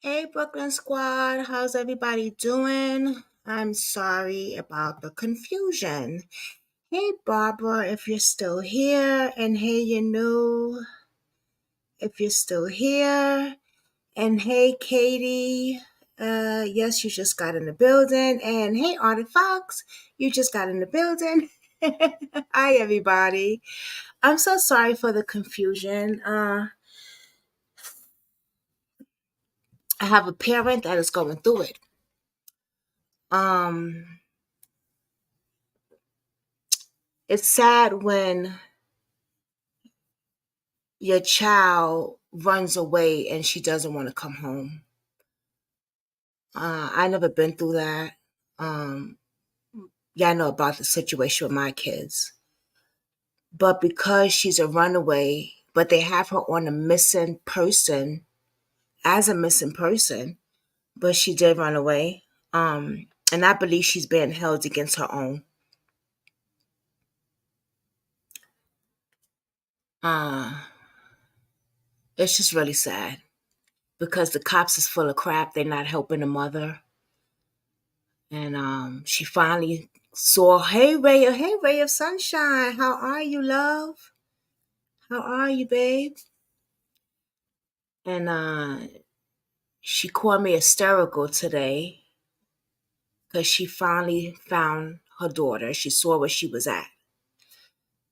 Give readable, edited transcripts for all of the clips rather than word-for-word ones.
Hey, Brooklyn Squad, how's everybody doing? I'm sorry about the confusion. Hey, Barbara, if you're still here, and hey, if you're still here, and hey, Katie, yes, you just got in the building, and hey, Artie Fox, you just got in the building. Hi, everybody. I'm so sorry for the confusion. I have a parent that is going through it. Um, it's sad when your child runs away and she doesn't want to come home. I never been through that. Um, yeah, I know about the situation with my kids, but because she's a runaway, but they have her on a missing person as a missing person, but she did run away. And I believe she's being held against her own. Uh, it's just really sad because the cops is full of crap. They're not helping the mother. And she finally saw, hey ray of sunshine, how are you, love? How are you, babe? And she called me hysterical today because she finally found her daughter. She saw where she was at,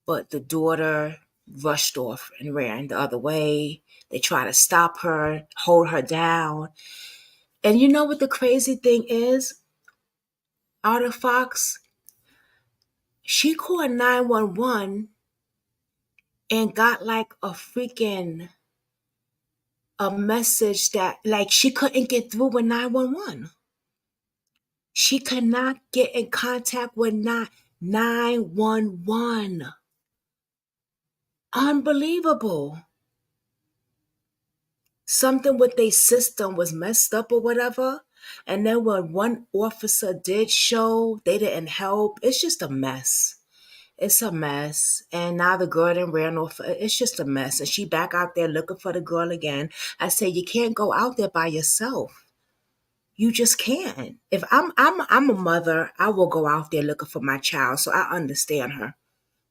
but the daughter rushed off and ran the other way. They tried to stop her, hold her down. And you know what the crazy thing is? Arta Fox, she called 911 and got like a message that like she couldn't get through with 911. She could not get in contact with 911. Unbelievable. Something with their system was messed up or whatever. And then when one officer did show, they didn't help. It's just a mess. It's a mess. And now the girl done ran off. It's just a mess. And she back out there looking for the girl again. I say, you can't go out there by yourself. You just can't. If I'm a mother, I will go out there looking for my child. So I understand her.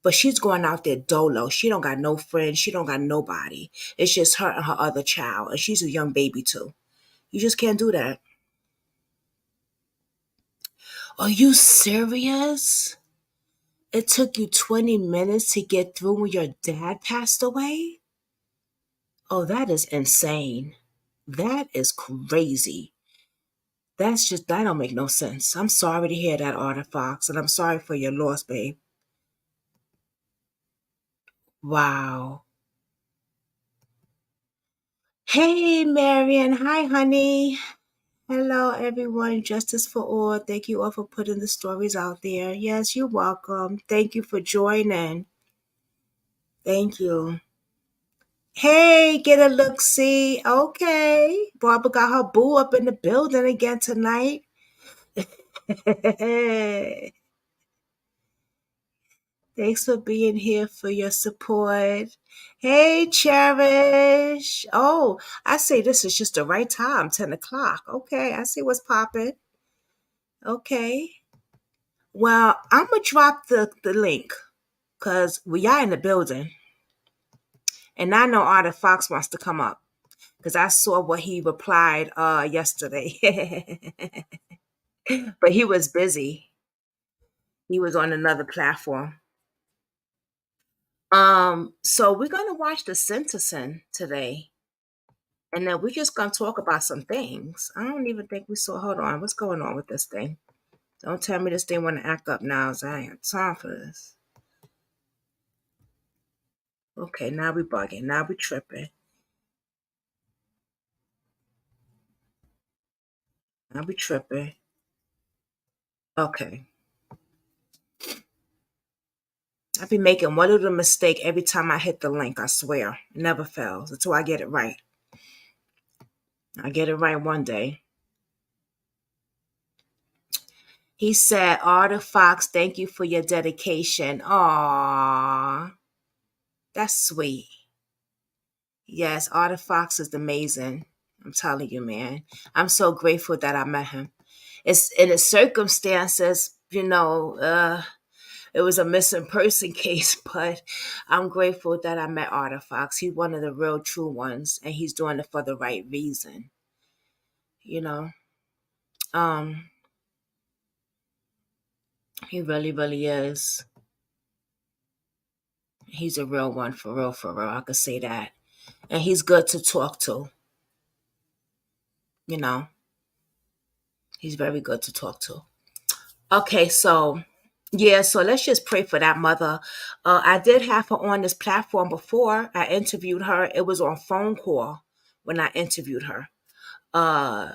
But she's going out there dolo. She don't got no friends. She don't got nobody. It's just her and her other child. And she's a young baby too. You just can't do that. Are you serious? It took you 20 minutes to get through when your dad passed away? Oh, that is insane. That is crazy. That don't make no sense. I'm sorry to hear that, Arta Fox, and I'm sorry for your loss, babe. Wow. Hey, Marion. Hi, honey. Hello, everyone. Justice for all. Thank you all for putting the stories out there. Yes, you're welcome. Thank you for joining. Thank you. Hey, get a look, see. Okay. Barbara got her boo up in the building again tonight. Thanks for being here for your support. Hey, Cherish. Oh, I see this is just the right time, 10 o'clock. Okay, I see what's popping. Okay. Well, I'm going to drop the link because we are in the building. And I know Artie Fox wants to come up because I saw what he replied yesterday. But he was busy. He was on another platform. So we're gonna watch the sentencing today, and then we're just gonna talk about some things. I don't even think we saw. Hold on, what's going on with this thing? Don't tell me this thing want to act up now. So I ain't got time for this. Okay, now we bugging. Now we tripping. Now we tripping. Okay. I be making one little mistake every time I hit the link. I swear, it never fails until I get it right. I get it right one day. He said, Artie Fox, thank you for your dedication. Aww, that's sweet. Yes, Artie Fox is amazing. I'm telling you, man. I'm so grateful that I met him. It's in the circumstances, it was a missing person case, but I'm grateful that I met Arthur Fox. He's one of the real true ones, and he's doing it for the right reason. You know, um, he really, really is. He's a real one, for real, for real. I could say that, and he's good to talk to. You know, he's very good to talk to. Okay, so yeah, so let's just pray for that mother. I did have her on this platform before. I interviewed her. It was on phone call when I interviewed her. Uh,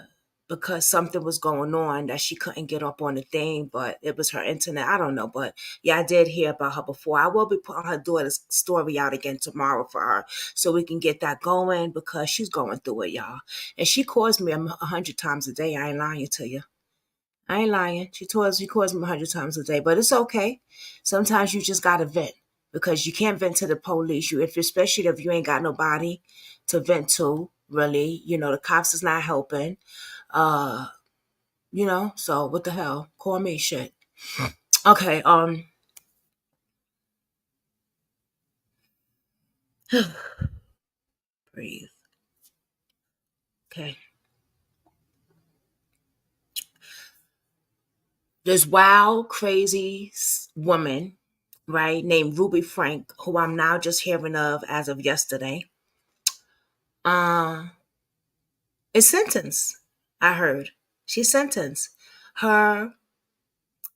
because something was going on that she couldn't get up on the thing, but it was her internet. I don't know, but yeah, I did hear about her before. I will be putting her daughter's story out again tomorrow for her, so we can get that going because she's going through it, y'all. And she calls me 100 times a day. I ain't lying to you. I ain't lying. She calls me 100 times a day, but it's okay. Sometimes you just gotta vent because you can't vent to the police. Especially if you ain't got nobody to vent to. Really, the cops is not helping. Uh, So what the hell? Call me, shit. Okay. Breathe. Okay. This wild, crazy woman, right, named Ruby Frank, who I'm now just hearing of as of yesterday. Uh, is sentenced. I heard she's sentenced. Her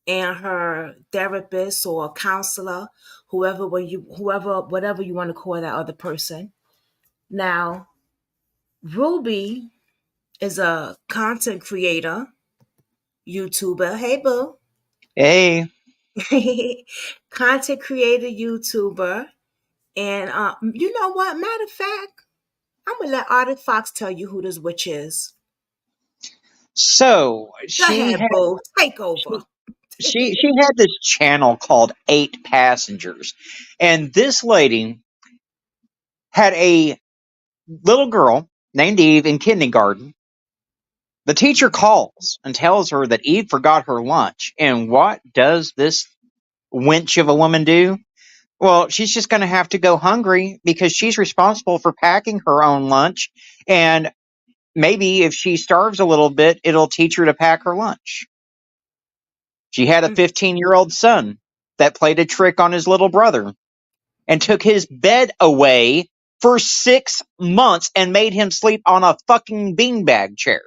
and her therapist or counselor, whatever you want to call that other person. Now, Ruby is a content creator, YouTuber. Hey, boo. Hey, Content creator, YouTuber. And you know what? Matter of fact, I'm gonna let Arctic Fox tell you who this witch is. so Go ahead, boo. Take over. she she had this channel called Eight Passengers, and this lady had a little girl named Eve in kindergarten. The teacher calls and tells her that Eve forgot her lunch, and what does this wench of a woman do? Well, she's just going to have to go hungry because she's responsible for packing her own lunch, and maybe if she starves a little bit, it'll teach her to pack her lunch. She had a 15-year-old son that played a trick on his little brother and took his bed away for 6 months and made him sleep on a fucking beanbag chair.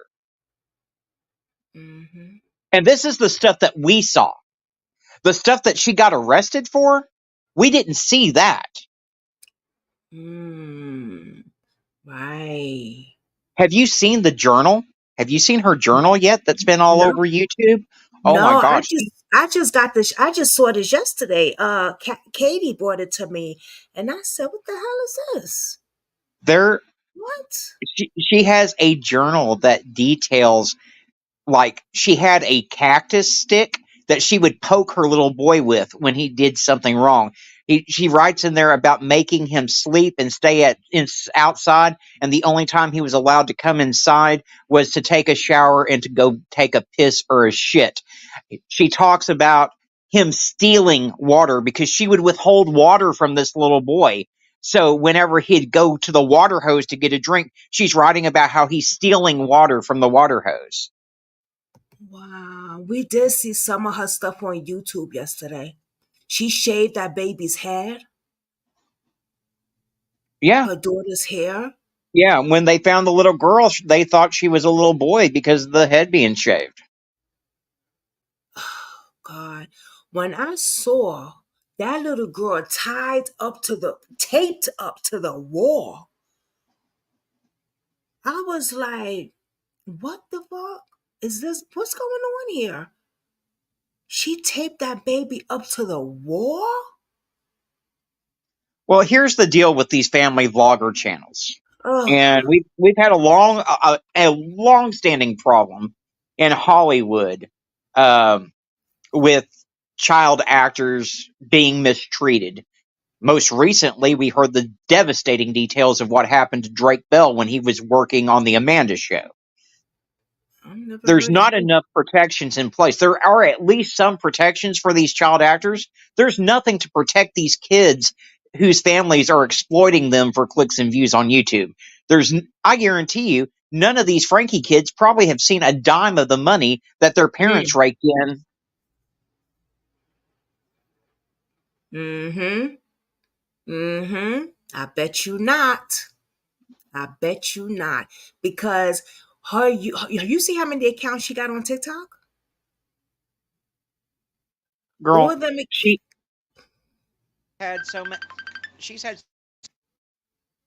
Mm-hmm. And this is the stuff that we saw. The stuff that she got arrested for, we didn't see that. Mm, right. Have you seen the journal? Have you seen her journal yet that's been all No, over YouTube? Oh my no. I gosh. just, I just got this. I just saw this yesterday. Katie brought it to me, and I said, "What the hell is this? There What?" she has a journal that details, like, she had a cactus stick that she would poke her little boy with when he did something wrong. She writes in there about making him sleep and stay outside, and the only time he was allowed to come inside was to take a shower and to go take a piss or a shit. She talks about him stealing water because she would withhold water from this little boy. So whenever he'd go to the water hose to get a drink, she's writing about how he's stealing water from the water hose. Wow. We did see some of her stuff on YouTube yesterday. She shaved that baby's head, Yeah. her daughter's hair. Yeah, when they found the little girl, they thought she was a little boy because of the head being shaved. God, when I saw that little girl taped up to the wall, I was like, what the fuck is this? What's going on here? She taped that baby up to the wall? Well, here's the deal with these family vlogger channels, and Oh, we've had a long standing problem in Hollywood, um, with child actors being mistreated. Most recently, we heard the devastating details of what happened to Drake Bell when he was working on the Amanda Show. I never There's heard of not him. enough protections in place. There are at least some protections for these child actors. There's nothing to protect these kids whose families are exploiting them for clicks and views on YouTube. I guarantee you, none of these Frankie kids probably have seen a dime of the money that their parents Mm. raked in. Mm-hmm. Mm-hmm. I bet you not. I bet you not. Because you see how many accounts she got on TikTok? All Girl, of them. she had so many. She's had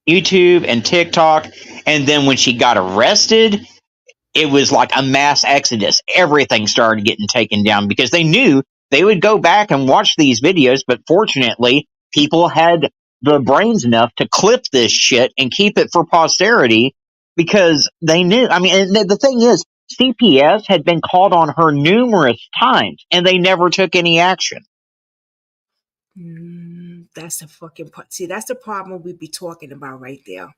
YouTube and TikTok, and then when she got arrested, it was like a mass exodus. Everything started getting taken down because they knew they would go back and watch these videos, but fortunately, people had the brains enough to clip this shit and keep it for posterity because they knew. I mean, and the thing is, CPS had been called on her numerous times and they never took any action. That's the fucking part. See, that's the problem we be talking about right there.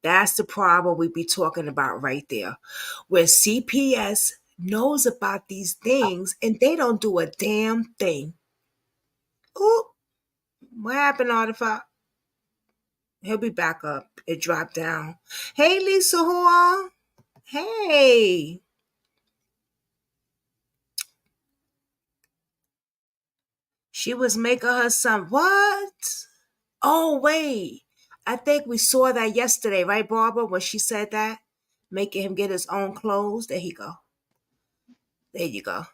That's the problem we be talking about right there. Where CPS knows about these things and they don't do a damn thing. Oh, what happened, Artifact? He'll be back up. It dropped down. Hey, Lisa Hall. Hey. She was making her son. What? Oh, wait. I think we saw that yesterday, right, Barbara, when she said that? Making him get his own clothes. There you go. There you go.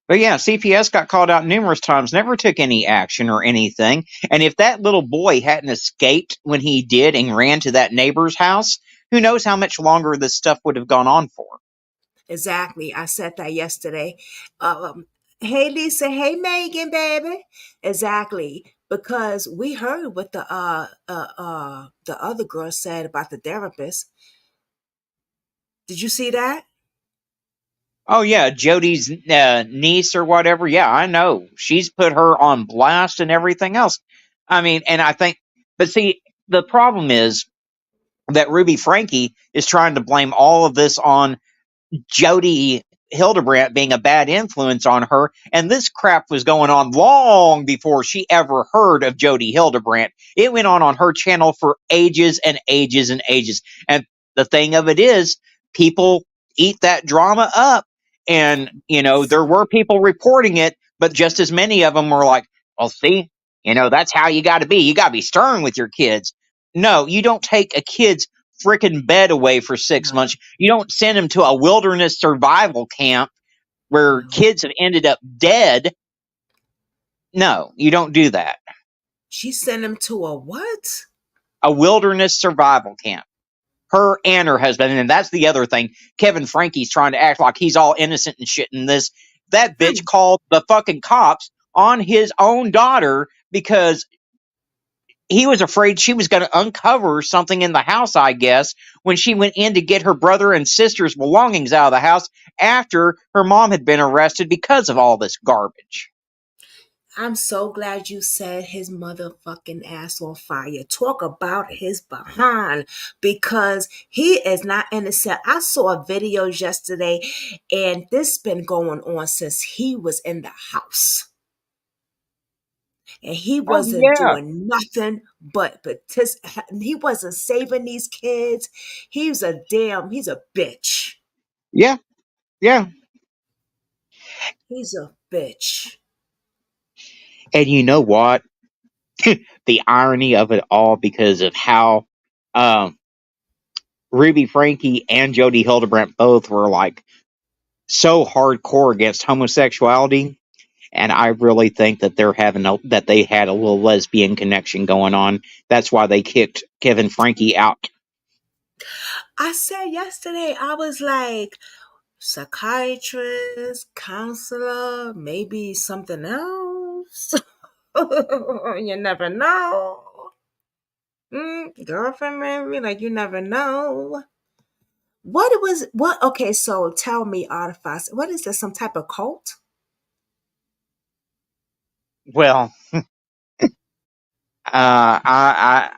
But yeah, CPS got called out numerous times, never took any action or anything. And if that little boy hadn't escaped when he did and ran to that neighbor's house, who knows how much longer this stuff would have gone on for. Exactly. I said that yesterday. Hey, Lisa. Hey, Megan, baby. Exactly. Because we heard what the other girl said about the therapist. Did you see that? Oh yeah, Jodi's niece or whatever. Yeah, I know. She's put her on blast and everything else. I mean, and I think, but see, the problem is that Ruby Frankie is trying to blame all of this on Jodi Hildebrandt being a bad influence on her, and this crap was going on long before she ever heard of Jodi Hildebrandt. It went on her channel for ages and ages and ages. And the thing of it is, people eat that drama up, and there were people reporting it, but just as many of them were like, "Well, see, that's how you got to be. You got to be stern with your kids." No, you don't take a kid's freaking bed away for 6 months. No, You don't send them to a wilderness survival camp where no. kids have ended up dead. No, you don't do that. She sent him to a what? A wilderness survival camp. Her and her husband, and that's the other thing. Kevin Frankie's trying to act like he's all innocent and shit in this. That bitch Hmm. called the fucking cops on his own daughter because he was afraid she was going to uncover something in the house, I guess, when she went in to get her brother and sister's belongings out of the house after her mom had been arrested because of all this garbage. I'm so glad you said his motherfucking ass on fire. Talk about his behind because he is not innocent. I saw videos yesterday and this been going on since he was in the house. And he Oh, wasn't yeah. doing nothing but he wasn't saving these kids. He's a bitch. Yeah. Yeah. He's a bitch. And you know what? The irony of it all, because of how um, Ruby Frankie and Jodi Hildebrandt both were like so hardcore against homosexuality. And I really think that that they had a little lesbian connection going on. That's why they kicked Kevin Frankie out. I said yesterday, I was like, psychiatrist, counselor, maybe something else. You never know. Girlfriend, maybe, like you never know. What? Okay, so tell me, Artifact, what is this? Some type of cult? Well, I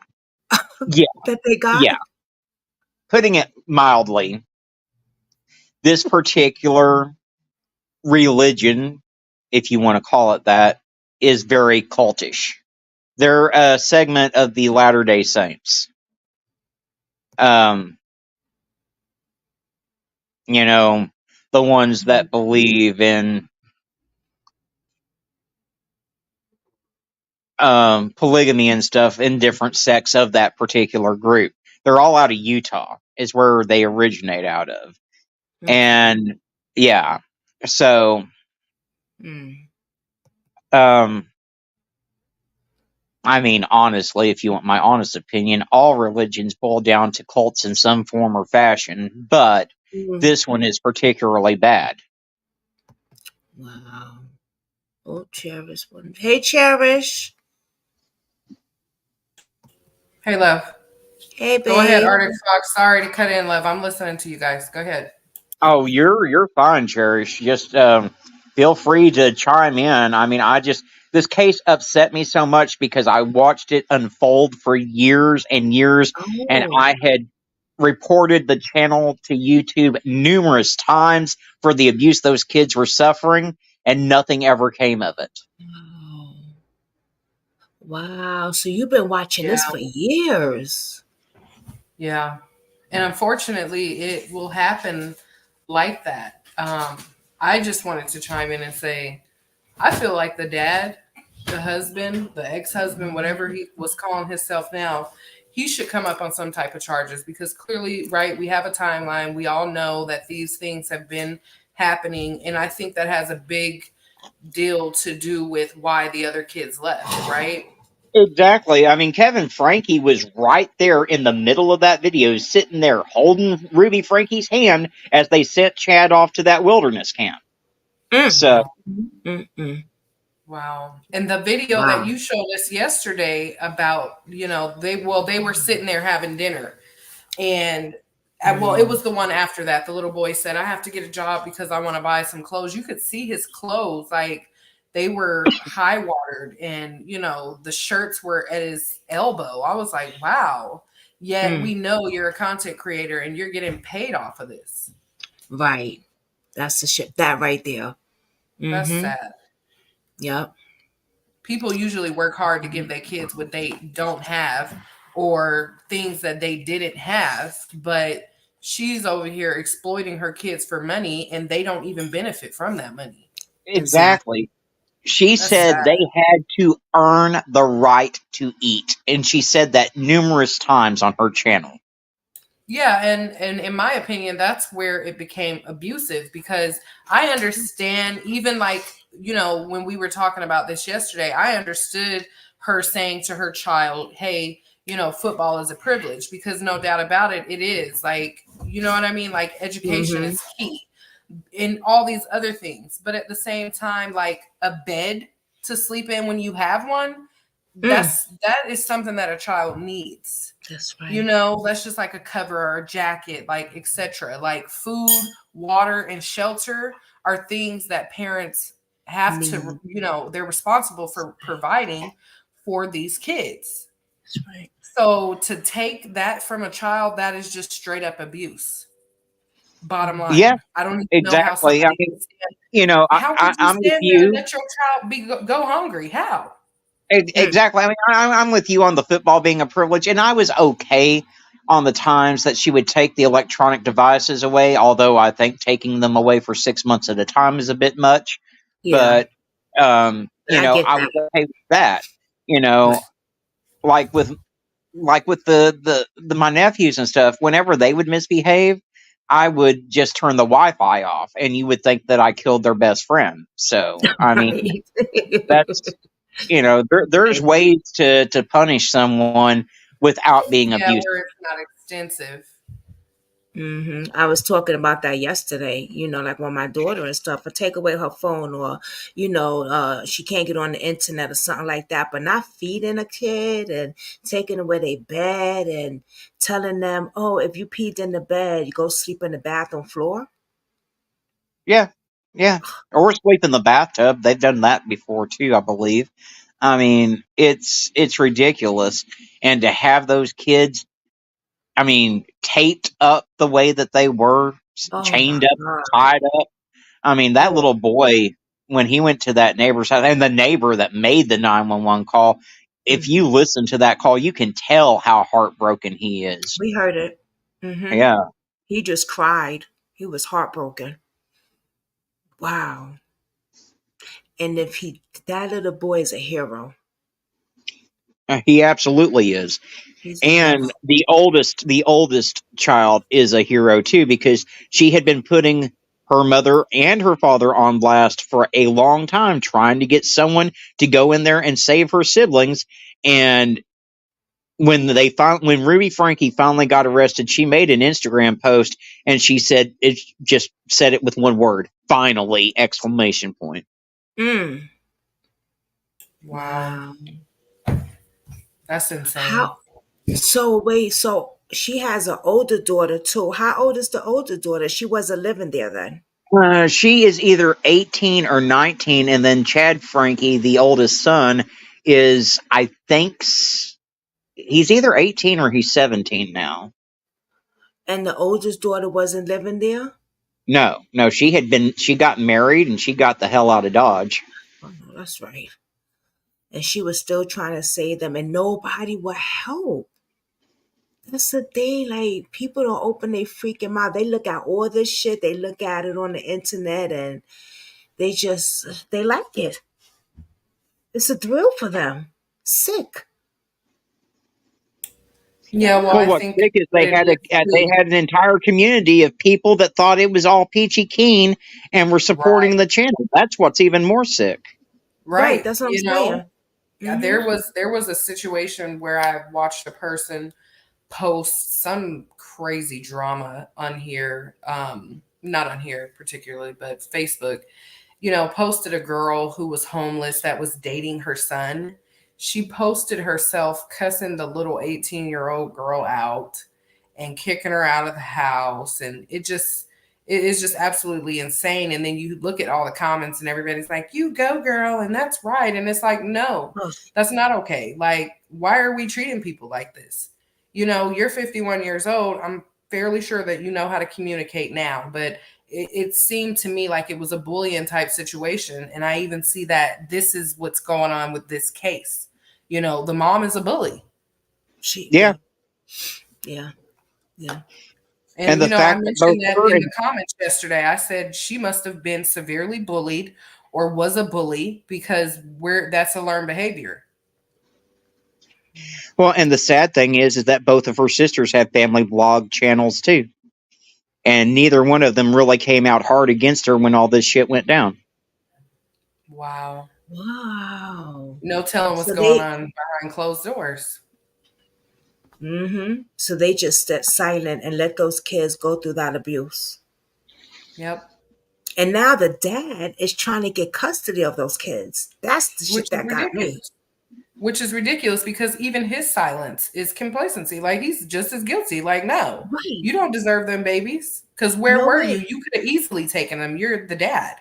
yeah, that they yeah. got? Putting it mildly, this particular religion, if you want to call it that, is very cultish. They're a segment of the Latter Day Saints. Um, you know, the ones that believe in polygamy and stuff in different sects of that particular group. They're all out of Utah, is where they originate out of. Okay. And yeah, so Mm. um, I mean, honestly, if you want my honest opinion, all religions boil down to cults in some form or fashion, but Mm. this one is particularly bad. Wow. Oh, Cherish one. Hey, Cherish. Hey, love. Hey, Go ahead, babe. Arctic Fox. Sorry to cut in, love. I'm listening to you guys. Go ahead. Oh, you're fine, Cherish. Just feel free to chime in. I mean, I just this case upset me so much because I watched it unfold for years and years, and Oh. I had reported the channel to YouTube numerous times for the abuse those kids were suffering, and nothing ever came of it. Wow. Wow. So you've been watching Yeah. this for years. Yeah. And unfortunately, it will happen like that. I just wanted to chime in and say, I feel like the dad, the husband, the ex-husband, whatever he was calling himself now, he should come up on some type of charges because clearly, right, we have a timeline. We all know that these things have been happening. And I think that has a big deal to do with why the other kids left, right? Exactly. I mean, Kevin Frankie was right there in the middle of that video, sitting there holding Ruby Frankie's hand as they sent Chad off to that wilderness camp. Mm. So, Wow. Mm-mm. Wow. And the video that Wow. you showed us yesterday about, they were sitting there having dinner and well, it Mm. was the one after that. The little boy said, I have to get a job because I want to buy some clothes. You could see his clothes like they were high watered and, the shirts were at his elbow. I was like, wow. Yet Mm. we know you're a content creator and you're getting paid off of this. Right. That's the shit. That right there. That's Mm-hmm. sad. Yep. People usually work hard to give their kids what they don't have or things that they didn't have, but she's over here exploiting her kids for money and they don't even benefit from that money. Exactly. exactly. She That's said sad. they had to earn the right to eat. And she said that numerous times on her channel. Yeah, and in my opinion, that's where it became abusive because I understand even like, when we were talking about this yesterday, I understood her saying to her child, "Hey, football is a privilege," because no doubt about it, it is. Like, you know what I mean? Like education Mm-hmm. is key in all these other things. But at the same time, like a bed to sleep in when you have one, Mm. that is something that a child needs. That's right. That's just like a cover or a jacket, like etc. Like food, water, and shelter are things that parents have to, Need. they're responsible for providing for these kids. That's right. So to take that from a child, that is just straight up abuse. Bottom Yeah, line. I don't even know how exactly. I somebody mean, can stand. I, How could you I'm with stand there and you. let your child go hungry? How? Mm. Exactly. I mean, I'm with you on the football being a privilege, and I was okay on the times that she would take the electronic devices away. Although I think taking them away for 6 months at a time is a bit much. Yeah. But I get I that. was okay with that. You Right. know, like with the my nephews and stuff. Whenever they would misbehave, I would just turn the Wi-Fi off, and you would think that I killed their best friend. So I mean, Right. that's there's Right. ways to punish someone without being Yeah, abusive. where it's not extensive. I was talking about that yesterday. Like when my daughter and stuff, I take away her phone, or she can't get on the internet or something like that. But not feeding a kid and taking away their bed and telling them, "Oh, if you peed in the bed, you go sleep in the bathroom floor." Yeah, yeah, or sleep in the bathtub. They've done that before too, I believe. I mean, it's ridiculous. And to have those kids, I mean, taped up the way that they were, Oh chained my up, God. tied up. I mean, that Oh, little boy, when he went to that neighbor's house, and the neighbor that made the 911 call, if mm, you listen to that call, you can tell how heartbroken he is. we heard it. Mm-hmm. Yeah. He just cried. He was heartbroken. Wow. And if he, that little boy is a hero. He absolutely is. He's the And most. the oldest child is a hero too, because she had been putting her mother and her father on blast for a long time, trying to get someone to go in there and save her siblings. And when Ruby Frankie finally got arrested, she made an Instagram post and she said, it just said it with one word: finally! Exclamation point. Mm, Wow. wow. That's insane. How? So wait. So she has an older daughter too. How old is the older daughter? She wasn't living there then. She is either 18 or 19, and then Chad Frankie, the oldest son, is, I think, he's either 18 or he's 17 now. And the oldest daughter wasn't living there. No, no, she got married and she got the hell out of Dodge. Oh no, that's right. And she was still trying to save them, and nobody would help. That's the thing. Like people don't open their freaking mouth. They look at all this shit. They look at it on the internet, and they like it. It's a thrill for them. Sick. Yeah, well, Well, I what's think big is what it is they too. had an entire community of people that thought it was all peachy keen and were supporting Right. the channel. That's what's even more sick. Right. Right. That's what I'm You know, saying. yeah, Mm-hmm. there was a situation where I watched a person post some crazy drama on here, not on here particularly, but Facebook, posted a girl who was homeless that was dating her son. She posted herself cussing the little 18-year-old girl out and kicking her out of the house. And it is just absolutely insane. And then you look at all the comments and everybody's like, you go, girl. And that's right. And it's like, no, Oh, that's not okay. Like, why are we treating people like this? You're 51 years old. I'm fairly sure that you know how to communicate now, but it seemed to me like it was a bullying type situation. And I even see that this is what's going on with this case. The mom is a bully. Yeah, yeah, yeah, yeah. and And, the I fact that both mentioned that her in and the comments yesterday. I said she must have been severely bullied or was a bully because that's a learned behavior. well, and the sad thing is that both of her sisters have family blog channels too, and neither one of them really came out hard against her when all this shit went down. Wow. Wow. No telling what's So going they, on behind closed doors. so they just stepped silent and let those kids go through that abuse. Yep. And now the dad is trying to get custody of those kids. That's the Which shit is that got me. ridiculous. Which is ridiculous because even his silence is complacency. Like he's just as guilty. Like, no, Right. you don't deserve them babies. Because where No were you? way. You could have easily taken them. You're the dad.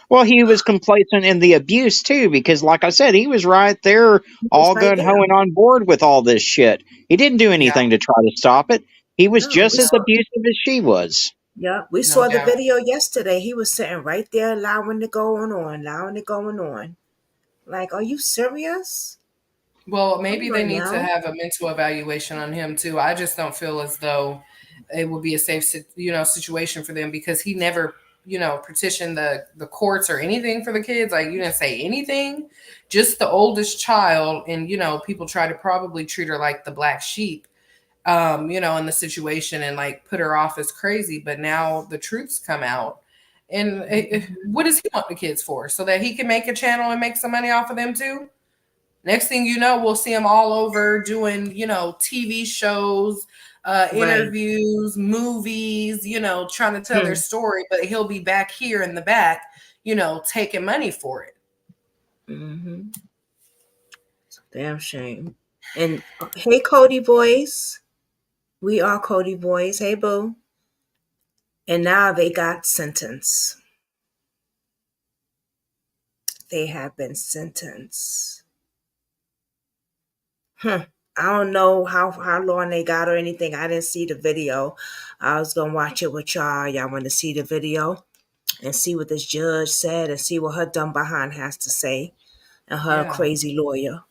Well, he was complacent in the abuse too, because, like I said, he was right there, He was all right gun there. hoeing on board with all this shit. He didn't do Yeah, anything to try to stop it. He was No, we just as saw. abusive as she was. Yeah, we no saw the doubt. video yesterday. He was sitting right there, allowing it going on, allowing it going on. Like, are you serious? Well, Come maybe they on need to now. have a mental evaluation on him too. I just don't feel as though it would be a safe, situation for them because he never, petitioned the courts or anything for the kids. Like you didn't say anything, just the oldest child, and people try to probably treat her like the black sheep, in the situation and like put her off as crazy. But now the truth's come out. And what does he want the kids for? So that he can make a channel and make some money off of them too? Next thing you know, we'll see him all over doing, TV shows, Right. interviews, movies, trying to tell their Hmm. story, but he'll be back here in the back, taking money for it. Mm-hmm. Damn shame. And hey, Cody boys. We are Cody boys. Hey, boo. And now they got sentenced. they have been sentenced. I don't know how long they got or anything. I didn't see the video. I was gonna watch it with y'all. Y'all want to see the video and see what this judge said and see what her dumb behind has to say and her Yeah. crazy lawyer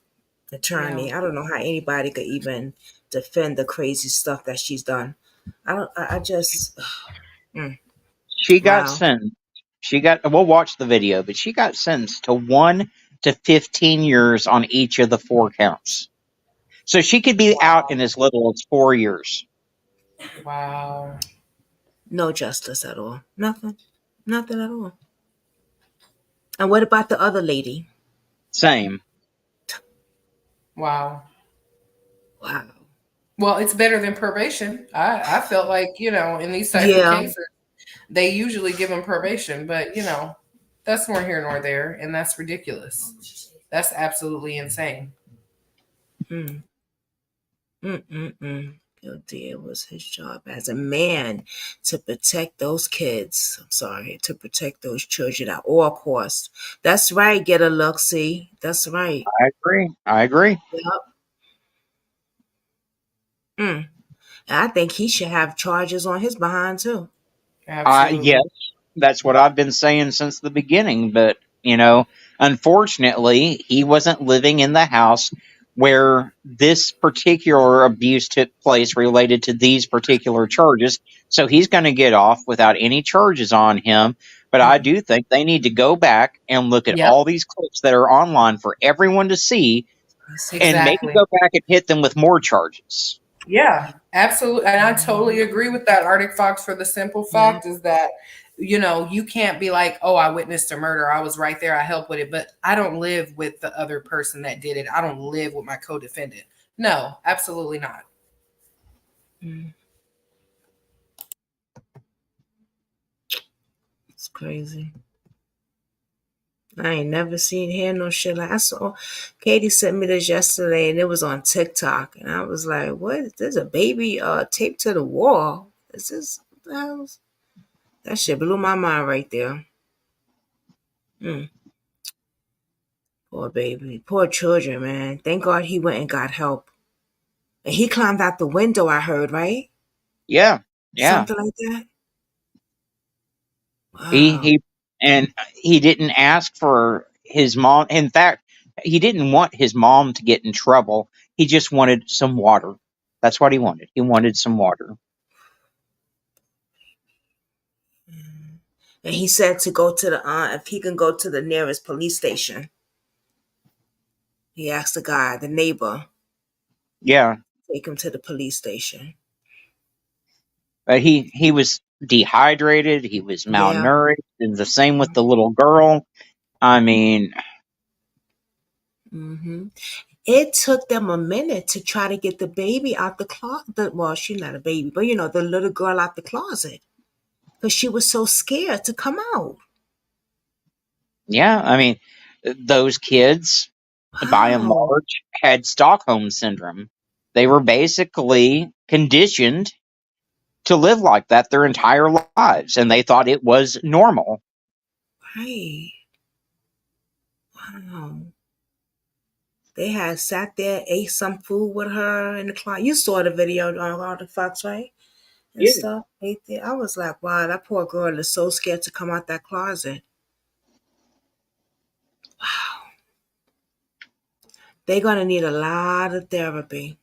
Yeah. attorney. I don't know how anybody could even defend the crazy stuff that she's done. I don't. I just mm, She got wow. sentenced. She got. We'll watch the video, but she got sentenced to 1 to 15 years on each of the four counts. So she could be out in Wow. as little as 4 years. Wow. No justice at all. Nothing. Nothing at all. And what about the other lady? Same. Wow. Wow. Well, it's better than probation. I felt like, in these type of Yeah. cases, they usually give them probation, but that's nor here nor there, and that's ridiculous. That's absolutely insane. Mm. Mm-mm-mm. Guilty. It was his job as a man to protect those kids. I'm sorry, to protect those children at all costs. That's right. Get a look. See, that's right. I agree. I agree. Yep. Mm. And I think he should have charges on his behind too. Yes, Absolutely. that's what I've been saying since the beginning. But, unfortunately, he wasn't living in the house where this particular abuse took place related to these particular charges. So he's going to get off without any charges on him. But I Mm. do think they need to go back and look at Yep. all these clips that are online for everyone to see and maybe Exactly. go back and hit them with more charges. Yeah, absolutely. And I totally agree with that, Arctic Fox, for the simple Yeah. fact is that, you can't be like, oh, I witnessed a murder. I was right there. I helped with it. But I don't live with the other person that did it. I don't live with my co defendant. No, absolutely not. Mm. It's crazy. I ain't never seen hear no shit like I saw. Katie sent me this yesterday, and it was on TikTok, and I was like, "What? Is this a baby taped to the wall? Is this what the hell?" That shit blew my mind right there. Mm, poor baby, poor children, man. Thank God he went and got help, and he climbed out the window. I heard right, Yeah. Yeah. something like that. He Wow, he and he didn't ask for his mom. In fact, he didn't want his mom to get in trouble. He just wanted some water. That's what he wanted. He wanted some water. and he said to go to the if he can go to the nearest police station. He asked the guy, the neighbor, Yeah, take him to the police station. but he was dehydrated. He was Yeah. malnourished, and the same with the little girl. I mean, Hmm. It took them a minute to try to get the baby out the closet. Well, she's not a baby, but the little girl out the closet because she was so scared to come out. yeah, I mean, those kids, by and Wow. large, had Stockholm syndrome. They were basically conditioned to live like that their entire lives, and they thought it was normal. Right. Wow. They had sat there, ate some food with her in the closet. You saw the video on all the Fox, right? And Yeah. stuff. Ate there. I was like, wow, that poor girl is so scared to come out that closet. They're going to need a lot of therapy,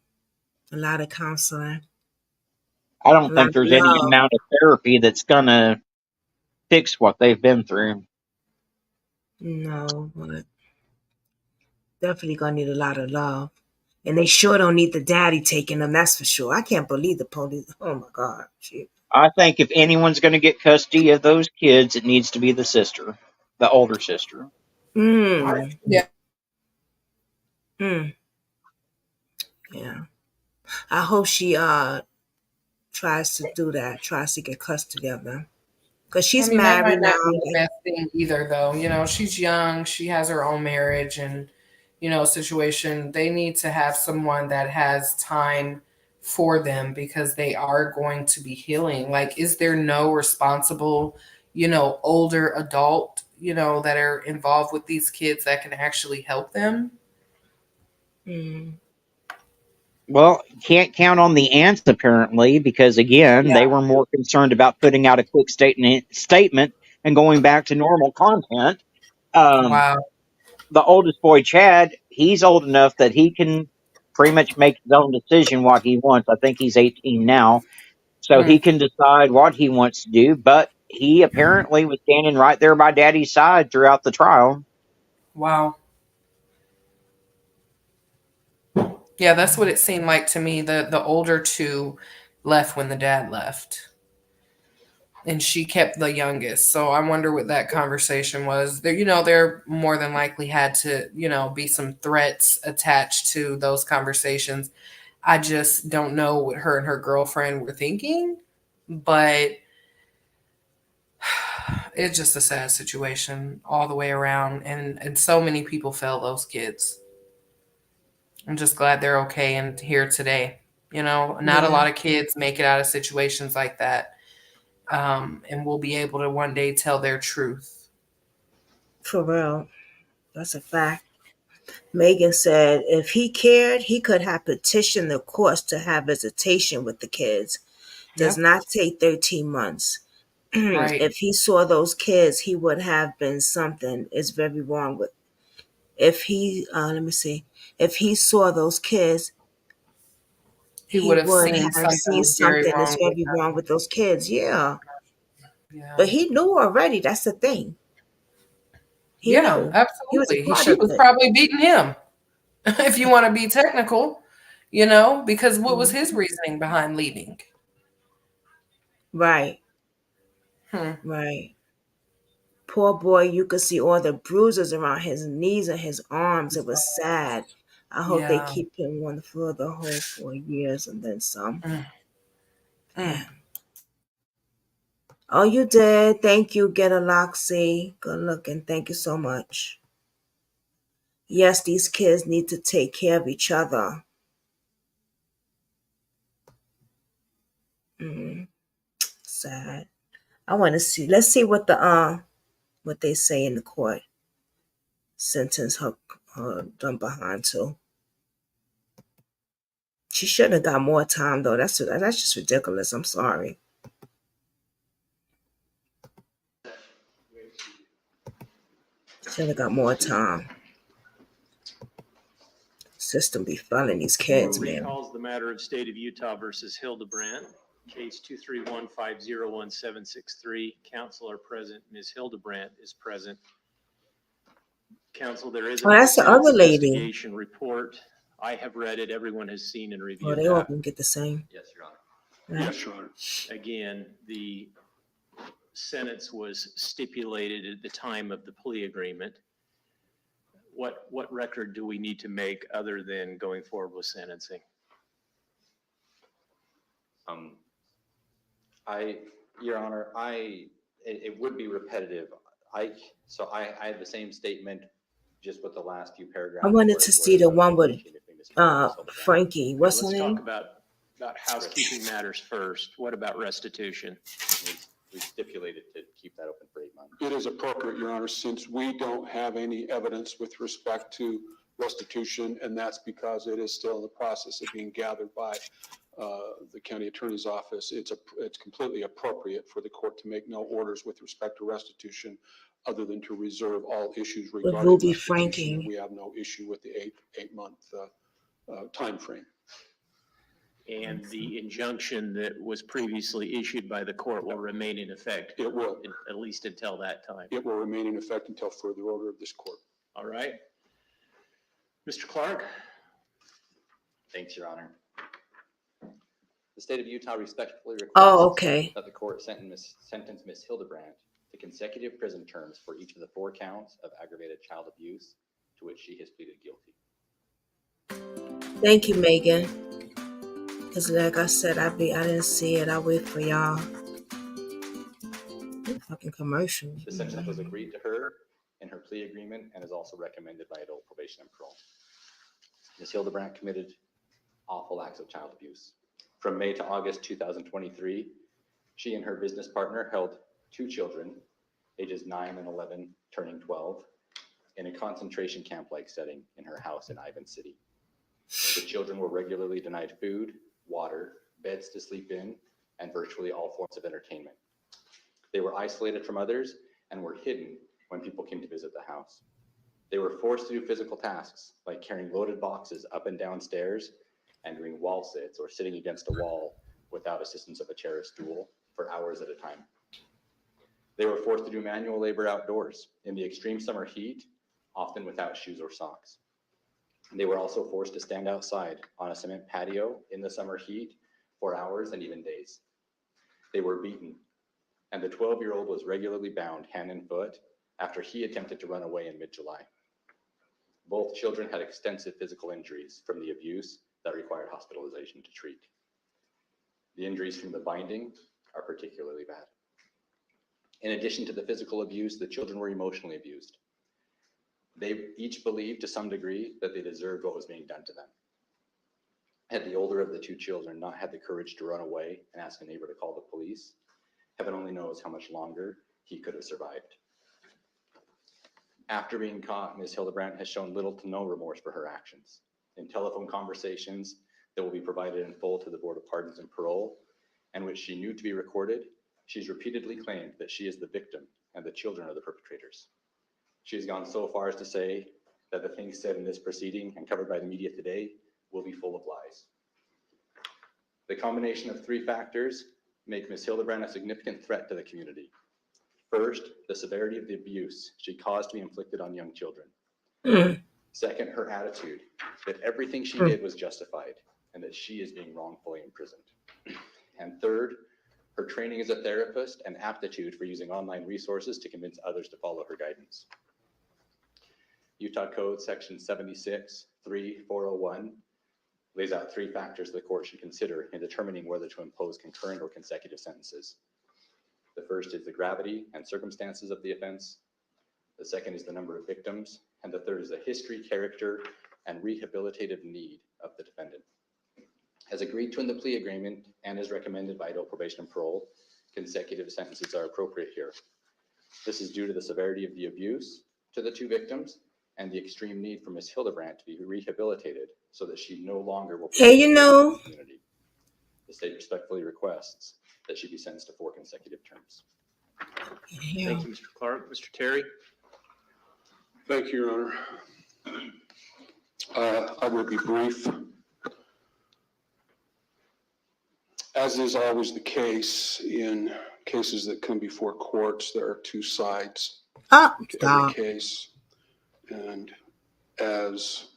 a lot of counseling, I a don't lot think of there's any love. amount of therapy that's gonna fix what they've been through. No, but definitely gonna need a lot of love. And they sure don't need the daddy taking them, that's for sure. I can't believe the police. Oh my God. Shit. I think if anyone's gonna get custody of those kids, it needs to be the sister, the older sister. Mm. Yeah. Mm. Yeah. I hope she tries to do that, tries to get custody of them. Because I she's mean, that married might not now. be the best thing either, though. She's young, she has her own marriage and, situation. They need to have someone that has time for them because they are going to be healing. Like, is there no responsible, older adult, that are involved with these kids that can actually help them. Mm. Well, can't count on the aunts apparently, because again, Yeah. they were more concerned about putting out a quick statement and going back to normal content. Um, Wow. the oldest boy, Chad, he's old enough that he can pretty much make his own decision what he wants. I think he's 18 now, so he Mm, can decide what he wants to do. But he apparently was standing right there by Daddy's side throughout the trial. wow. Yeah, that's what it seemed like to me. The older two left when the dad left. And she kept the youngest. So I wonder what that conversation was. There more than likely had to, be some threats attached to those conversations. I just don't know what her and her girlfriend were thinking, but it's just a sad situation all the way around, and so many people fail those kids. I'm just glad they're okay and here today. Not a Yeah, lot of kids make it out of situations like that, and will be able to one day tell their truth. for real. That's a fact. Megan said if he cared, he could have petitioned the courts to have visitation with the kids. Does Yeah, not take 13 months. right. If he saw those kids, he would have been something is very wrong with. If he, let me see, if he saw those kids, He he would have would seen have something seen was very something is wrong with very wrong with those kids. Yeah. them. Yeah. But he knew already. That's the thing. He Yeah, knew. He was a absolutely. part She of was it. probably beating him, if you want to be technical, because what was his Mhm. reasoning behind leaving? Right. Hmm. Right. Poor boy, you could see all the bruises around his knees and his arms. It was sad. I hope they Yeah. keep him on the floor the whole 4 years and then some. Mm, mm. Damn. Oh, you did. Thank you, Get a Loxy. Good looking. Thank you so much. Yes, these kids need to take care of each other. Mm, sad. I want to see. Let's see what they say in the court. Sentence her done behind too. She shouldn't have got more time though. That's just ridiculous. I'm sorry. Should have got more time. System be failing these kids, man. Recalls the matter of State of Utah versus Hildebrandt, case 231501763. Counsel are present. Ms. Hildebrandt is present. Counsel, there is a Oh, that's the pre-sentence other lady. investigation report. I have read it. Everyone has seen and Oh, reviewed they all that. gonna get the same. Yes, Your Honor. Right? Yes, Your Honor. Again, the sentence was stipulated at the time of the plea agreement. What record do we need to make other than going forward with sentencing? Your Honor, it would be repetitive. So I had the same statement just with the last few paragraphs. I wanted to see the one with Frankie. Okay, What's her let's name? talk about housekeeping matters first. What about restitution? We stipulated to keep that open for 8 months. It is appropriate, Your Honor, since we don't have any evidence with respect to restitution, and that's because it is still in the process of being gathered by the county attorney's office. It's completely appropriate for the court to make no orders with respect to restitution, other than to reserve all issues regarding Ruby restitution. Franking. We have no issue with the eight-month time frame. And the injunction that was previously issued by the court will remain in effect? It will. At least until that time? It will remain in effect until further order of this court. All right. Mr. Clark? Thanks, Your Honor. The state of Utah respectfully requests Oh, okay. that the court sentence Ms. Hildebrandt to consecutive prison terms for each of the 4 counts of aggravated child abuse to which she has pleaded guilty. Thank you, Megan. Cause like I said, I didn't see it. I'll wait for y'all. Fucking commercial. The sentence was agreed to her in her plea agreement and is also recommended by adult probation and parole. Ms. Hildebrandt committed awful acts of child abuse. From May to August 2023, she and her business partner held 2 children ages 9 and 11, turning 12, in a concentration camp-like setting in her house in Ivan City. The children were regularly denied food, water, beds to sleep in, and virtually all forms of entertainment. They were isolated from others and were hidden when people came to visit the house. They were forced to do physical tasks like carrying loaded boxes up and down stairs and doing wall sits or sitting against a wall without assistance of a chair or stool for hours at a time. They were forced to do manual labor outdoors in the extreme summer heat, often without shoes or socks. They were also forced to stand outside on a cement patio in the summer heat for hours and even days. They were beaten, and the 12-year-old was regularly bound hand and foot after he attempted to run away in mid-July. Both children had extensive physical injuries from the abuse that required hospitalization to treat. The injuries from the binding are particularly bad. In addition to the physical abuse, the children were emotionally abused. They each believed to some degree that they deserved what was being done to them. Had the older of the two children not had the courage to run away and ask a neighbor to call the police, heaven only knows how much longer he could have survived. After being caught, Ms. Hildebrandt has shown little to no remorse for her actions. In telephone conversations that will be provided in full to the Board of Pardons and Parole, and which she knew to be recorded, she's repeatedly claimed that she is the victim and the children are the perpetrators. She has gone so far as to say that the things said in this proceeding and covered by the media today will be full of lies. The combination of three factors make Ms. Hildebrandt a significant threat to the community. First, the severity of the abuse she caused to be inflicted on young children. Second, her attitude that everything she did was justified and that she is being wrongfully imprisoned. And third, her training as a therapist and aptitude for using online resources to convince others to follow her guidance. Utah Code Section 76-3401 lays out three factors the court should consider in determining whether to impose concurrent or consecutive sentences. The first is the gravity and circumstances of the offense. The second is the number of victims. And the third is the history, character, and rehabilitative need of the defendant. As agreed to in the plea agreement and as recommended by adult probation and parole, consecutive sentences are appropriate here. This is due to the severity of the abuse to the two victims and the extreme need for Ms. Hildebrandt to be rehabilitated so that she no longer will Hey, present a threat to the community. The state respectfully requests that she be sentenced to 4 consecutive terms. Yeah. Thank you, Mr. Clark. Mr. Terry? Thank you, Your Honor. I will be brief. As is always the case in cases that come before courts, there are two sides to every case. And as,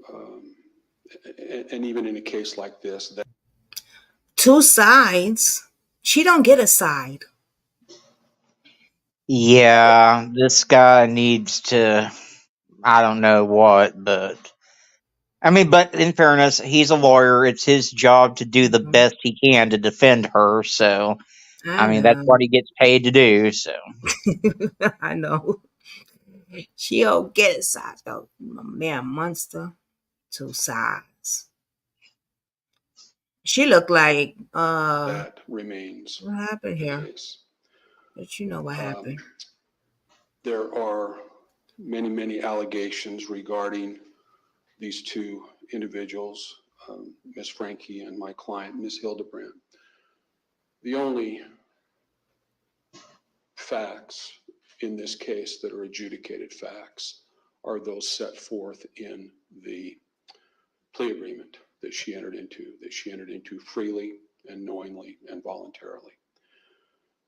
and even in a case like this, that Two sides. She don't get a side. Yeah, this guy needs to, I don't know what, but I mean, but in fairness, he's a lawyer. It's his job to do the best he can to defend her. So, I mean, that's what he gets paid to do. So, I know. She don't get a side though. Man, monster. Two sides. She looked like that remains what happened the here? case. But you know what happened. There are many, many allegations regarding these two individuals, Ms. Frankie and my client, Ms. Hildebrandt. The only facts in this case that are adjudicated facts are those set forth in the plea agreement that she entered into freely and knowingly and voluntarily.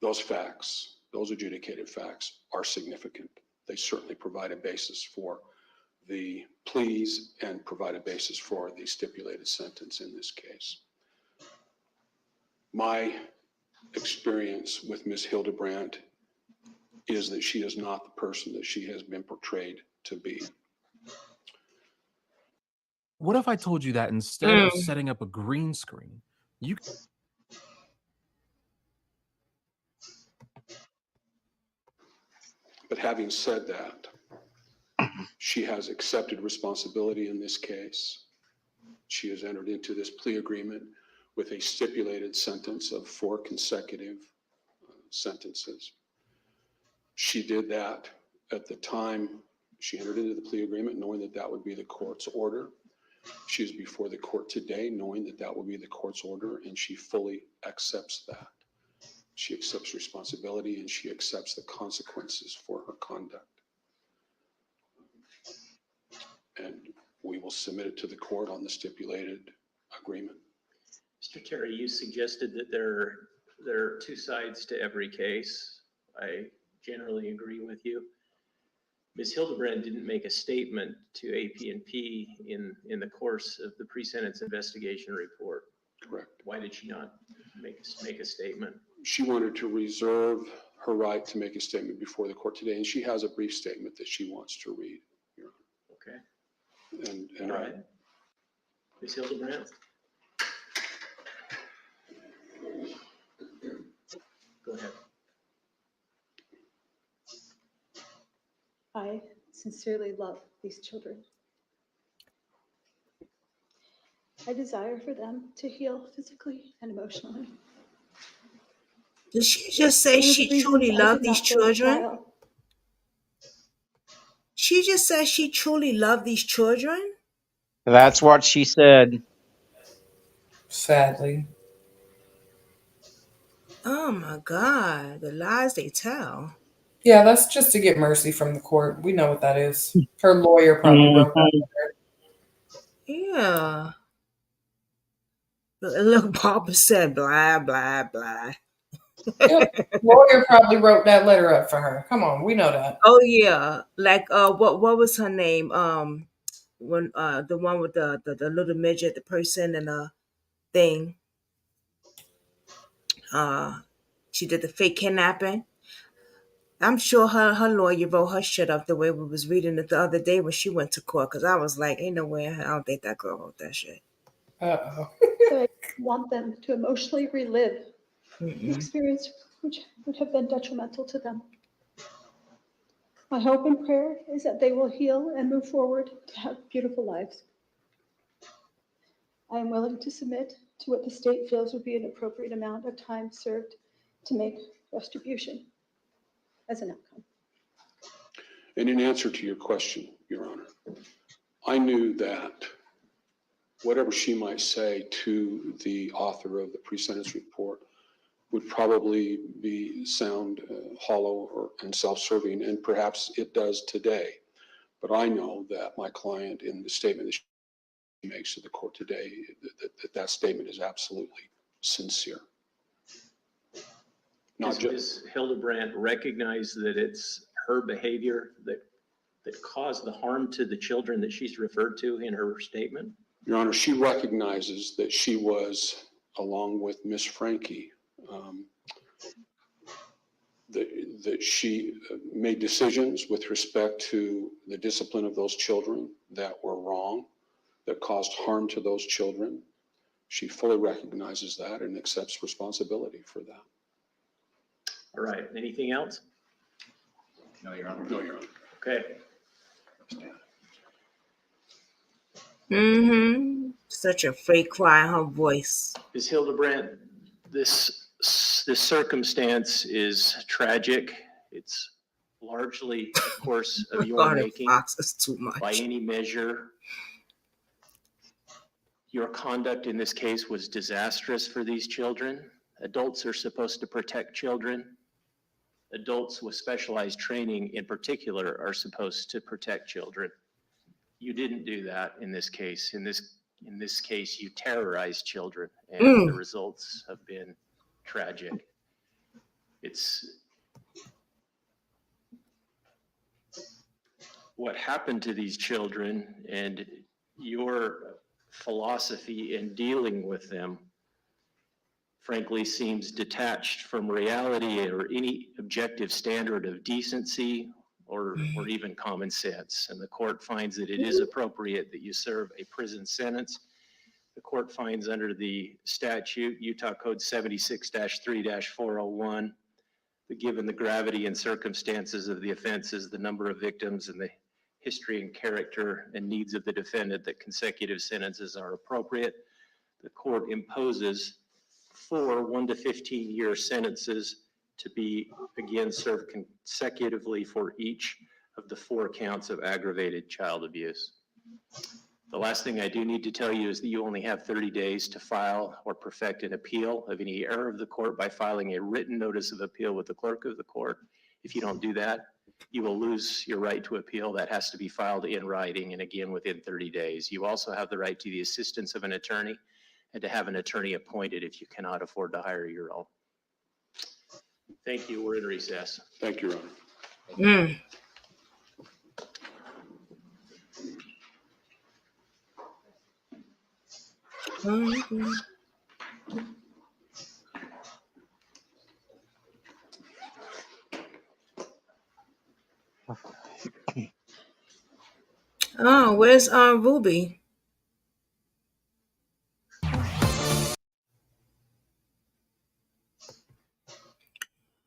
Those facts, those adjudicated facts are significant. They certainly provide a basis for the pleas and provide a basis for the stipulated sentence in this case. My experience with Ms. Hildebrandt is that she is not the person that she has been portrayed to be. What if I told you that instead of setting up a green screen, you But having said that, she has accepted responsibility in this case. She has entered into this plea agreement with a stipulated sentence of 4 consecutive sentences. She did that at the time she entered into the plea agreement, knowing that that would be the court's order. She is before the court today, knowing that that will be the court's order, and she fully accepts that. She accepts responsibility and she accepts the consequences for her conduct. And we will submit it to the court on the stipulated agreement. Mr. Terry, you suggested that there are two sides to every case. I generally agree with you. Ms. Hildebrandt didn't make a statement to AP&P in the course of the pre-sentence investigation report. Correct. Why did she not make a statement? She wanted to reserve her right to make a statement before the court today, and she has a brief statement that she wants to read. Okay. And all right. Ms. Hildebrandt? Go ahead. I sincerely love these children. I desire for them to heal physically and emotionally. Did she just say One of the she reasons truly I loved did these not go to children? trial. She just said she truly loved these children? That's what she said. Sadly. Oh my God, the lies they tell. Yeah, that's just to get mercy from the court. We know what that is. Her lawyer probably wrote that Mhm. letter. Yeah. Look, Barbara said blah, blah, blah. Yep. Lawyer probably wrote that letter up for her. Come on, we know that. Oh yeah. Like what was her name? When the one with the little midget, the person and the thing. She did the fake kidnapping. I'm sure her lawyer wrote her shit up the way we was reading it the other day when she went to court. Cause I was like, ain't no way. I don't think that girl wrote that shit. Uh-oh. So I want them to emotionally relive an experience which would have been detrimental to them. My hope and prayer is that they will heal and move forward to have beautiful lives. I am willing to submit to what the state feels would be an appropriate amount of time served to make retribution as an outcome. in answer to your question, Your Honor, I knew that whatever she might say to the author of the pre-sentence report would probably sound hollow and self-serving, and perhaps it does today. But I know that my client, in the statement that she makes to the court today, that statement is absolutely sincere. Does Ms. Hildebrandt recognize that it's her behavior that caused the harm to the children that she's referred to in her statement? Your Honor, she recognizes that she was, along with Miss Frankie, that she made decisions with respect to the discipline of those children that were wrong, that caused harm to those children. She fully recognizes that and accepts responsibility for that. All right. Anything else? No, Your Honor. No, Your Honor. Okay. Such a fake cry in her voice. Ms. Hildebrandt, this circumstance is tragic. It's largely, of course, of your God, making. Fox is too much. By any measure, your conduct in this case was disastrous for these children. Adults are supposed to protect children. Adults with specialized training in particular are supposed to protect children. You didn't do that in this case. In this case, you terrorized children, and the results have been tragic. It's what happened to these children, and your philosophy in dealing with them, frankly, seems detached from reality or any objective standard of decency or even common sense. And the court finds that it is appropriate that you serve a prison sentence. The court finds under the statute, Utah Code 76-3-401, that given the gravity and circumstances of the offenses, the number of victims, and the history and character and needs of the defendant, that consecutive sentences are appropriate. The court imposes 4 1 to 15 year sentences to be again served consecutively for each of the 4 counts of aggravated child abuse. The last thing I do need to tell you is that you only have 30 days to file or perfect an appeal of any error of the court by filing a written notice of appeal with the clerk of the court. If you don't do that, you will lose your right to appeal. That has to be filed in writing and again within 30 days. You also have the right to the assistance of an attorney and to have an attorney appointed if you cannot afford to hire your own. Thank you. We're in recess. Thank you, Your Honor. Mm. Mhm. Oh, where's Ruby?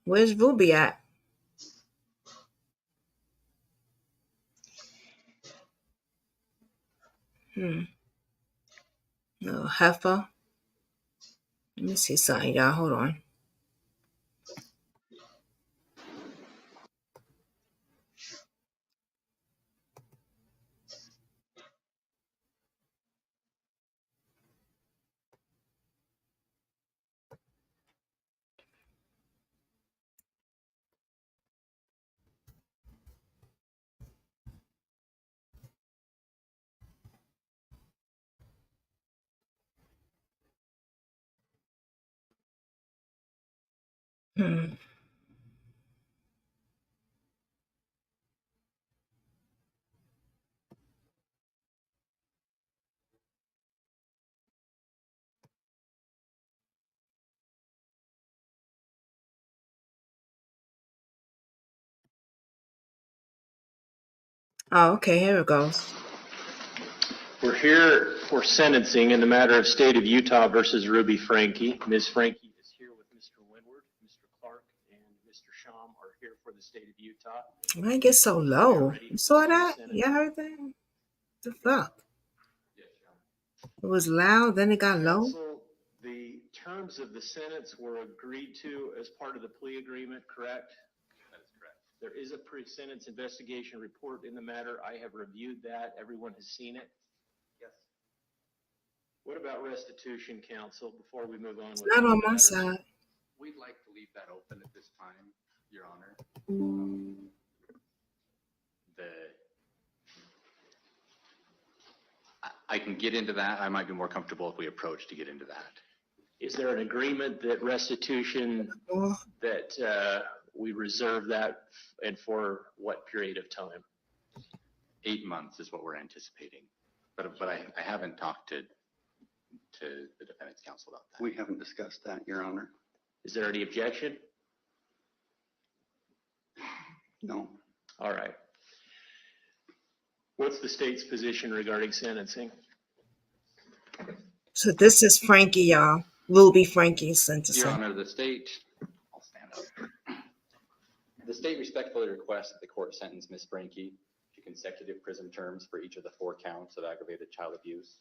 Where's Ruby at? No, heifer. Let me see something, y'all. Hold on. Hmm. Oh, okay. Here it goes. We're here for sentencing in the matter of State of Utah versus Ruby Franke. Ms. Franke is here with Mr. Windward, Mr. Clark, and Mr. Sham are here for the State of Utah. Why it get so low? You saw that? Y'all heard that? The fuck? It was loud, then it got low. Counsel, the terms of the sentence were agreed to as part of the plea agreement, correct? That is correct. There is a pre-sentence investigation report in the matter. I have reviewed that. Everyone has seen it. Yes. What about restitution, counsel, before we move on? It's with not other on my matters? side. We'd like to leave that open at this time, Your Honor. I can get into that. I might be more comfortable if we approach to get into that. Is there an agreement that restitution, Oh, that we reserve that, and for what period of time? 8 months is what we're anticipating. But I haven't talked to the defendant's counsel about that. We haven't discussed that, Your Honor. Is there any objection? No. All right. What's the state's position regarding sentencing? so this is Frankie, y'all. Ruby Frankie's sentencing. Your Honor, the state, I'll stand up. The state respectfully requests that the court sentence Ms. Franke to consecutive prison terms for each of the 4 counts of aggravated child abuse.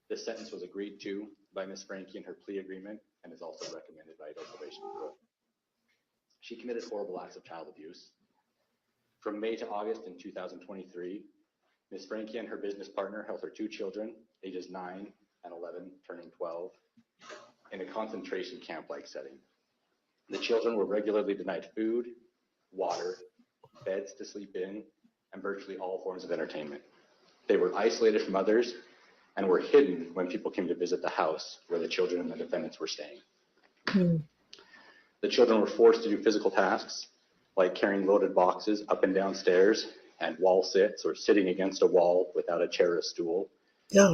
This sentence was agreed to by Ms. Franke in her plea agreement and is also recommended by adult probation bureau. She committed horrible acts of child abuse. From May to August in 2023, Ms. Franke and her business partner held her 2 children, ages 9 and 11, turning 12, in a concentration camp-like setting. The children were regularly denied food, water, beds to sleep in, and virtually all forms of entertainment. They were isolated from others and were hidden when people came to visit the house where the children and the defendants were staying. The children were forced to do physical tasks like carrying loaded boxes up and down stairs and wall sits or sitting against a wall without a chair or stool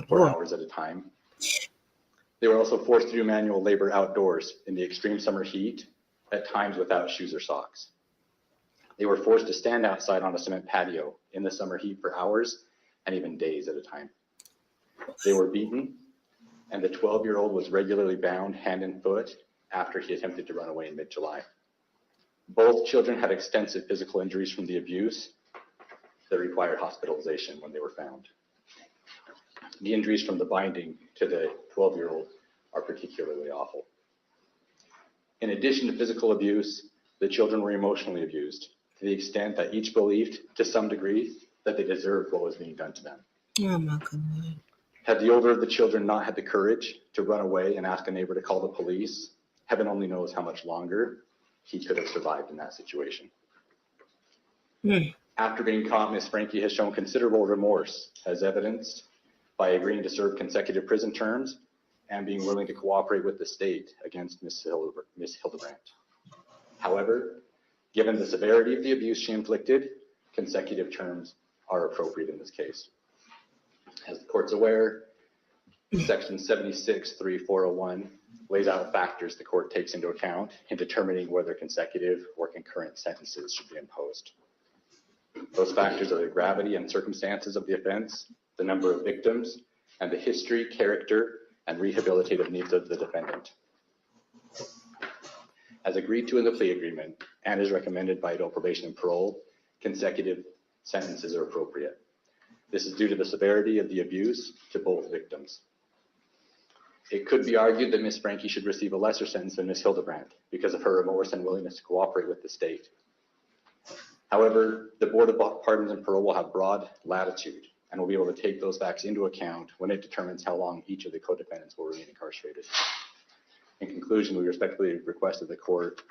for hours at a time. They were also forced to do manual labor outdoors in the extreme summer heat, at times without shoes or socks. They were forced to stand outside on a cement patio in the summer heat for hours and even days at a time. They were beaten, and the 12-year-old was regularly bound hand and foot after he attempted to run away in mid-July. Both children had extensive physical injuries from the abuse that required hospitalization when they were found. The injuries from the binding to the 12-year-old are particularly awful. In addition to physical abuse, the children were emotionally abused to the extent that each believed, to some degree, that they deserved what was being done to them. Oh my God. Had the older of the children not had the courage to run away and ask a neighbor to call the police, heaven only knows how much longer he could have survived in that situation. After being caught, Ms. Franke has shown considerable remorse, as evidenced by agreeing to serve consecutive prison terms and being willing to cooperate with the state against Ms. Hildebrandt. However, given the severity of the abuse she inflicted, consecutive terms are appropriate in this case. As the court's aware, Section 76.3.401 lays out factors the court takes into account in determining whether consecutive or concurrent sentences should be imposed. Those factors are the gravity and circumstances of the offense, the number of victims, and the history, character, and rehabilitative needs of the defendant. As agreed to in the plea agreement and as recommended by adult probation and parole, consecutive sentences are appropriate. This is due to the severity of the abuse to both victims. It could be argued that Ms. Franke should receive a lesser sentence than Ms. Hildebrandt because of her remorse and willingness to cooperate with the state. However, the Board of Pardons and Parole will have broad latitude and will be able to take those facts into account when it determines how long each of the co-defendants will remain incarcerated. In conclusion, we respectfully request that the court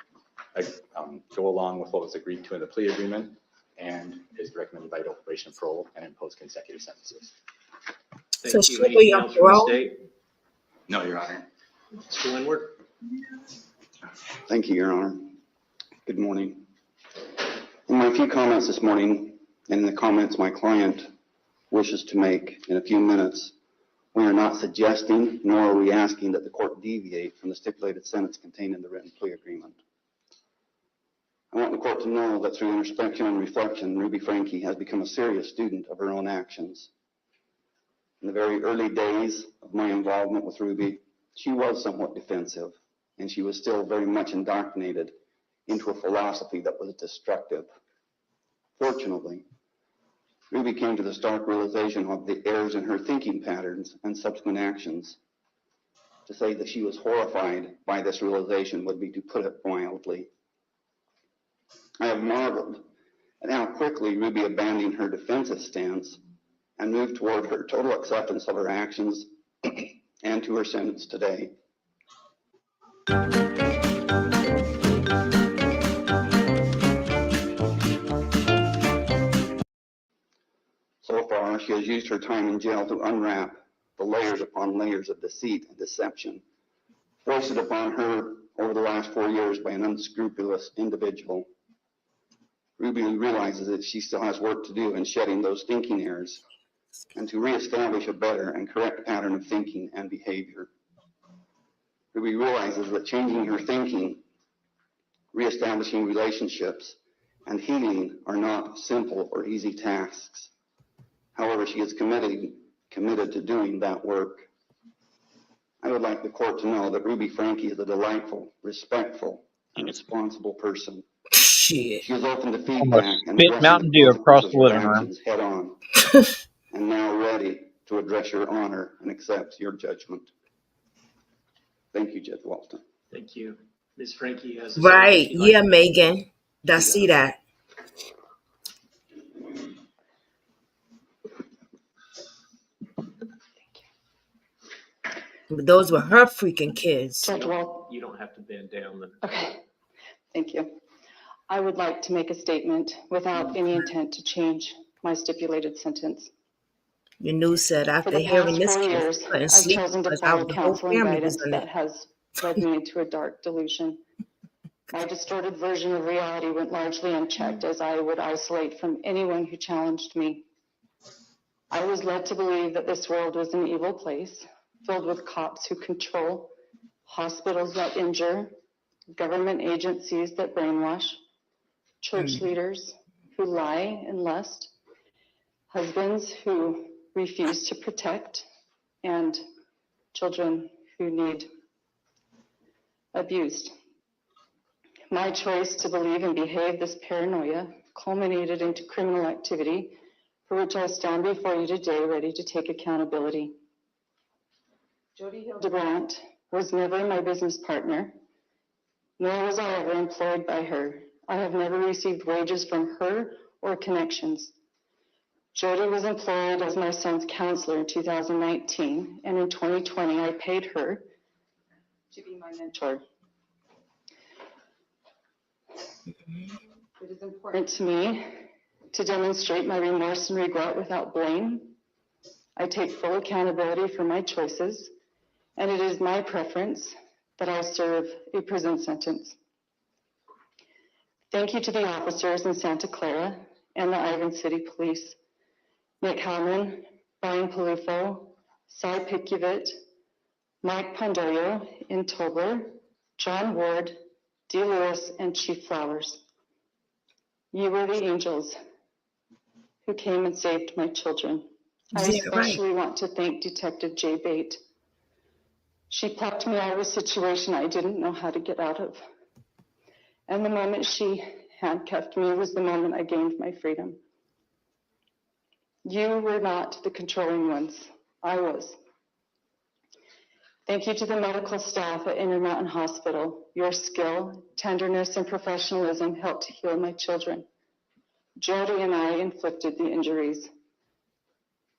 go along with what was agreed to in the plea agreement and is recommended by adult probation and parole and impose consecutive sentences. So Thank you. she'll be Anything on else from the parole? state? No, Your Honor. Mr. Windward? Thank you, Your Honor. Good morning. In my few comments this morning, and in the comments my client wishes to make in a few minutes, we are not suggesting nor are we asking that the court deviate from the stipulated sentence contained in the written plea agreement. I want the court to know that through introspection and reflection, Ruby Franke has become a serious student of her own actions. In the very early days of my involvement with Ruby, she was somewhat defensive, and she was still very much indoctrinated into a philosophy that was destructive. Fortunately, Ruby came to the stark realization of the errors in her thinking patterns and subsequent actions. To say that she was horrified by this realization would be to put it mildly. I have marveled at how quickly Ruby abandoned her defensive stance and moved toward her total acceptance of her actions and to her sentence today. So far, she has used her time in jail to unwrap the layers upon layers of deceit and deception foisted upon her over the last 4 years by an unscrupulous individual. Ruby realizes that she still has work to do in shedding those thinking errors and to reestablish a better and correct pattern of thinking and behavior. Ruby realizes that changing her thinking, reestablishing relationships, and healing are not simple or easy tasks. However, she is committed to doing that work. I would like the court to know that Ruby Franke is a delightful, respectful, and responsible person. Shit. She is open to feedback Almost and spit addressing Mountain the Dew across consequences the of living her room. actions head on, and now ready to address your honor and accept your judgment. Thank you, Judge Walton. Thank you. Ms. Franke has a Right. statement she'd like Yeah, to make. Megan. I see that. But those were her freaking kids. Judge Walt. You don't have to bend down. Okay, thank you. I would like to make a statement without any intent to change my stipulated sentence. Your news said For after the hearing past this 4 case, years, you couldn't I've sleep chosen to because follow the whole counsel and family was guidance in that it. has led me into a dark delusion. My distorted version of reality went largely unchecked as I would isolate from anyone who challenged me. I was led to believe that this world was an evil place, filled with cops who control, hospitals that injure, government agencies that brainwash, church leaders who lie and lust, husbands who refuse to protect, and children who need abused. My choice to believe and behave this paranoia culminated into criminal activity for which I stand before you today ready to take accountability. Jodi Hildebrandt was never my business partner, nor was I ever employed by her. I have never received wages from her or connections. Jodi was employed as my son's counselor in 2019, and in 2020, I paid her to be my mentor. It is important to me to demonstrate my remorse and regret without blame. I take full accountability for my choices, and it is my preference that I serve a prison sentence. Thank you to the officers in Santa Clara and the Ivan City Police, Nick Hellman, Brian Palufo, Cy Pikuvit, Mike Pondoyo in Tobler, John Ward, D. Lewis, and Chief Flowers. You were the angels who came and saved my children. I Yeah, right. especially want to thank Detective Jay Bate. She plucked me out of a situation I didn't know how to get out of. And the moment she handcuffed me was the moment I gained my freedom. You were not the controlling ones. I was. Thank you to the medical staff at Intermountain Hospital. Your skill, tenderness, and professionalism helped to heal my children. Jodi and I inflicted the injuries,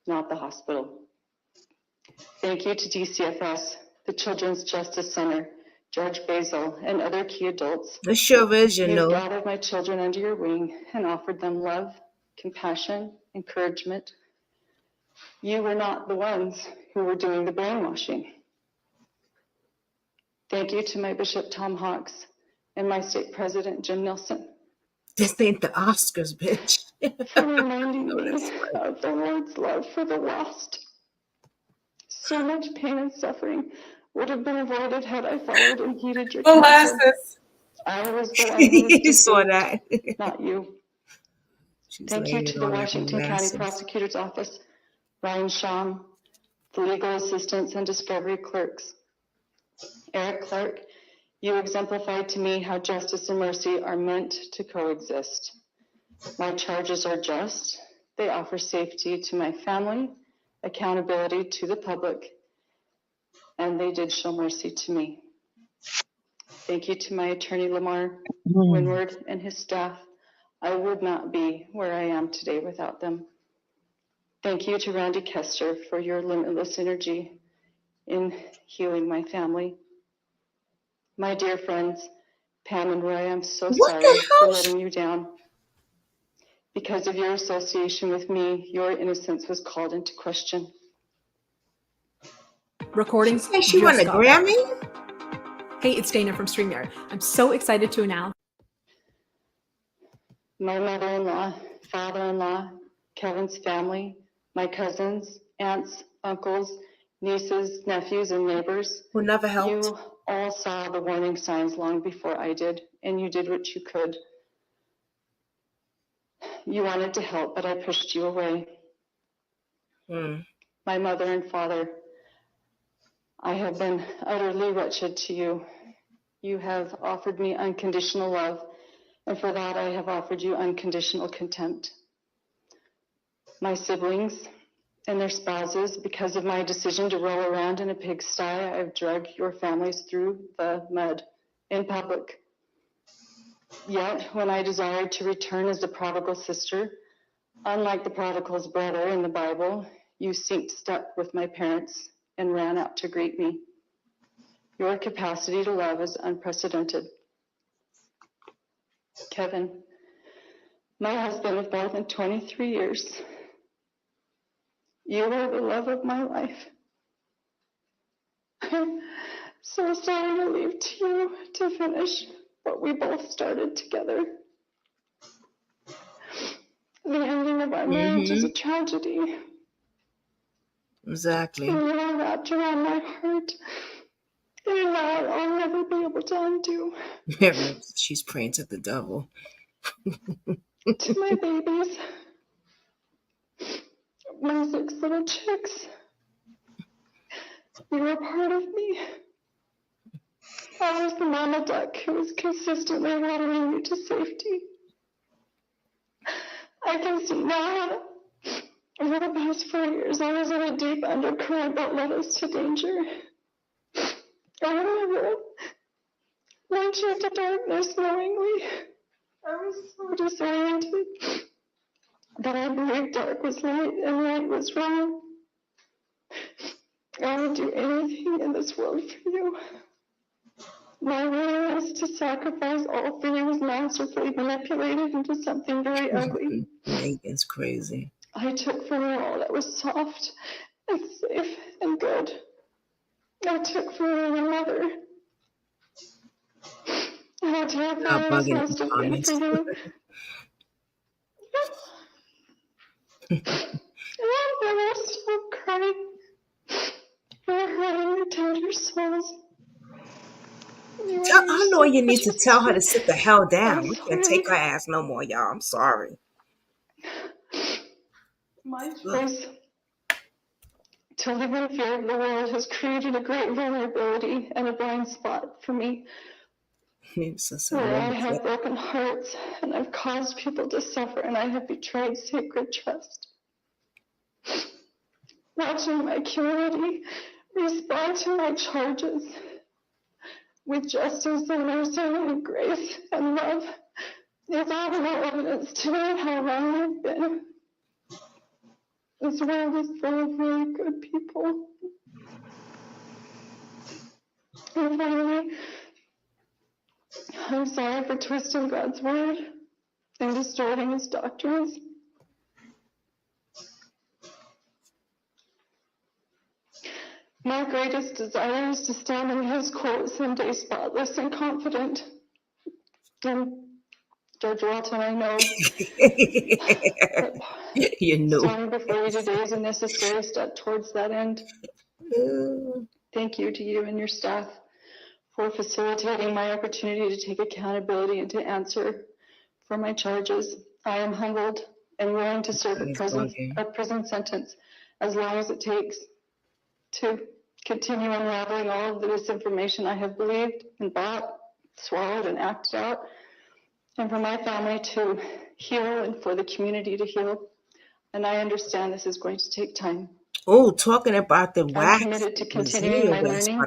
not the hospital. Thank you to DCFS, the Children's Justice Center, George Basil, and other key adults. It sure is, you You've know. gathered my children under your wing and offered them love, compassion, encouragement. You were not the ones who were doing the brainwashing. Thank you to my Bishop Tom Hawks and my state president Jim Nelson This ain't the Oscars, bitch. for reminding Oh, me that's right. of the Lord's love for the lost. So much pain and suffering would have been avoided had I followed and heeded your counsel. Molasses. I was the one who was You saw deceived, that. not you. She's Thank you laying to it the on like Washington County molasses. Prosecutor's Office, Ryan Sham, the legal assistants and discovery clerks. Eric Clark, you exemplified to me how justice and mercy are meant to coexist. My charges are just. They offer safety to my family, accountability to the public, and they did show mercy to me. Thank you to my attorney, Lamar Winward, and his staff. I would not be where I am today without them. Thank you to Randy Kester for your limitless energy in healing my family. My dear friends, Pam and Roy, I'm so What sorry the for hell? letting you down. Because of your association with me, your innocence was called into question. Recordings Hey, she won just a got better. Grammy? Hey, it's Dana from StreamYard. I'm so excited to announce. My mother-in-law, father-in-law, Kevin's family, my cousins, aunts, uncles, nieces, nephews, and neighbors. Who never helped? You all saw the warning signs long before I did, and you did what you could. You wanted to help, but I pushed you away. My mother and father, I have been utterly wretched to you. You have offered me unconditional love, and for that I have offered you unconditional contempt. My siblings and their spouses, because of my decision to roll around in a pigsty, I have dragged your families through the mud in public. Yet, when I desired to return as the prodigal sister, unlike the prodigal's brother in the Bible, you synced step with my parents and ran out to greet me. Your capacity to love is unprecedented. Kevin, my husband of more than 23 years, you are the love of my life. I'm so sorry to leave to you to finish what we both started together. The ending of our marriage is a tragedy. Exactly. And you are wrapped around my heart. And that I'll never be able to undo. She's praying to the devil. To my babies, my 6 little chicks, you were part of me. I was the mama duck who was consistently watering you to safety. I can see now, over the past 4 years, I was in a deep undercurrent that led us to danger. I remember launch into darkness knowingly. I was so disoriented that I believed dark was light and light was wrong. I would do anything in this world for you. My willingness to sacrifice all fear was masterfully manipulated into something very ugly. Megan's crazy. I took from her all that was soft and safe and good. I took from her a mother. How terrifying this bugging must in have been for comments. you. And I will stop crying. You're hurting the tender souls. I know you need to tell her to sit the hell down. I'm We can't sorry. take her ass no more, y'all. I'm sorry. My choice to live in fear of the world has created a great vulnerability and a blind spot for me, where I have broken hearts and I've caused people to suffer and I have betrayed sacred trust. Watching my community respond to my charges with justice and mercy and grace and love is all the more evidence to me how wrong I've been. This world is full of really good people. And finally, I'm sorry for twisting God's word and distorting his doctrines. My greatest desire is to stand in his court someday spotless and confident. And Judge Walton, I know that standing before you today is a necessary step towards that end. Thank you to you and your staff for facilitating my opportunity to take accountability and to answer for my charges. I am humbled and willing to serve a prison sentence as long as it takes to continue unraveling all of the misinformation I have believed and bought, swallowed, and acted out, and for my family to heal and for the community to heal. And I understand this is going to take time. Oh, talking about the wax. I'm committed to continuing my learning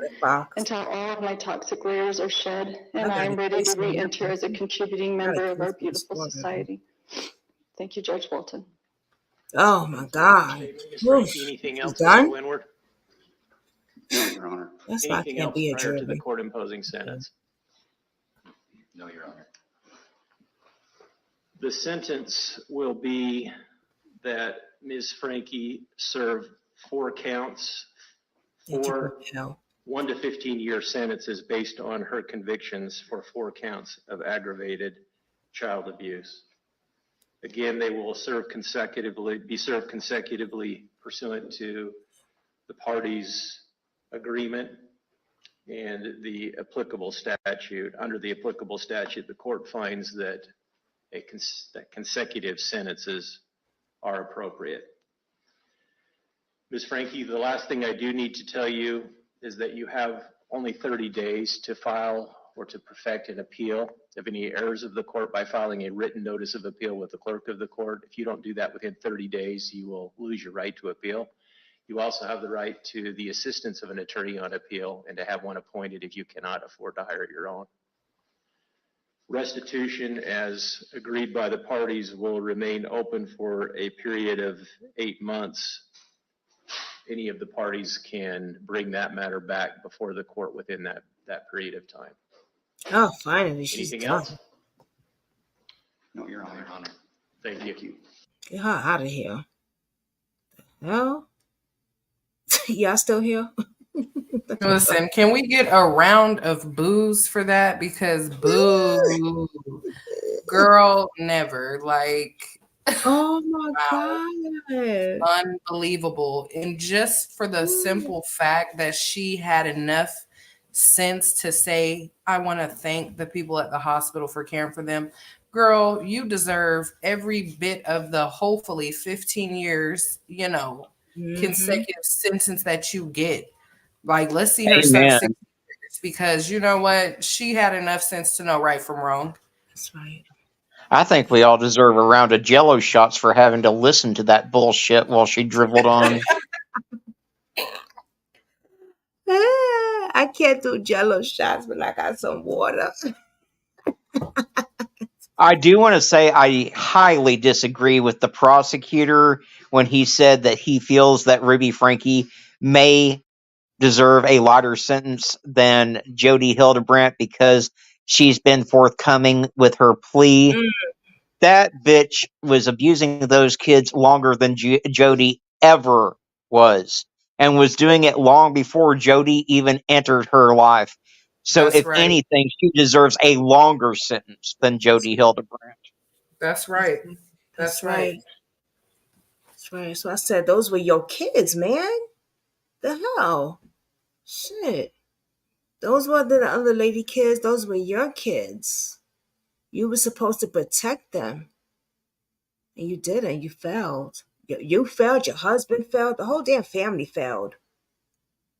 until all of my toxic layers are shed and I am ready to re-enter as a contributing member of our beautiful society. Thank you, Judge Walton. Oh my God. Anything else, done? Mr. Winward? No, Your Honor. That's why I Anything can't else be a prior to jury. the court imposing sentence? No, Your Honor. The sentence will be that Ms. Frankie serve 4 counts, 1 to 15-year sentences based on her convictions for 4 counts of aggravated child abuse. Again, they will be served consecutively pursuant to the parties' agreement and the applicable statute. Under the applicable statute, the court finds that that consecutive sentences are appropriate. Ms. Frankie, the last thing I do need to tell you is that you have only 30 days to file or to perfect an appeal of any errors of the court by filing a written notice of appeal with the clerk of the court. If you don't do that within 30 days, you will lose your right to appeal. You also have the right to the assistance of an attorney on appeal and to have one appointed if you cannot afford to hire your own. Restitution, as agreed by the parties, will remain open for a period of 8 months. Any of the parties can bring that matter back before the court within that period of time. Oh, finally, she's Anything done. else? No, Your Honor. Thank you. Get her out of here. Hell? Y'all still here? Listen, can we get a round of boos for that? Because boo, girl, never. Like, oh my God. Unbelievable. And just for the simple fact that she had enough sense to say, I want to thank the people at the hospital for caring for them. Girl, you deserve every bit of the hopefully 15 years, consecutive sentence that you get. Like, let's see her serve 6 years, because you know what? She had enough sense to know right from wrong. That's right. I think we all deserve a round of Jello shots for having to listen to that bullshit while she dribbled on. I can't do Jello shots, but I got some water. I do want to say I highly disagree with the prosecutor when he said that he feels that Ruby Frankie may deserve a lighter sentence than Jodi Hildebrandt because she's been forthcoming with her plea. Mm, That bitch was abusing those kids longer than Jodi ever was, and was doing it long before Jodi even entered her life. So, That's if right. anything, she deserves a longer sentence than that's Jodi Hildebrandt. That's that's right. that's That's right. right. That's right. So I said those were your kids, man. The hell, shit. Those were the other lady kids. Those were your kids. You were supposed to protect them, and you didn't. You failed. You failed. Your husband failed. The whole damn family failed.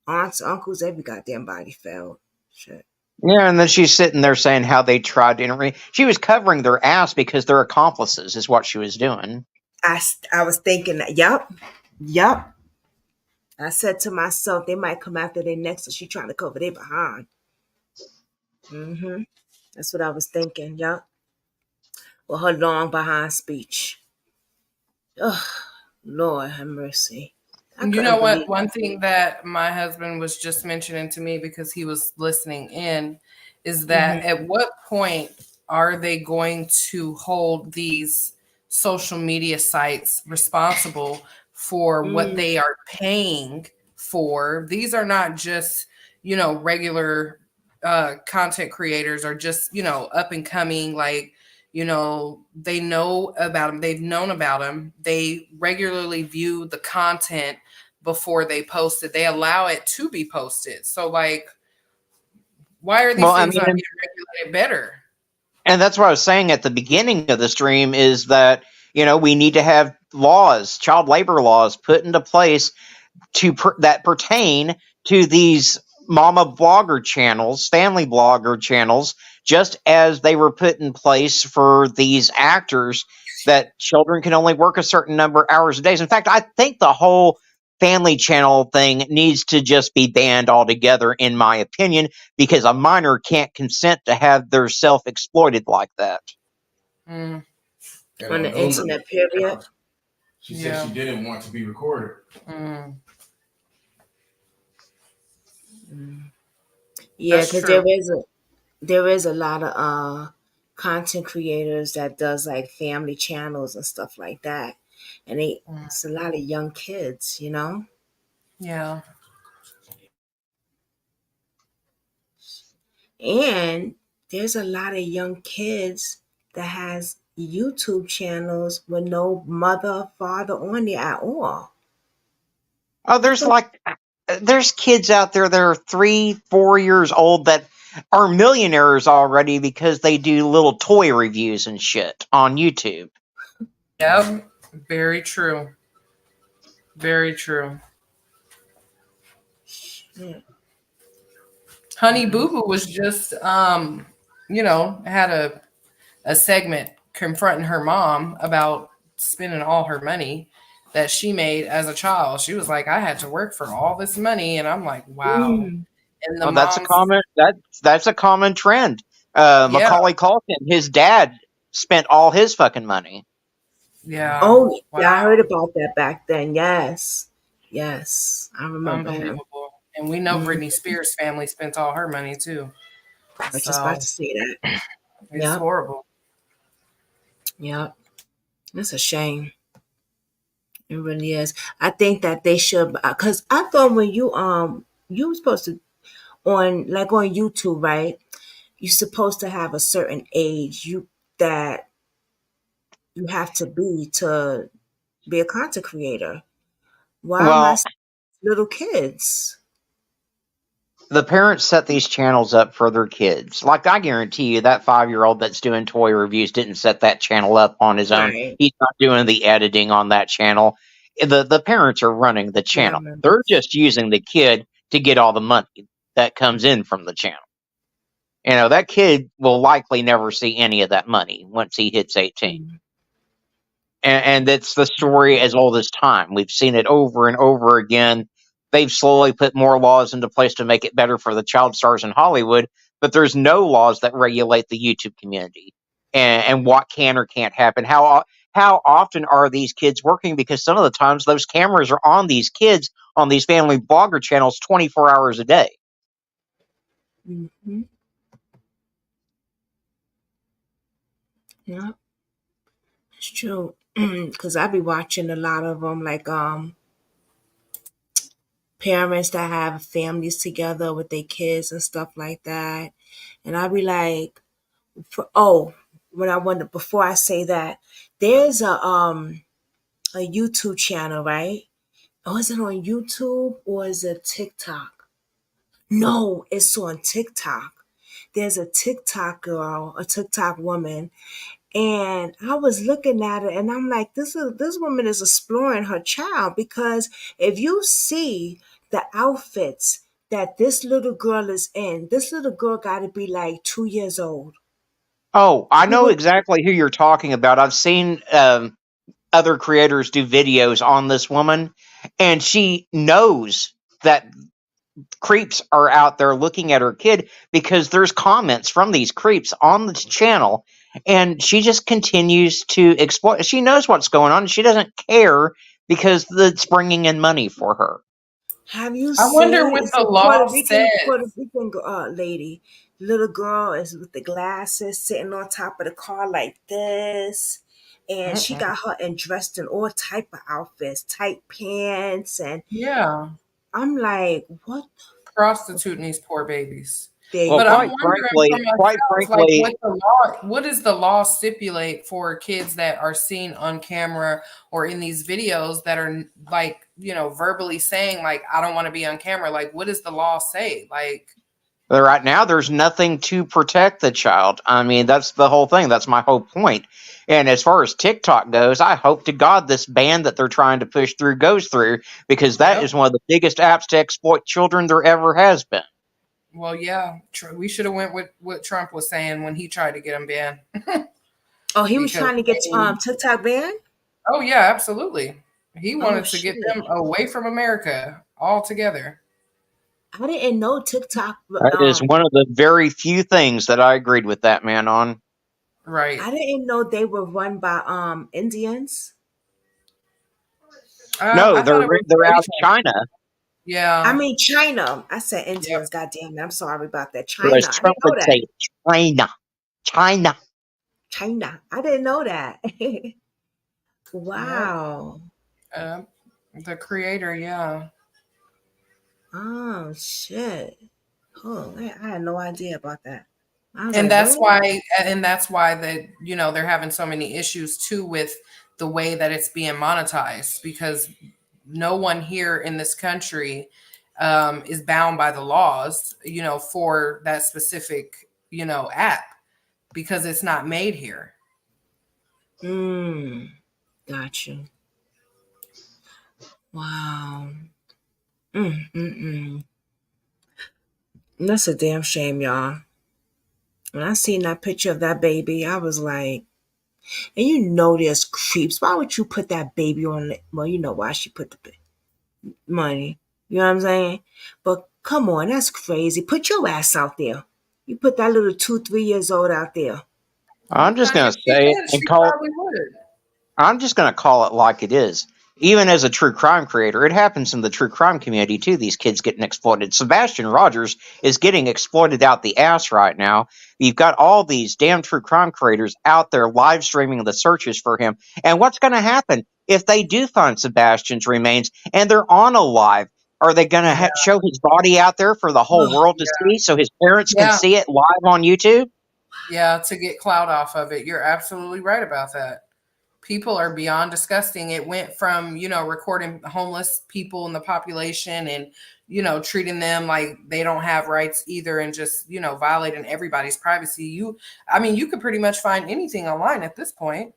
Aunts, uncles, every goddamn body failed. Shit. Yeah, and then she's sitting there saying how they tried to intervene. She was covering their ass because they're accomplices, is what she was doing. I was thinking that. Yep. I said to myself, they might come after their neck, so she trying to cover their behind. Mm-hmm. That's what I was thinking. Yep. With her long behind speech. Ugh, Lord have mercy. I You couldn't know what? believe One that. thing that my husband was just mentioning to me because he was listening in is that Mm-hmm. at what point are they going to hold these social media sites responsible for what Mm, they are paying for? These are not just, regular content creators or just, up and coming, like, they know about them, they've known about them, they regularly view the content before they post it. They allow it to be posted. So, like, why are Well, these I things mean, not being regulated better? and that's what I was saying at the beginning of the stream is that, we need to have laws, child labor laws put into place that pertain to these mama blogger channels, family blogger channels, just as they were put in place for these actors that children can only work a certain number of hours a day. In fact, I think the whole family channel thing needs to just be banned altogether, in my opinion, because a minor can't consent to have their self exploited like that. Mm, And on on the those internet, period. accounts, she said she didn't want to be recorded. mm, Yeah, that's because true. there is a lot of content creators that does like family channels and stuff like that, and Mm, it's a lot of young kids, you know. yeah. And there's a lot of young kids that has YouTube channels with no mother, father on there at all. Oh, What the? there's kids out there that are 3, 4 years old that are millionaires already because they do little toy reviews and shit on YouTube. Yep. Very true. Very true. Yeah. Honey Boo Boo was just, had a segment confronting her mom about spending all her money that she made as a child. She was like, I had to work for all this money. And I'm like, wow. Mm. And the Well, that's a mom's, common that's a common trend. yeah, Macaulay Culkin, his dad spent all his fucking money. yeah. Oh, yeah, I heard Wow. about that back then. Yes, yes, I remember him. Unbelievable. And we know Mm. Britney Spears' family spent all her money too. I was just about So to say that. it's Yep, horrible. yep. It's a shame. It really is. I think that they should, because I thought when you were supposed to on YouTube, right? You're supposed to have a certain age that you have to be a content creator. Why am I Well, seeing little kids? the parents set these channels up for their kids. Like, I guarantee you that 5-year-old that's doing toy reviews didn't set that channel up on his own. Right. He's not doing the editing on that channel. The parents are running the channel. Family They're members. just using the kid to get all the money that comes in from the channel. That kid will likely never see any of that money once he hits 18. Mm. And it's the story as old as time. We've seen it over and over again. they've slowly put more laws into place to make it better for the child stars in Hollywood, but there's no laws that regulate the YouTube community and what can or can't happen. How often are these kids working? Because some of the times those cameras are on these kids on these family blogger channels 24 hours a day. Mm-hmm. Yeah, it's true. Because I be watching a lot of them, like parents that have families together with their kids and stuff like that. And I be like, when I wonder before I say that, there's a YouTube channel, right? Oh, is it on YouTube or is it TikTok? No, it's on TikTok. There's a TikTok girl, a TikTok woman, and I was looking at it and I'm like, this woman is exploring her child, because if you see the outfits that this little girl is in, this little girl got to be like 2 years old. Oh, I She know was, exactly who you're talking about. I've seen other creators do videos on this woman, and she knows that creeps are out there looking at her kid because there's comments from these creeps on this channel, and she just continues to exploit. She knows what's going on. She doesn't care because it's bringing in money for her. have you I wonder seen? what It's the a law says. Puerto Rican lady. Little girl is with the glasses, sitting on top of the car like this, and she Mm-mm. got her and dressed in all type of outfits, tight pants, and Yeah, I'm like, what? prostituting these poor babies. There Well, you But I'm go. wondering for quite myself, like frankly, what does the law stipulate for kids that are seen on camera or in these videos that are like, verbally saying like, I don't want to be on camera. Like, what does the law say? Like, right now there's nothing to protect the child. I mean, that's the whole thing. That's my whole point. And as far as TikTok goes, I hope to God this ban that they're trying to push through goes through, because that yep. is one of the biggest apps to exploit children there ever has been. Well, yeah, we should have went with what Trump was saying when he tried to get them banned. Oh, he was Because trying to get TikTok banned. oh yeah, absolutely. He Oh wanted to shit! get them away from America altogether. I didn't know TikTok. That is one of the very few things that I agreed with that man on. Right. I didn't know they were run by Indians. No, I thought it was they're out of Asian. China. I Yeah. mean China. I said Yep. Indians. God damn it! I'm sorry about that. Or as China. I Trump didn't know would that. say, China. China. China. I didn't know that. Yep. Wow. Uh, the creator, yeah. Oh shit. Oh, I had no idea about that. I was And like, really? that's why that, they're having so many issues too with the way that it's being monetized, because no one here in this country is bound by the laws, for that specific, app, because it's not made here. Gotcha. Wow. Mm. That's a damn shame, y'all. When I seen that picture of that baby, I was like, and there's creeps. Why would you put that baby on it? Well, you know why she put the money. You know what I'm saying? But come on, that's crazy. Put your ass out there. You put that little 2, 3 years old out there. I'm just Honey, going if to she say it did, and she call probably would. I'm just going to call it like it is. Even as a true crime creator, it happens in the true crime community too. These kids getting exploited. Sebastian Rogers is getting exploited out the ass right now. You've got all these damn true crime creators out there live streaming the searches for him. And what's going to happen if they do find Sebastian's remains and they're on a live? Are they going to Yeah. show his body out there for the whole world to see so his parents can Yeah. see it live on YouTube? Yeah. To get clout off of it. You're absolutely right about that. People are beyond disgusting. It went from, recording homeless people in the population and, treating them like they don't have rights either, and just, violating everybody's privacy. You could pretty much find anything online at this point.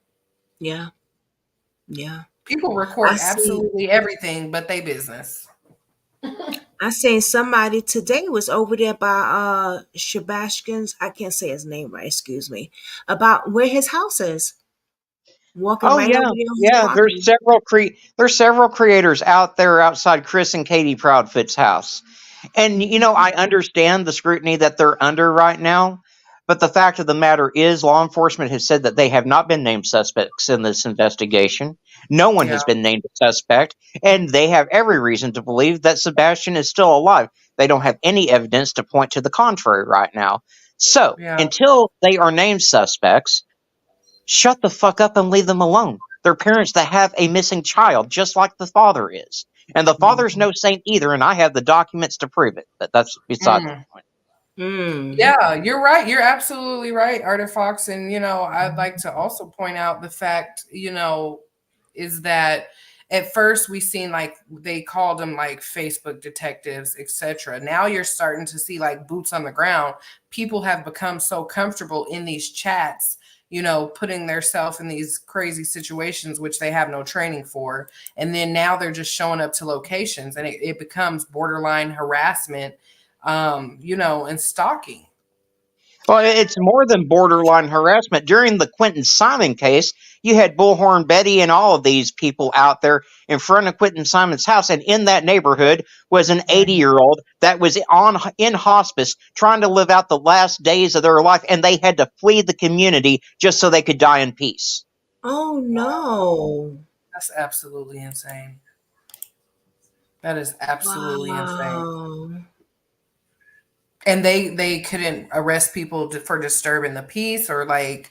Yeah. Yeah. People I record see. absolutely everything but they business. I seen somebody today was over there by Sebastian's. I can't say his name right, excuse me. About where his house is. walking Oh right over yeah, there on his yeah. property. There's several creators out there outside Chris and Katie Proudfoot's house, and I understand the scrutiny that they're under right now. But the fact of the matter is, law enforcement has said that they have not been named suspects in this investigation. No one Yeah. has been named a suspect, and they have every reason to believe that Sebastian is still alive. They don't have any evidence to point to the contrary right now. So Yeah. until they are named suspects, shut the fuck up and leave them alone. They're parents that have a missing child, just like the father is. And the father's no saint either, and I have the documents to prove it. But that's beside the Mm. point. Yeah, you're right. You're absolutely right, Artifox. And, I'd like to also point out the fact, is that at first we seen like they called them like Facebook detectives, etc. Now you're starting to see like boots on the ground. People have become so comfortable in these chats, putting themselves in these crazy situations, which they have no training for. And then now they're just showing up to locations and it becomes borderline harassment, and stalking. Well, it's more than borderline harassment. During the Quentin Simon case, you had Bullhorn Betty and all of these people out there in front of Quentin Simon's house, and in that neighborhood was an 80-year-old that was in hospice trying to live out the last days of their life, and they had to flee the community just so they could die in peace. Oh no. That's absolutely insane. That is absolutely insane. Wow. And they couldn't arrest people for disturbing the peace or like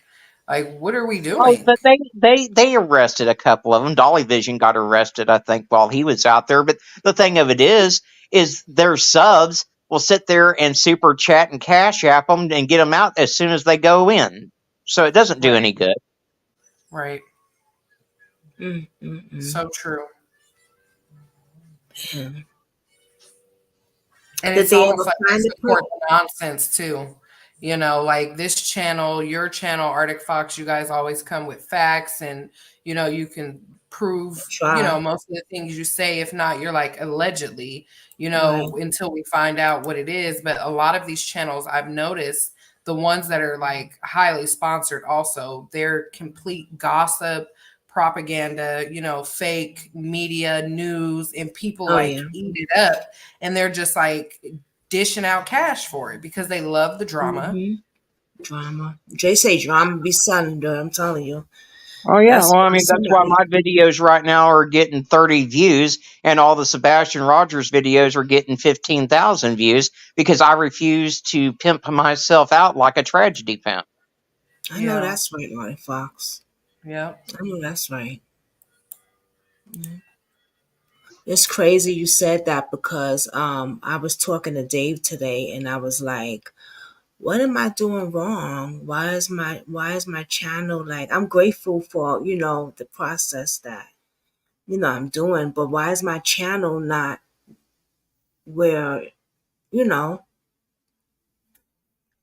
what are we Oh, doing? but they arrested a couple of them. Dolly Vision got arrested, I think, while he was out there. But the thing of it is their subs will sit there and super chat and cash app them and get them out as soon as they go in. So it doesn't do any good. Right. So true. Yeah. And Did it's they almost ever like they find the support the nonsense too. Like this channel, your channel, Arctic Fox, you guys always come with facts and, you can prove, Try. most of the things you say. If not, you're like allegedly, Right. until we find out what it is. But a lot of these channels I've noticed, the ones that are like highly sponsored also, they're complete gossip, propaganda, fake media, news, and people Oh like yeah. eat it up and they're just like dishing out cash for it because they love the drama. Drama. Jay say drama be selling, though. I'm telling you. Oh yeah, That's well I why mean that's why somebody. my videos right now are getting 30 views and all the Sebastian Rogers videos are getting 15,000 views because I refuse to pimp myself out like a tragedy pimp. I know that's right, Marty Fox. Yeah. I know that's right. It's crazy you said that because I was talking to Dave today and I was like, what am I doing wrong? Why is my channel like I'm grateful for, the process that, I'm doing, but why is my channel not where, you know,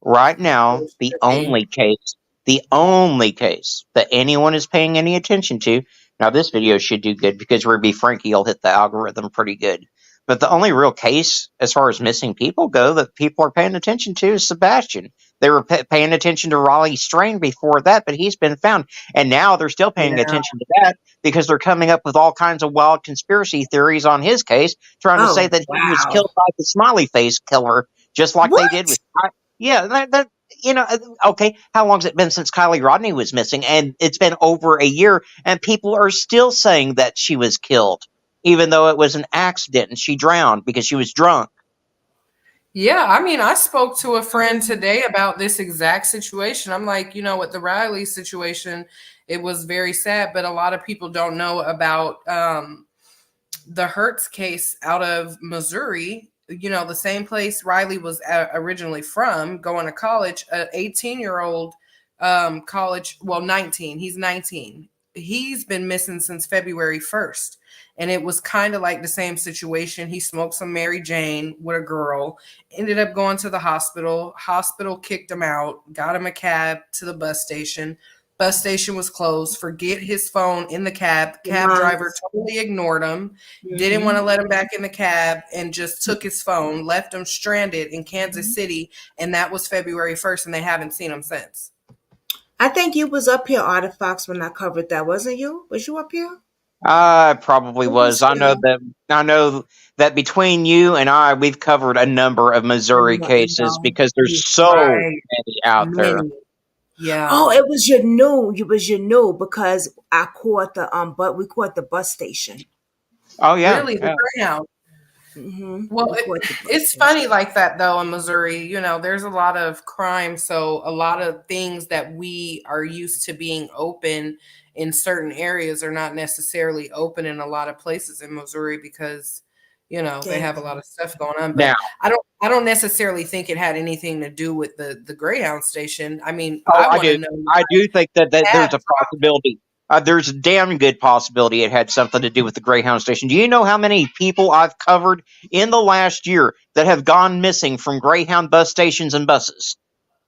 Right now, It should be. the only case that anyone is paying any attention to. Now, this video should do good because Ruby Frankie will hit the algorithm pretty good. But the only real case, as far as missing people go, that people are paying attention to is Sebastian. They were paying attention to Raleigh Strain before that, but he's been found. And now they're still paying Yeah. attention to that because they're coming up with all kinds of wild conspiracy theories on his case, trying to say oh that he was wow. killed by the smiley face killer, just like they did What? with. Yeah, okay, how long has it been since Kylie Rodney was missing? And it's been over a year, and people are still saying that she was killed, even though it was an accident and she drowned because she was drunk. Yeah, I mean, I spoke to a friend today about this exact situation. I'm like, with the Riley situation, it was very sad, but a lot of people don't know about the Hertz case out of Missouri, the same place Riley was originally from, going to college, an 18-year-old college, well, 19, he's 19. He's been missing since February 1st. And it was kind of like the same situation. He smoked some Mary Jane with a girl, ended up going to the hospital. Hospital kicked him out, got him a cab to the bus station. Bus station was closed. Forget his phone in the cab. Cab driver totally ignored him. Didn't want to let him back in the cab and just took his phone, left him stranded in Kansas City. And that was February 1st, and they haven't seen him since. I think you was up here, Artifacts, when I covered that, wasn't you? Was you up here? I probably Who was. was here? I know that between you and I, we've covered a number of Missouri cases No. because there's so Right. many out there. Many. Yeah. Oh, it was your new. It was your new because I caught the but we caught the bus station. Oh yeah, Really, the yeah. Greyhound. Well, We caught the bus it's station. funny like that though in Missouri. There's a lot of crime, so a lot of things that we are used to being open in certain areas are not necessarily open in a lot of places in Missouri because they Yeah. have a lot of stuff going on. Now, But I don't necessarily think it had anything to do with the Greyhound station. I mean, oh, I I want to do. know I why do think that Dad there's a dropped it. possibility. There's a damn good possibility it had something to do with the Greyhound station. Do you know how many people I've covered in the last year that have gone missing from Greyhound bus stations and buses?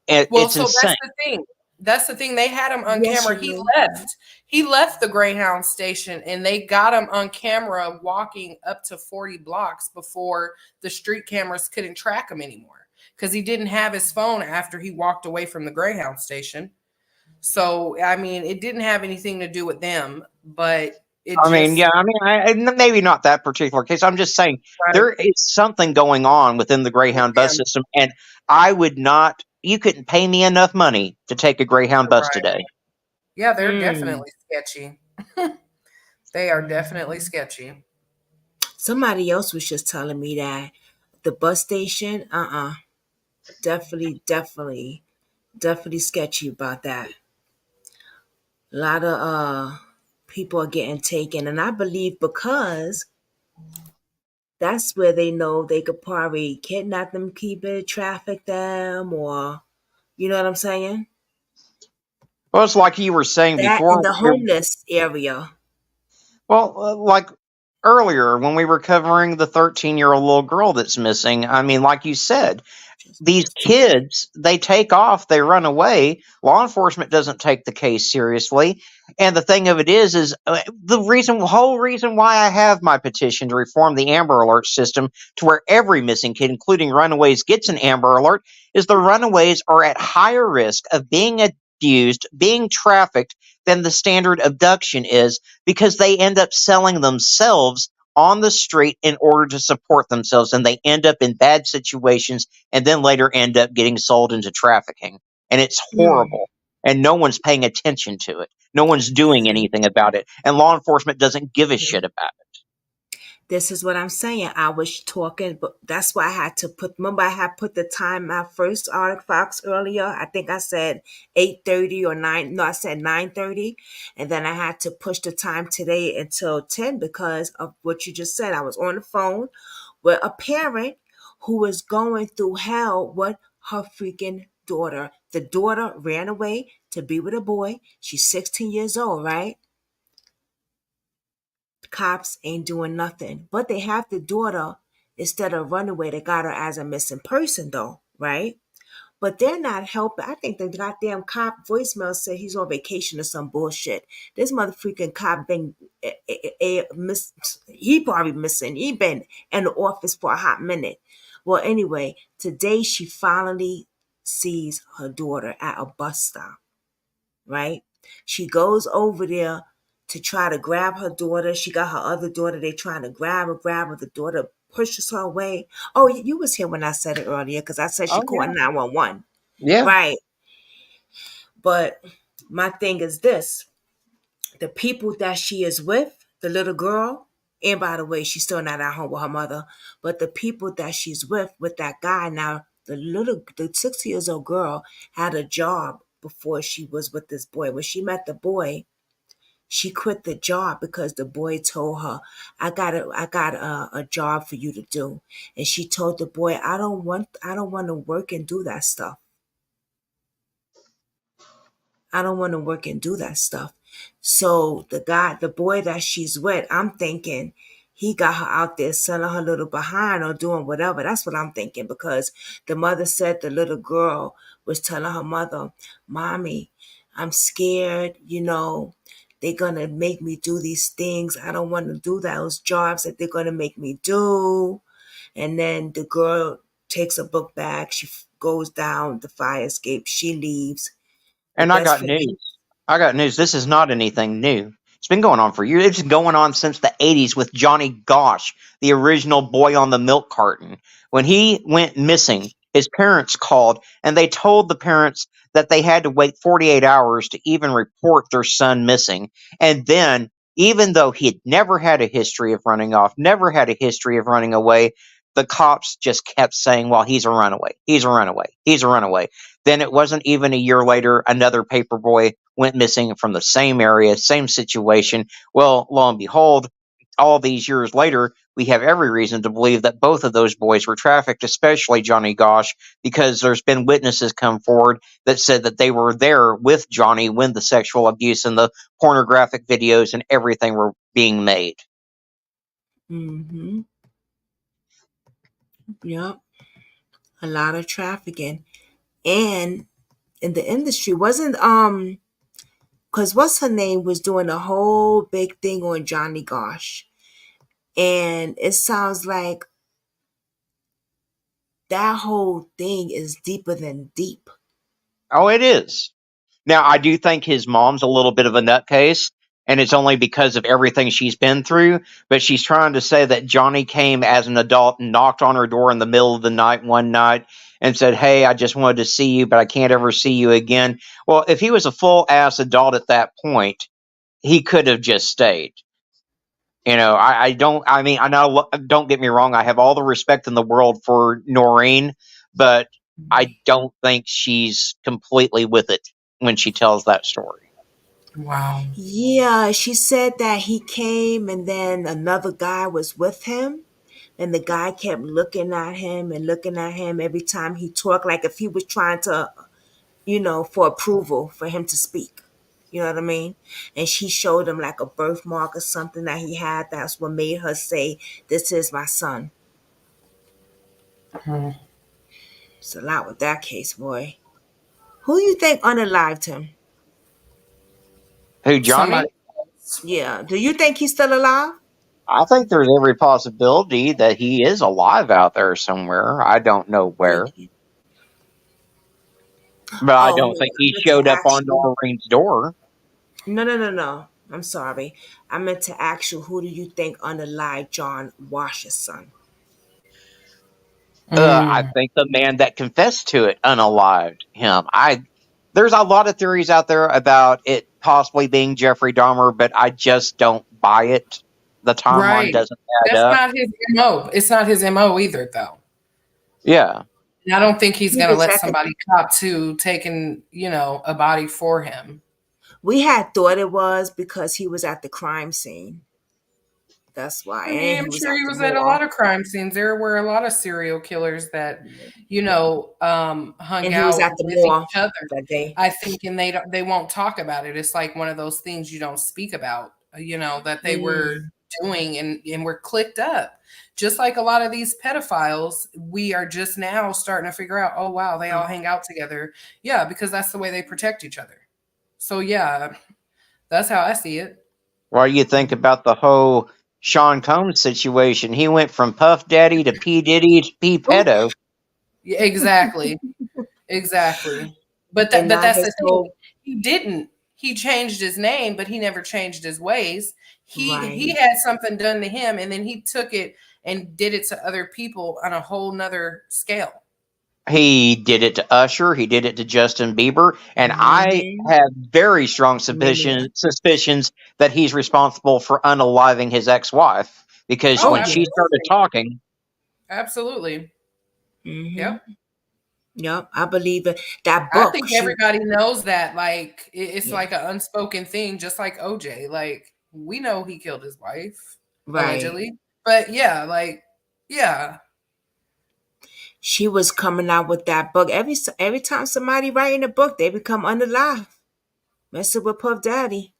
Well, It's so that's insane. the thing. That's the thing. They had him on Yes, camera. you He know. left. He left the Greyhound station and they got him on camera walking up to 40 blocks before the street cameras couldn't track him anymore because he didn't have his phone after he walked away from the Greyhound station. So, I mean, it didn't have anything to do with them, but it I mean, yeah, just, I mean, maybe not that particular case. I'm just saying right, there is something going on within the with Greyhound bus him. system, and I would not. You couldn't pay me enough money to take a Greyhound bus Right. today. Yeah, they're Hmm. definitely sketchy. They are definitely Mhm. sketchy. Somebody else was just telling me that the bus station, definitely, definitely, definitely sketchy about that. A lot of people are getting taken, and I believe because that's where they know they could probably kidnap them, keep it, traffic them, or you know what I'm saying? Well, it's like you were saying That in before. the homeless area. Well, like earlier when we were covering the 13-year-old little girl that's missing. I mean, like you said, these kids, they take off, they run away. Law enforcement doesn't take the case seriously. And the thing of it is whole reason why I have my petition to reform the Amber Alert system to where every missing kid, including runaways, gets an Amber Alert, is the runaways are at higher risk of being abused, being trafficked than the standard abduction is because they end up selling themselves on the street in order to support themselves and they end up in bad situations and then later end up getting sold into trafficking. And it's Mm. horrible. And no one's paying attention to it. No one's doing anything about it. And law enforcement doesn't give a shit about it. This is what I'm saying. I was talking, but that's why I had to put. Remember, I had put the time my first artifacts earlier. I think I said 8:30 or 9. No, I said 9:30, and then I had to push the time today until 10 because of what you just said. I was on the phone with a parent who was going through hell with her freaking daughter. The daughter ran away to be with a boy. She's 16 years old, right? Cops ain't doing nothing. But they have the daughter instead of runaway. They got her as a missing person though, right? But they're not helping. I think the goddamn cop voicemail said he's on vacation or some bullshit. This motherfucking cop been he probably missing. He been in the office for a hot minute. Well, anyway, today she finally sees her daughter at a bus stop, right? She goes over there to try to grab her daughter. She got her other daughter. They trying to grab her. The daughter pushes her away. Oh, you was here when I said it earlier because I said she Oh, called yeah. 911. Yeah. Right. But my thing is this. The people that she is with, the little girl, and by the way, she's still not at home with her mother, but the people that she's with that guy now, the 6 years old girl had a job before she was with this boy. When she met the boy, she quit the job because the boy told her, I got a job for you to do. And she told the boy, I don't want to work and do that stuff. I don't want to work and do that stuff. So the boy that she's with, I'm thinking he got her out there selling her little behind or doing whatever. That's what I'm thinking because the mother said the little girl was telling her mother, Mommy, I'm scared, they're going to make me do these things. I don't want to do those jobs that they're going to make me do. And then the girl takes a book bag. She goes down the fire escape. She leaves The And I best got fit. news. I got news. This is not anything new. It's been going on for years. It's been going on since the 80s with Johnny Gosh, the original boy on the milk carton. When he went missing, his parents called and they told the parents that they had to wait 48 hours to even report their son missing. And then, even though he had never had a history of running off, never had a history of running away, the cops just kept saying, well, he's a runaway. He's a runaway. He's a runaway. Then it wasn't even a year later, another paper boy went missing from the same area, same situation. Well, lo and behold, all these years later, we have every reason to believe that both of those boys were trafficked, especially Johnny Gosh, because there's been witnesses come forward that said that they were there with Johnny when the sexual abuse and the pornographic videos and everything were being made. Mm-hmm. Yep. A lot of trafficking. And in the industry wasn't because what's her name was doing a whole big thing on Johnny Gosh. And it sounds like that whole thing is deeper than deep. Oh, it is. Now, I do think his mom's a little bit of a nutcase, and it's only because of everything she's been through. But she's trying to say that Johnny came as an adult and knocked on her door in the middle of the night one night and said, "Hey, I just wanted to see you, but I can't ever see you again." Well, if he was a full ass adult at that point, he could have just stayed. I don't, I mean, I know, don't get me wrong, I have all the respect in the world for Noreen, but I don't think she's completely with it when she tells that story. Wow. Yeah, she said that he came and then another guy was with him. And the guy kept looking at him and looking at him every time he talked, like if he was trying to, for approval for him to speak. You know what I mean? And she showed him like a birthmark or something that he had. That's what made her say, "This is my son." Hmm. It's a lot with that case, boy. Who you think unalived him? Who, Johnny? Somebody. Yeah. Do you think he's still alive? I think there's every possibility that he is alive out there somewhere. I don't know where, Thinking. but I Oh don't no, think I he meant to showed up ask on you. Noreen's door. No, no, no, no. I'm sorry. I meant to ask you, who do you think unalived John Wash's son? I Mm. think the man that confessed to it unalived him. There's a lot of theories out there about it possibly being Jeffrey Dahmer, but I just don't buy it. The timeline Right. doesn't add That's up. not his MO. It's not his MO either, though. Yeah. And I don't think he's He going to was let at the. somebody cop to taking, a body for him. We had thought it was because he was at the crime scene. That's why, I and mean, he I'm was sure at he the was at a lot mall, of crime scenes. There were a lot of serial killers that, hung and he was out at the with mall each other. that day. I think, and they won't talk about it. It's like one of those things you don't speak about. That they were Mm. doing and were clicked up. Just like a lot of these pedophiles, we are just now starting to figure out. Oh wow, they all hang out together. Yeah, because that's the way they protect each other. So yeah, that's how I see it. What do you think about the whole Sean Combs situation? He went from Puff Daddy to P Diddy to P Ooh, Pedo. Yeah, exactly. Exactly. and But now that's his the thing. whole He didn't. He changed his name, but he never changed his ways. He right. had something done to him, and then he took it and did it to other people on a whole nother scale. He did it to Usher. He did it to Justin Bieber, and I Mm-hmm. have very strong Many. suspicions that he's responsible for unaliving his ex-wife because Oh, Oh when she started yes. absolutely. talking, Absolutely. Mm-hmm. Yep. Yep. I believe it. That I book. think everybody knows that. Like it's Yeah. like an unspoken thing, just like OJ. Like we know he killed his wife, Right. allegedly. But yeah, yeah. She was coming out with that book every time somebody writing a book, they become unalive. Messing with Puff Daddy.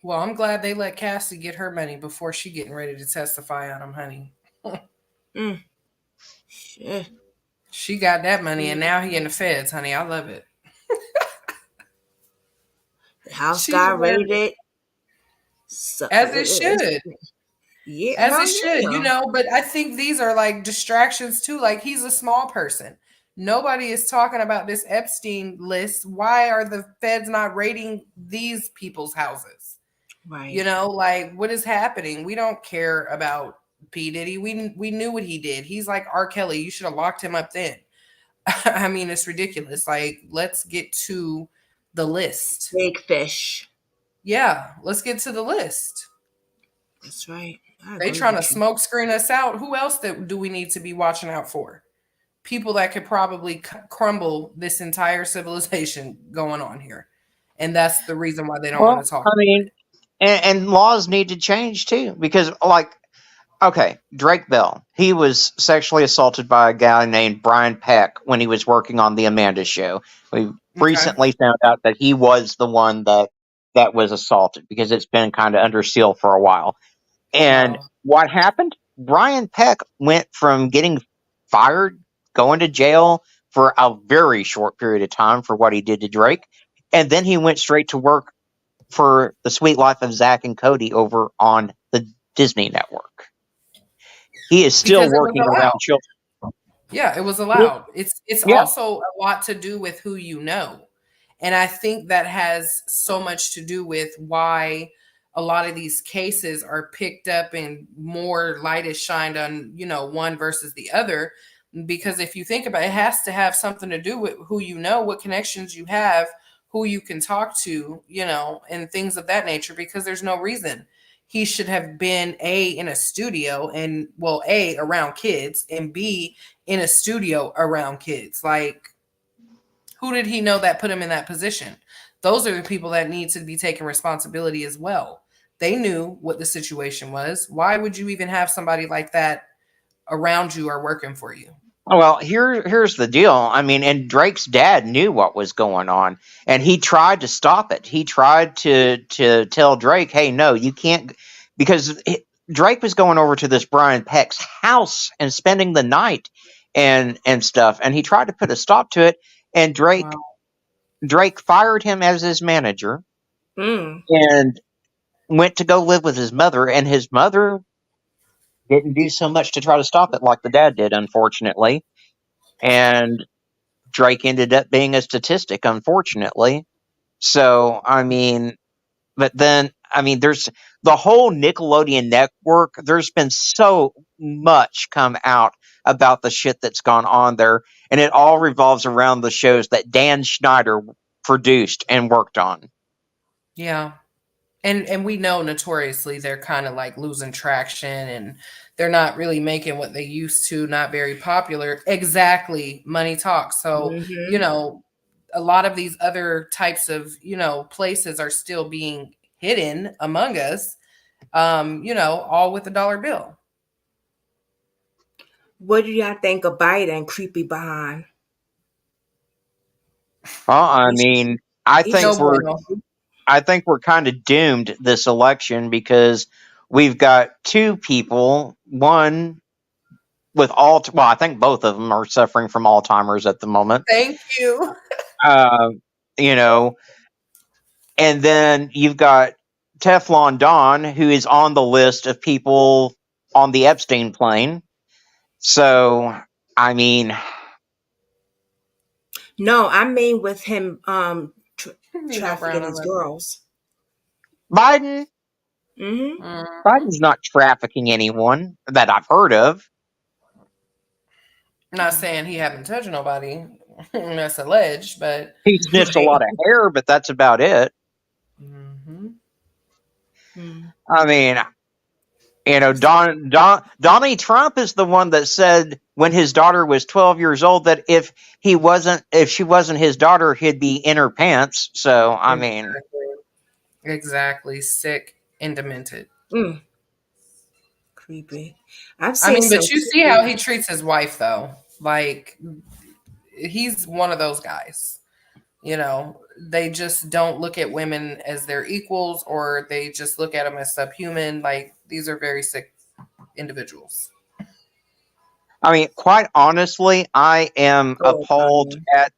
Well, I'm glad they let Cassie get her money before she getting ready to testify on him, honey. Mm. Shit. She got that money and now he in the feds, honey. I love it. The house She's got hilarious. raided. So, As it should. yeah, As hell it should, yeah. but I think these are like distractions too. Like he's a small person. Nobody is talking about this Epstein list. Why are the feds not raiding these people's houses? Right. You know, like, what is happening? We don't care about P. Diddy. We knew what he did. He's like R. Kelly. You should have locked him up then. I mean, it's ridiculous. Like, let's get to the list. Big fish. Yeah, let's get to the list. That's right. They trying to smoke screen us out. Who else do we need to be watching out for? People that could probably crumble this entire civilization going on here. And that's the reason why they don't want to talk I mean, and laws need to change too, because like, okay, Drake Bell, he was sexually assaulted by a guy named Brian Peck when he was working on the Amanda Show. We recently found out that he was the one that was assaulted, because it's been kind of under seal for a while. And what happened? Brian Peck went from getting fired, going to jail for a very short period of time for what he did to Drake, and then he went straight to work for The Sweet Life of Zach and Cody over on the Disney Network. He is still working around children. Yeah, it was allowed. It's also a lot to do with who you know. And I think that has so much to do with why a lot of these cases are picked up and more light is shined on, you know, one versus the other. Because if you think about it, it has to have something to do with who you know, what connections you have, who you can talk to, you know, and things of that nature, because there's no reason he should have been in a studio and around kids, and B, in a studio around kids. Like, who did he know that put him in that position? Those are the people that need to be taking responsibility as well. They knew what the situation was. Why would you even have somebody like that around you or working for you? Well, here's the deal. I mean, and Drake's dad knew what was going on, and he tried to stop it. He tried to tell Drake, "Hey, no, you can't," because Drake was going over to this Brian Peck's house and spending the night and stuff, and he tried to put a stop to it. And Drake fired him as his manager, and went to go live with his mother, and his mother didn't do so much to try to stop it like the dad did, unfortunately. And Drake ended up being a statistic, unfortunately. So, I mean, but then, I mean, there's the whole Nickelodeon network. There's been so much come out about the shit that's gone on there, and it all revolves around the shows that Dan Schneider produced and worked on. Yeah. And we know notoriously they're kind of like losing traction, and they're not really making what they used to, not very popular. Exactly. Money talks. So, you know, a lot of these other types of, you know, places are still being hidden among us, you know, all with a dollar bill. What do y'all think of Biden creepy behind? Well, I mean, I think we're kind of doomed this election, because we've got two people, one with I think both of them are suffering from Alzheimer's at the moment. Thank you. You know, and then you've got Teflon Don, who is on the list of people on the Epstein plane. So, I mean, no, I mean with him trafficking his girls. Biden. Biden's not trafficking anyone that I've heard of. I'm not saying he haven't touched nobody. That's alleged, but he sniffs a lot of hair, but that's about it. I mean, you know, Donnie Trump is the one that said when his daughter was 12 years old that if she wasn't his daughter, he'd be in her pants. So, I mean, exactly, sick and demented. Creepy. I mean, but you see how he treats his wife, though. Like, he's one of those guys. You know, they just don't look at women as their equals, or they just look at them as subhuman. Like, these are very sick individuals. I mean, quite honestly, I am appalled at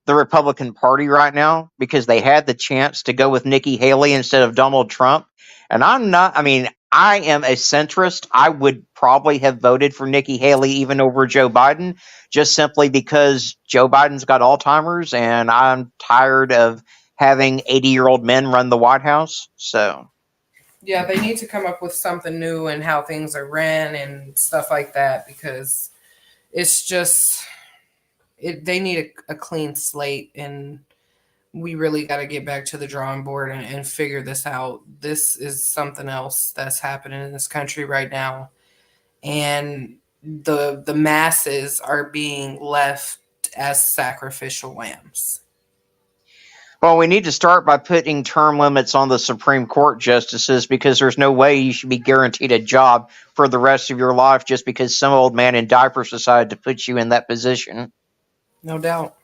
the Republican Party right now, because they had the chance to go with Nikki Haley instead of Donald Trump. And I'm not, I mean, I am a centrist. I would probably have voted for Nikki Haley even over Joe Biden, just simply because Joe Biden's got Alzheimer's and I'm tired of having 80-year-old men run the White House. So, Yeah, they need to come up with something new and how things are ran and stuff like that, because it's just they need a clean slate, and we really got to get back to the drawing board and figure this out. This is something else that's happening in this country right now, and the masses are being left as sacrificial lambs. well, we need to start by putting term limits on the Supreme Court justices, because there's no way you should be guaranteed a job for the rest of your life just because some old man in diapers decided to put you in that position. No doubt.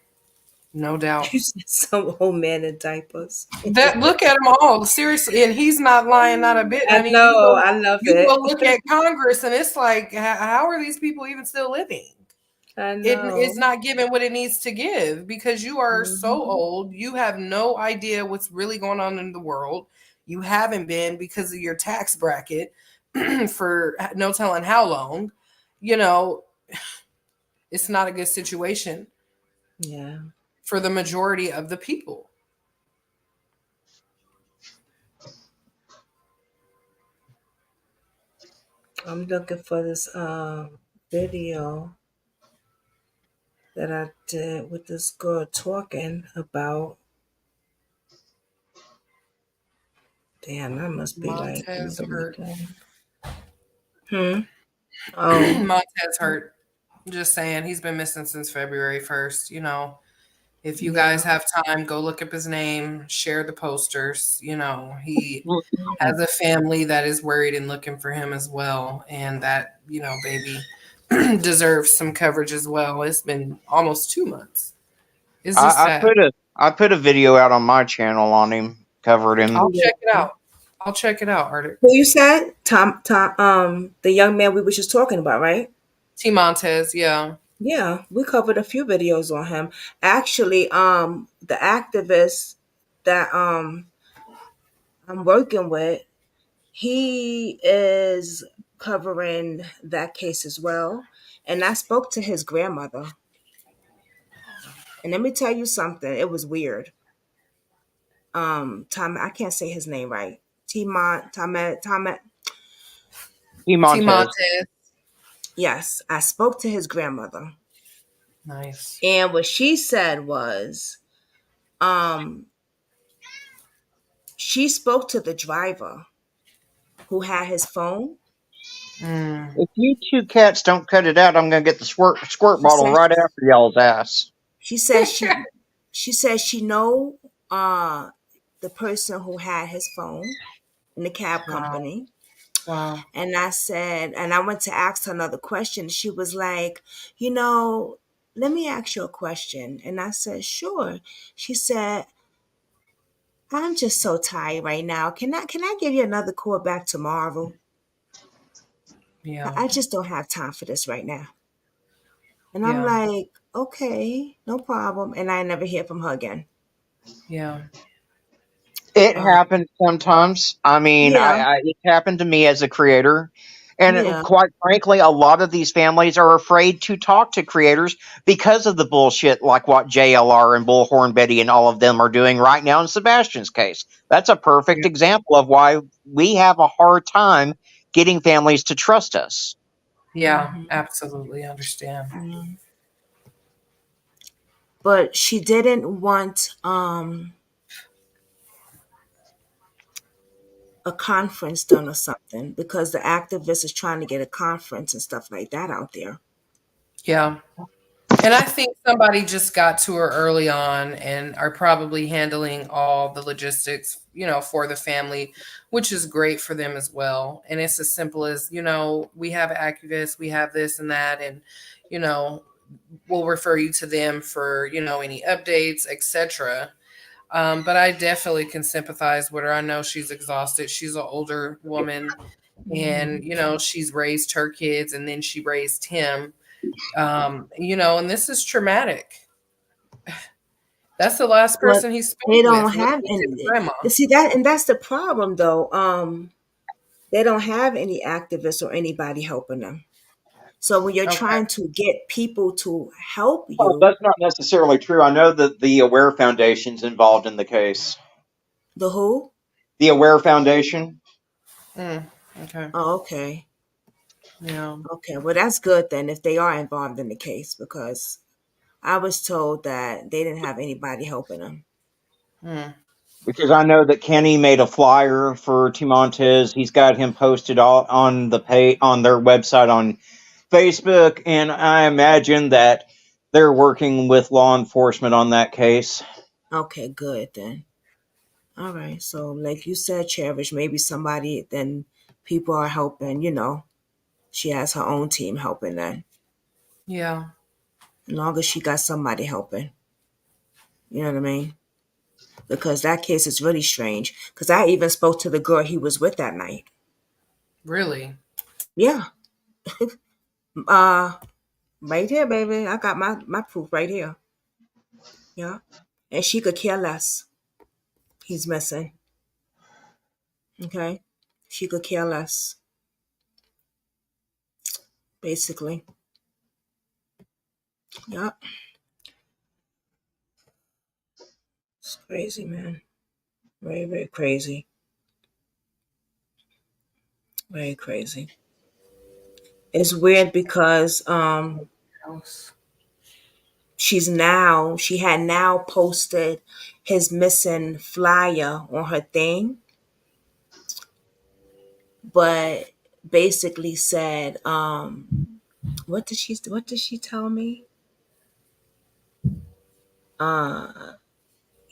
No doubt. You said some old man in diapers. That look at them all, seriously, and he's not lying, not a bit. I Honey, know, I love you it. go look at Congress, and it's like, how are these people even still living? I It's know. not giving what it needs to give, because you are so Mhm. old. You have no idea what's really going on in the world. You haven't been, because of your tax bracket, for no telling how long. You know, it's not a good situation Yeah. for the majority of the people. I'm looking for this video that I did with this girl talking about. Damn, that must be like, let me Montez go look hurt. at it. Hmm. Oh. Montez hurt. Just saying, he's been missing since February 1st. You know, if you Yeah. guys have time, go look up his name, share the posters. You know, he Mhm. has a family that is worried and looking for him as well. And that, baby deserves some coverage as well. It's been almost 2 months. It's just sad. I put a video out on my channel on him, covered him. I'll check it out. I'll check it out, Arctic. Who you said? Tom, the young man we were just talking about, right? T. Montez, yeah. Yeah, we covered a few videos on him. Actually, the activist that I'm working with, he is covering that case as well. And I spoke to his grandmother. And let me tell you something, it was weird. Tom, I can't say his name right. He T. Montez. Montez. Yes, I spoke to his grandmother. Nice. And what she said was, um, she spoke to the driver who had his phone. Mm. If you two cats don't cut it out, I'm gonna get the squirt She bottle said right after y'all's ass. she said she know the person who had his phone in the cab Wow. company. Wow. And I said, and I went to ask her another question. She was like, let me ask you a question. And I said, sure. She said, I'm just so tired right now. Can I give you another call back tomorrow? Yeah. I just don't have time for this right now. And I'm Yeah. like, okay, no problem. And I never hear from her again. Yeah. It Um, happens sometimes. I mean, yeah, it happened to me as a creator. And yeah, quite frankly, a lot of these families are afraid to talk to creators because of the bullshit like what JLR and Bullhorn Betty and all of them are doing right now in Sebastian's case. That's a perfect yeah. example of why we have a hard time getting families to trust us. Yeah. Absolutely understand. Mhm. But she didn't want a conference done or something because the activist is trying to get a conference and stuff like that out there. Yeah. And I think somebody just got to her early on and are probably handling all the logistics, for the family, which is great for them as well. And it's as simple as, we have activists, we have this and that, and, you know, we'll refer you to them for, any updates, etc. But I definitely can sympathize with her. I know she's exhausted. She's an older woman, and, she's raised her kids, and then she raised him. And this is traumatic. That's the last But person he spoke they with don't was have his and grandma. see that, and that's the problem though. They don't have any activists or anybody helping them. So when you're Okay. trying to get people to help Well, you, that's not necessarily true. I know that the Aware Foundation's involved in the case. the who? The Aware Foundation. Mm, okay. Oh, okay. Yeah. Okay. Well, that's good then if they are involved in the case because I was told that they didn't have anybody helping them. Mm. Because I know that Kenny made a flyer for Montez. He's got him posted all on the on their website on Facebook, and I imagine that they're working with law enforcement on that case. Okay, good then. All right. So, like you said, Cherish, maybe somebody, then people are helping, she has her own team helping then. Yeah. As long as she got somebody helping. You know what I mean? Because that case is really strange. Because I even spoke to the girl he was with that night. Really? Yeah. Uh, right here, baby. I got my proof right here. Yeah. And she could care less. He's missing. Okay. She could care less, basically. Yep. It's crazy, man. Very, very crazy. Very crazy. It's weird because House. she had now posted his missing flyer on her thing, but basically said, what did she tell me?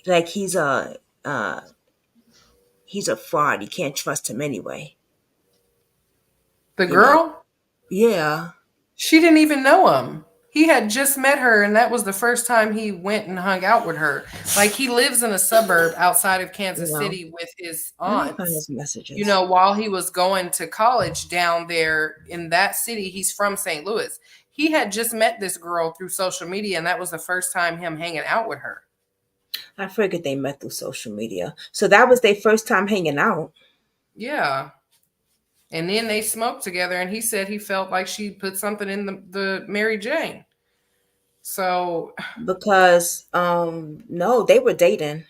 Like he's a fraud. You can't trust him anyway. The You know? girl? Yeah. She didn't even know him. He had just met her, and that was the first time he went and hung out with her. Like, he lives in a suburb outside of You Kansas know. City with his Let me find aunts. his messages. While he was going to college down there in that city, he's from St. Louis. He had just met this girl through social media, and that was the first time him hanging out with her. I figured they met through social media. So that was their first time hanging out. Yeah. And then they smoked together, and he said he felt like she put something in the Mary Jane. So, Because no, they were dating.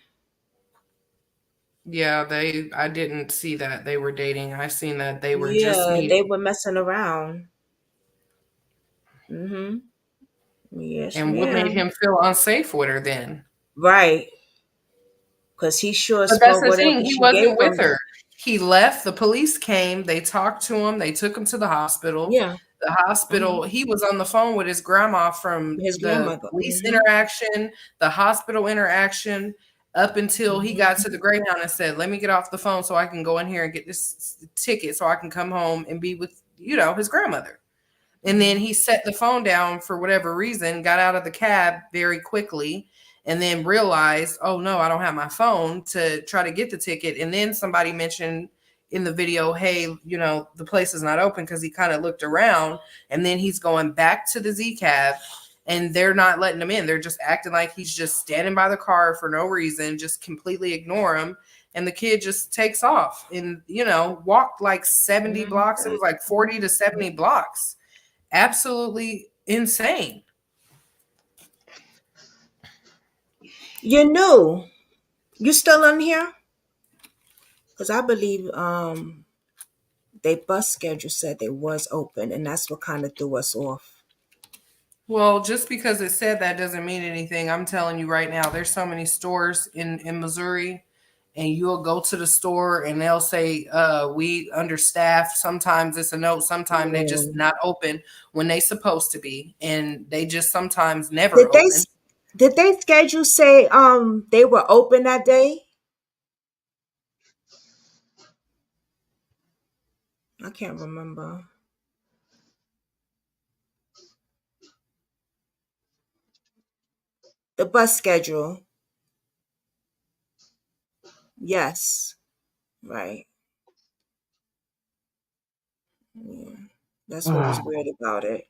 yeah, I didn't see that they were dating. I seen that they were just Yeah, they meeting. were messing around. Mm-hmm. Yes, And what made ma'am. him feel unsafe with her then? Right. Because he sure as But that's fuck the whatever thing. He she gave wasn't with him. her. He left. The police came. They talked to him. They took him to the hospital. Yeah. The Mm-hmm. hospital, he was on the phone with his grandma from His the grandmother. police Mm-hmm. interaction, the hospital interaction, up until he got Mm-hmm. to the Greyhound and said, "Let me get off the phone so I can go in here and get this ticket so I can come home and be with, his grandmother." And then he set the phone down for whatever reason, got out of the cab very quickly, and then realized, oh no, I don't have my phone to try to get the ticket. And then somebody mentioned in the video, hey, the place is not open because he kind of looked around. And then he's going back to the Z cab and they're not letting him in. They're just acting like he's just standing by the car for no reason, just completely ignore him. And the kid just takes off and, walked like 70 blocks. It was like 40 to 70 blocks. Absolutely insane. You still on here? Because I believe they bus schedule said they was open, and that's what kind of threw us off. Well, just because it said that doesn't mean anything. I'm telling you right now, there's so many stores in Missouri, and you'll go to the store and they'll say, we understaffed. Sometimes it's a note, sometimes they just Yeah. not open when they supposed to be. And they just sometimes Did never they open. did they schedule say they were open that day? I can't remember. The bus schedule. Yes. Right. Yeah. That's what was weird about it.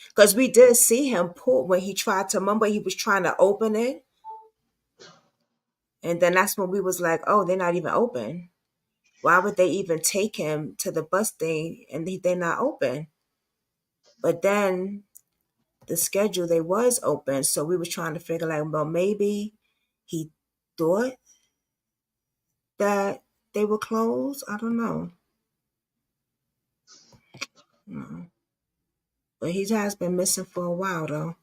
Because we did see him pull when he tried to remember he was trying to open it. And then that's when we was like, oh, they're not even open. Why would they even take him to the bus thing and they're not open? But then the schedule they was open, so we was trying to figure like, well, maybe he thought that they were closed. I don't know. No. But he has been missing for a while though.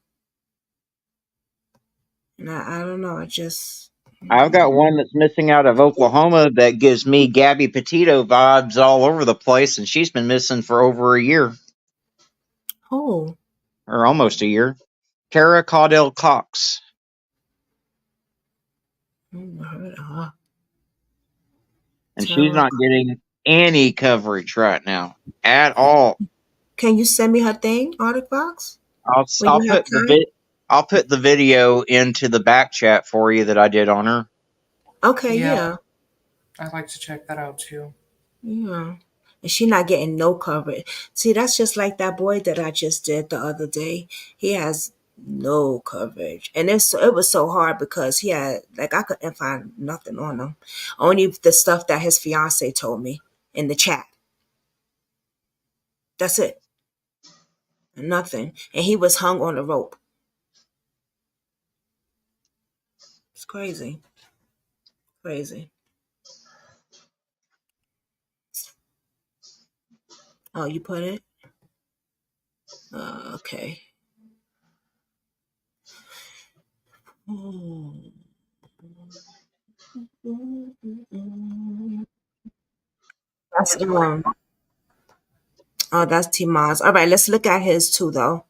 And I don't know. I just I've got one that's missing out of Oklahoma that gives me Gabby Petito vibes all over the place, and she's been missing for over a year, oh, or almost a year. Tara Caudell Cox. I heard of her. And she's Tara, not getting any coverage right now at all. can you send me her thing, Artifacts? I'll When I'll you have put time? I'll put the video into the back chat for you that I did on her. Okay, Yeah, yeah. I'd like to check that out too. Yeah. And she not getting no coverage. See, that's just like that boy that I just did the other day. He has no coverage. And it was so hard because he had like I couldn't find nothing on him. Only the stuff that his fiance told me in the chat. That's it. Nothing. And he was hung on a rope. It's crazy. Crazy. Oh, you put it? Okay. That's oh, that's Timaz. All right, let's look at his too, though.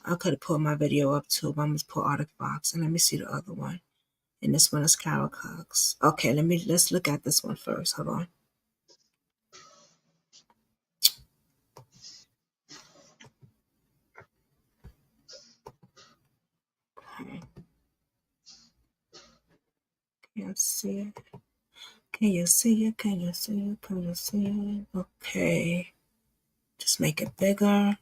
I could have put my video up too, but I'm gonna put Artifacts and let me see the other one. And this one is Carol Cox. Okay, let's look at this one first. Hold on. Okay. Can't see it. Can you see it? Can you see it? Can you see it? Okay. Just make it bigger.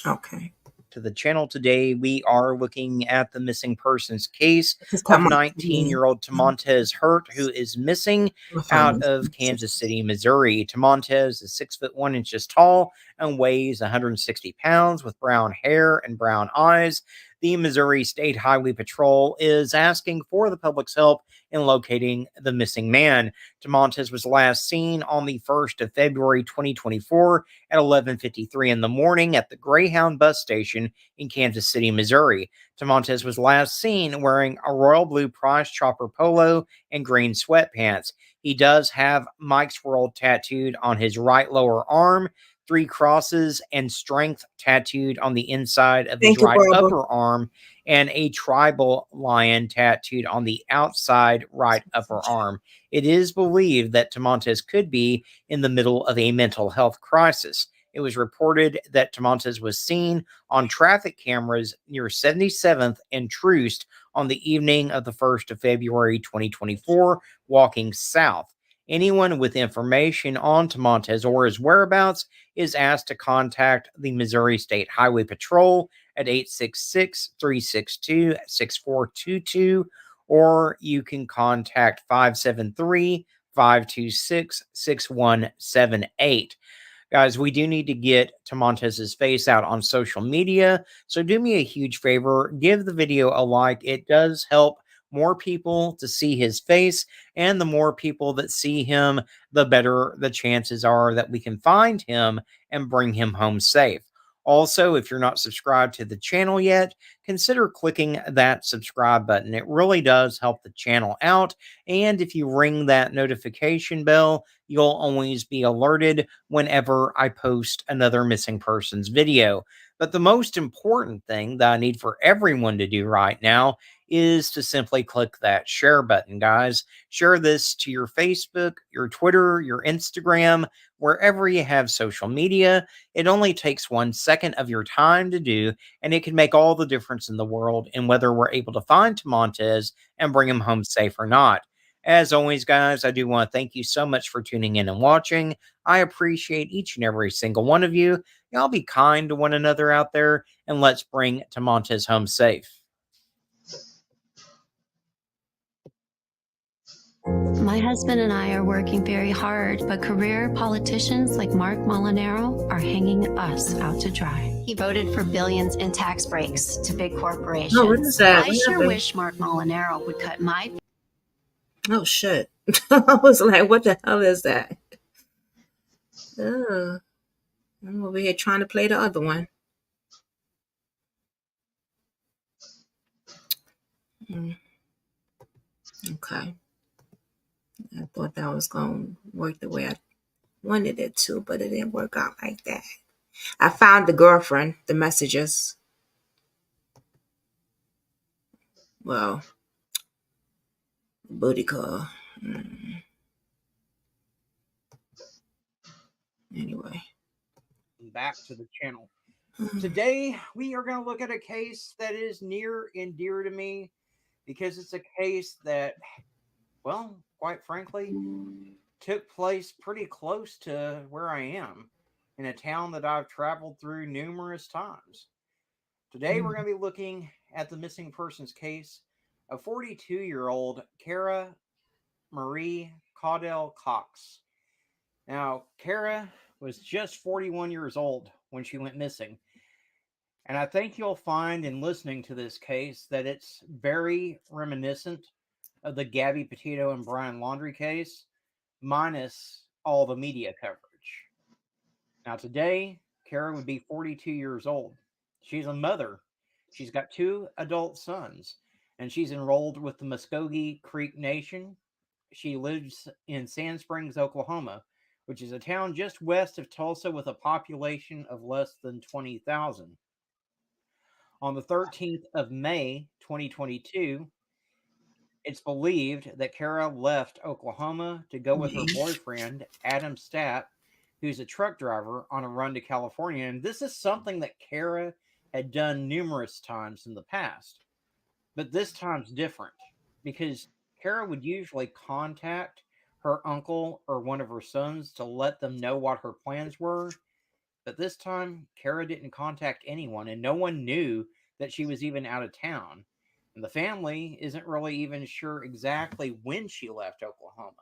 Okay. To the channel today, we are looking at the missing persons case This is of talking about 19-year-old Tamontez Hurt, who is missing out of Kansas City, Missouri. Tamontez is 6'1" tall and weighs 160 pounds with brown hair and brown eyes. The Missouri State Highway Patrol is asking for the public's help in locating the missing man. Tamontez was last seen on the 1st of February 2024 at 11:53 in the morning at the Greyhound bus station in Kansas City, Missouri. Tamontez was last seen wearing a royal blue Price Chopper polo and green sweatpants. He does have Mike's World tattooed on his right lower arm, 3 crosses and strength tattooed on the inside of his Thank you, right Barbara. upper arm, and a tribal lion tattooed on the outside right upper arm. It is believed that Tamontez could be in the middle of a mental health crisis. It was reported that Tamontez was seen on traffic cameras near 77th and Troost on the evening of the 1st of February 2024, walking south. Anyone with information on Tamontez or his whereabouts is asked to contact the Missouri State Highway Patrol at 866-362-6422, or you can contact 573-526-6178. Guys, we do need to get Tamontez's face out on social media, so do me a huge favor, give the video a like. It does help more people to see his face, and the more people that see him, the better the chances are that we can find him and bring him home safe. Also, if you're not subscribed to the channel yet, consider clicking that subscribe button. It really does help the channel out, and if you ring that notification bell, you'll always be alerted whenever I post another missing persons video. But the most important thing that I need for everyone to do right now is to simply click that share button, guys. Share this to your Facebook, your Twitter, your Instagram, wherever you have social media. It only takes 1 second of your time to do, and it can make all the difference in the world in whether we're able to find Tamontez and bring him home safe or not. As always, guys, I do want to thank you so much for tuning in and watching. I appreciate each and every single one of you. Y'all be kind to one another out there, and let's bring Tamontez home safe. My husband and I are working very hard, but career politicians like Mark Molinaro are hanging us out to dry. He voted for billions in tax breaks to big corporations. Oh, what is that? I What sure happened? wish Mark Molinaro would cut my... Oh, shit. I was like, what the hell is that? Oh, I'm over here trying to play the other one. Mm, okay. I thought that was going to work the way I wanted it to, but it didn't work out like that. I found the girlfriend, the messages. Well, booty call. Anyway. Back to the channel. Today, we are going to look at a case that is near and dear to me because it's a case that, well, quite frankly, took place pretty close to where I am in a town that I've traveled through numerous times. Today, we're going to be looking at the missing persons case of 42-year-old Kara Marie Caudell Cox. Now, Kara was just 41 years old when she went missing. And I think you'll find in listening to this case that it's very reminiscent of the Gabby Petito and Brian Laundrie case, minus all the media coverage. Now, today, Kara would be 42 years old. She's a mother. She's got 2 adult sons, and she's enrolled with the Muskogee Creek Nation. She lives in Sand Springs, Oklahoma, which is a town just west of Tulsa with a population of less than 20,000. On the 13th of May, 2022, it's believed that Kara left Oklahoma to go with her boyfriend, Adam Stapp, who's a truck driver, on a run to California. And this is something that Kara had done numerous times in the past. But this time's different because Kara would usually contact her uncle or one of her sons to let them know what her plans were. But this time, Kara didn't contact anyone, and no one knew that she was even out of town. And the family isn't really even sure exactly when she left Oklahoma.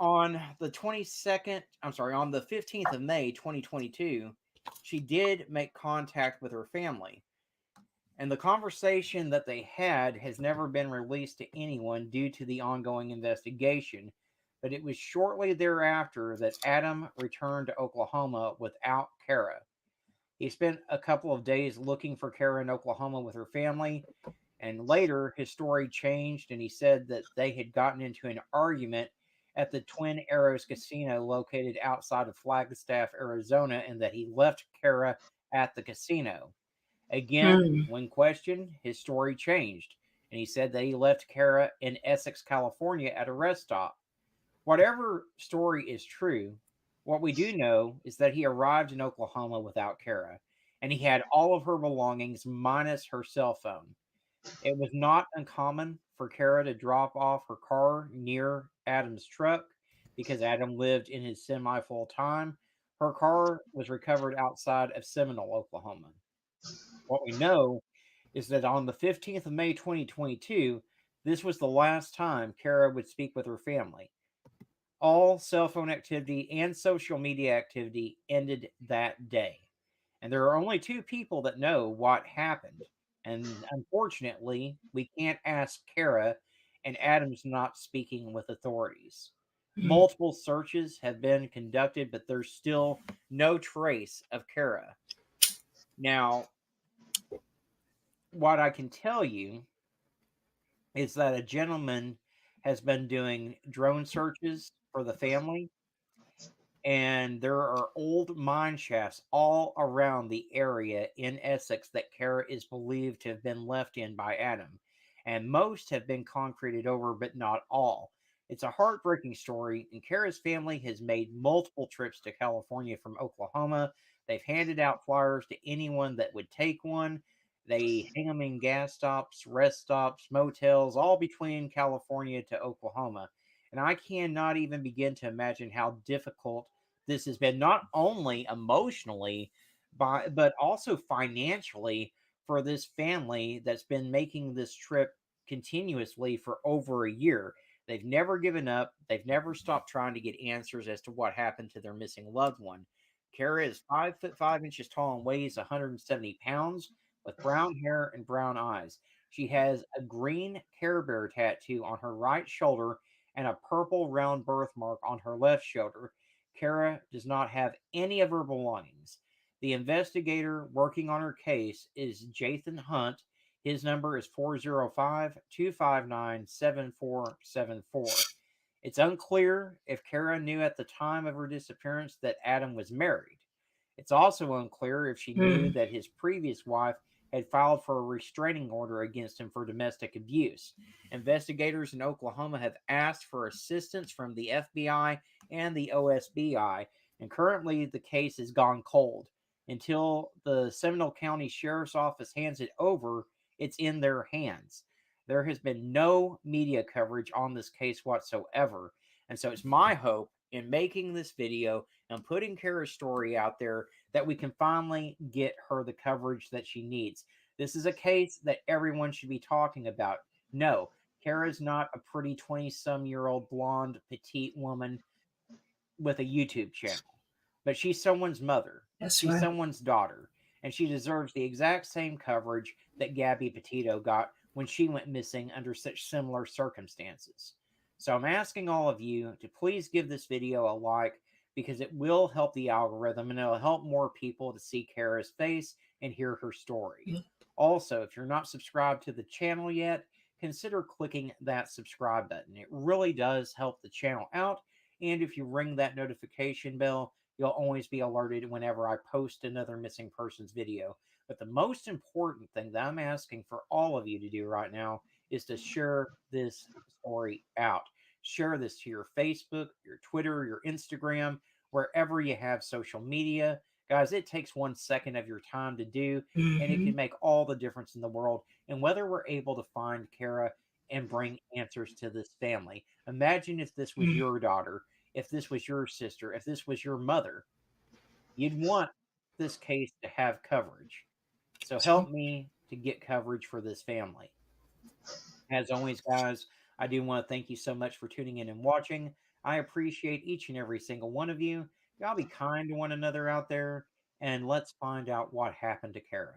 On the 15th of May, 2022, she did make contact with her family. And the conversation that they had has never been released to anyone due to the ongoing investigation. But it was shortly thereafter that Adam returned to Oklahoma without Kara. He spent a couple of days looking for Kara in Oklahoma with her family, and later his story changed and he said that they had gotten into an argument at the Twin Arrows Casino located outside of Flagstaff, Arizona, and that he left Kara at the casino. Again, when questioned, his story changed, and he said that he left Kara in Essex, California at a rest stop. Whatever story is true, what we do know is that he arrived in Oklahoma without Kara, and he had all of her belongings minus her cell phone. It was not uncommon for Kara to drop off her car near Adam's truck because Adam lived in his semi full time. Her car was recovered outside of Seminole, Oklahoma. What we know is that on the 15th of May 2022, this was the last time Kara would speak with her family. All cell phone activity and social media activity ended that day. And there are only 2 people that know what happened. And unfortunately, we can't ask Kara, and Adam's not speaking with authorities. Multiple searches have been conducted, but there's still no trace of Kara. Now, what I can tell you is that a gentleman has been doing drone searches for the family, and there are old mine shafts all around the area in Essex that Kara is believed to have been left in by Adam. And most have been concreted over, but not all. It's a heartbreaking story, and Kara's family has made multiple trips to California from Oklahoma. They've handed out flyers to anyone that would take one. They hang them in gas stops, rest stops, motels, all between California to Oklahoma. And I cannot even begin to imagine how difficult this has been, not only emotionally, but also financially for this family that's been making this trip continuously for over a year. They've never given up. They've never stopped trying to get answers as to what happened to their missing loved one. Kara is 5'5" tall and weighs 170 pounds with brown hair and brown eyes. She has a green Care Bear tattoo on her right shoulder and a purple round birthmark on her left shoulder. Kara does not have any of her belongings. The investigator working on her case is Jathan Hunt. His number is 405-259-7474. It's unclear if Kara knew at the time of her disappearance that Adam was married. It's also unclear if she knew that his previous wife had filed for a restraining order against him for domestic abuse. Investigators in Oklahoma have asked for assistance from the FBI and the OSBI, and currently the case has gone cold. Until the Seminole County Sheriff's Office hands it over, it's in their hands. There has been no media coverage on this case whatsoever. And so it's my hope in making this video and putting Kara's story out there that we can finally get her the coverage that she needs. This is a case that everyone should be talking about. No, Kara's not a pretty 20-some-year-old blonde petite woman with a YouTube channel, but she's someone's mother. She's someone's daughter, and she deserves the exact same coverage that Gabby Petito got when she went missing under such similar circumstances. So I'm asking all of you to please give this video a like, because it will help the algorithm and it'll help more people to see Kara's face and hear her story. Also, if you're not subscribed to the channel yet, consider clicking that subscribe button. It really does help the channel out, and if you ring that notification bell, you'll always be alerted whenever I post another missing persons video. But the most important thing that I'm asking for all of you to do right now is to share this story out. Share this to your Facebook, your Twitter, your Instagram, wherever you have social media. Guys, it takes 1 second of your time to do, and it can make all the difference in the world. And whether we're able to find Kara and bring answers to this family. Imagine if this was your daughter, if this was your sister, if this was your mother. You'd want this case to have coverage. So help me to get coverage for this family. As always, guys, I do want to thank you so much for tuning in and watching. I appreciate each and every single one of you. Y'all be kind to one another out there, and let's find out what happened to Kara.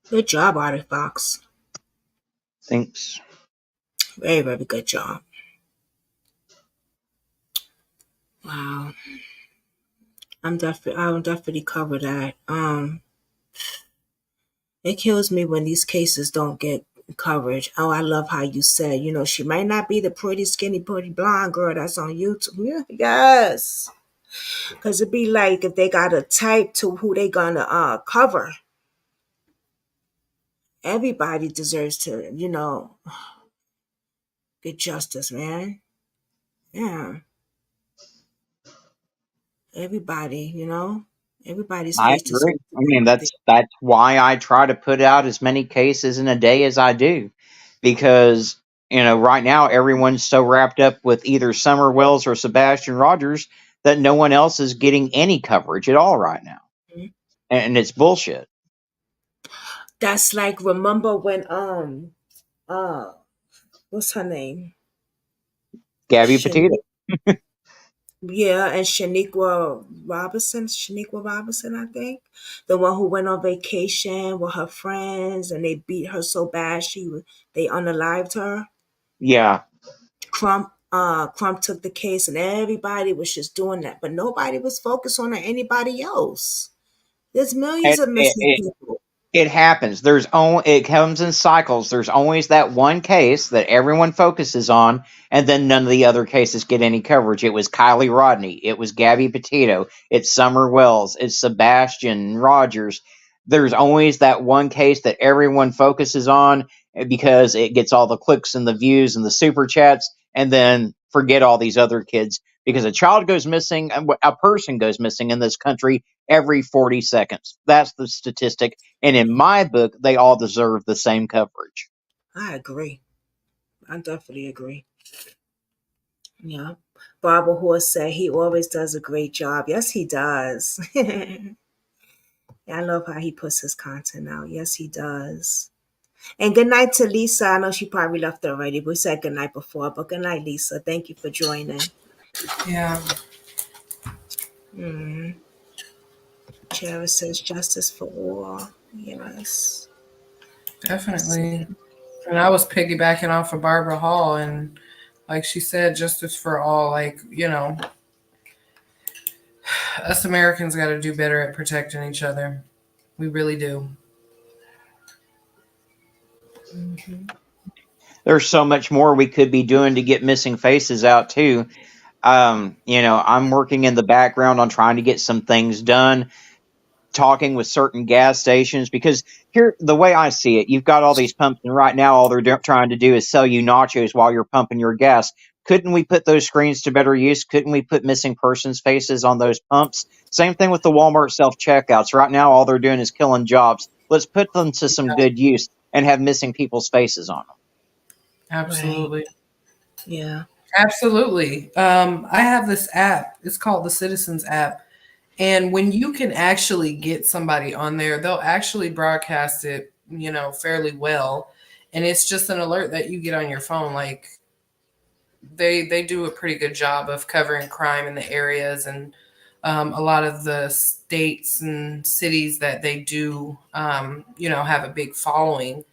Good job, Artie Fox. Thanks. Very, very good job. Wow. I'll definitely cover that. It kills me when these cases don't get coverage. Oh, I love how you said, she might not be the pretty, skinny, pretty blonde girl that's on YouTube. Yeah, yes. Because it'd be like if they got a type to who they gonna cover. Everybody deserves to, get justice, man. Yeah. Everybody, everybody's I face agree. deserves to I get mean, what they. that's why I try to put out as many cases in a day as I do, because right now everyone's so wrapped up with either Summer Wells or Sebastian Rogers that no one else is getting any coverage at all right now, and it's bullshit. That's like, remember when what's her name? Gabby Petito. Yeah, and Shaniqua Robinson, I think. The one who went on vacation with her friends and they beat her so bad they unalived her. Yeah. Crump took the case and everybody was just doing that, but nobody was focused on anybody else. There's millions of missing people. It happens. It comes in cycles. There's always that one case that everyone focuses on, and then none of the other cases get any coverage. It was Kylie Rodney. It was Gabby Petito. It's Summer Wells. It's Sebastian Rogers. There's always that one case that everyone focuses on because it gets all the clicks and the views and the super chats, and then forget all these other kids because a child goes missing, a person goes missing in this country every 40 seconds. That's the statistic. And in my book, they all deserve the same coverage. I agree. I definitely agree. Yeah. Barbara Horse said he always does a great job. Yes, he does. I love how he puts his content out. Yes, he does. And good night to Lisa. I know she probably left already, but we said good night before. But good night, Lisa. Thank you for joining. Yeah, Mm. Chera says justice for all. Yes. definitely. And I was piggybacking off of Barbara Hall, and like she said, justice for all. Like, us Americans got to do better at protecting each other. We really do. Mm-hmm. There's so much more we could be doing to get missing faces out too. I'm working in the background on trying to get some things done, talking with certain gas stations, because here, the way I see it, you've got all these pumps, and right now all they're trying to do is sell you nachos while you're pumping your gas. Couldn't we put those screens to better use? Couldn't we put missing persons faces on those pumps? Same thing with the Walmart self checkouts. Right now all they're doing is killing jobs. Let's put them to some good use and have missing people's faces on them. Right. Absolutely. Yeah. Absolutely. I have this app. It's called the Citizens app. And when you can actually get somebody on there, they'll actually broadcast it, fairly well. And it's just an alert that you get on your phone. Like they do a pretty good job of covering crime in the areas, and a lot of the states and cities that they do, have a big following,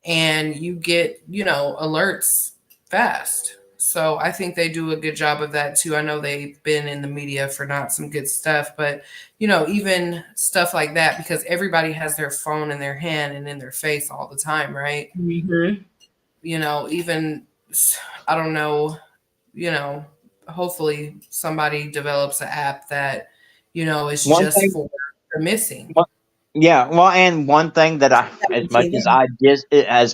and you get, alerts fast. So I think they do a good job of that too. I know they've been in the media for not some good stuff, but even stuff like that, because everybody has their phone in their hand and in their face all the time, right? Mm-hmm. Even, I don't know, hopefully somebody develops an app that, is One just thing, for the missing. yeah, well, and one thing that I, as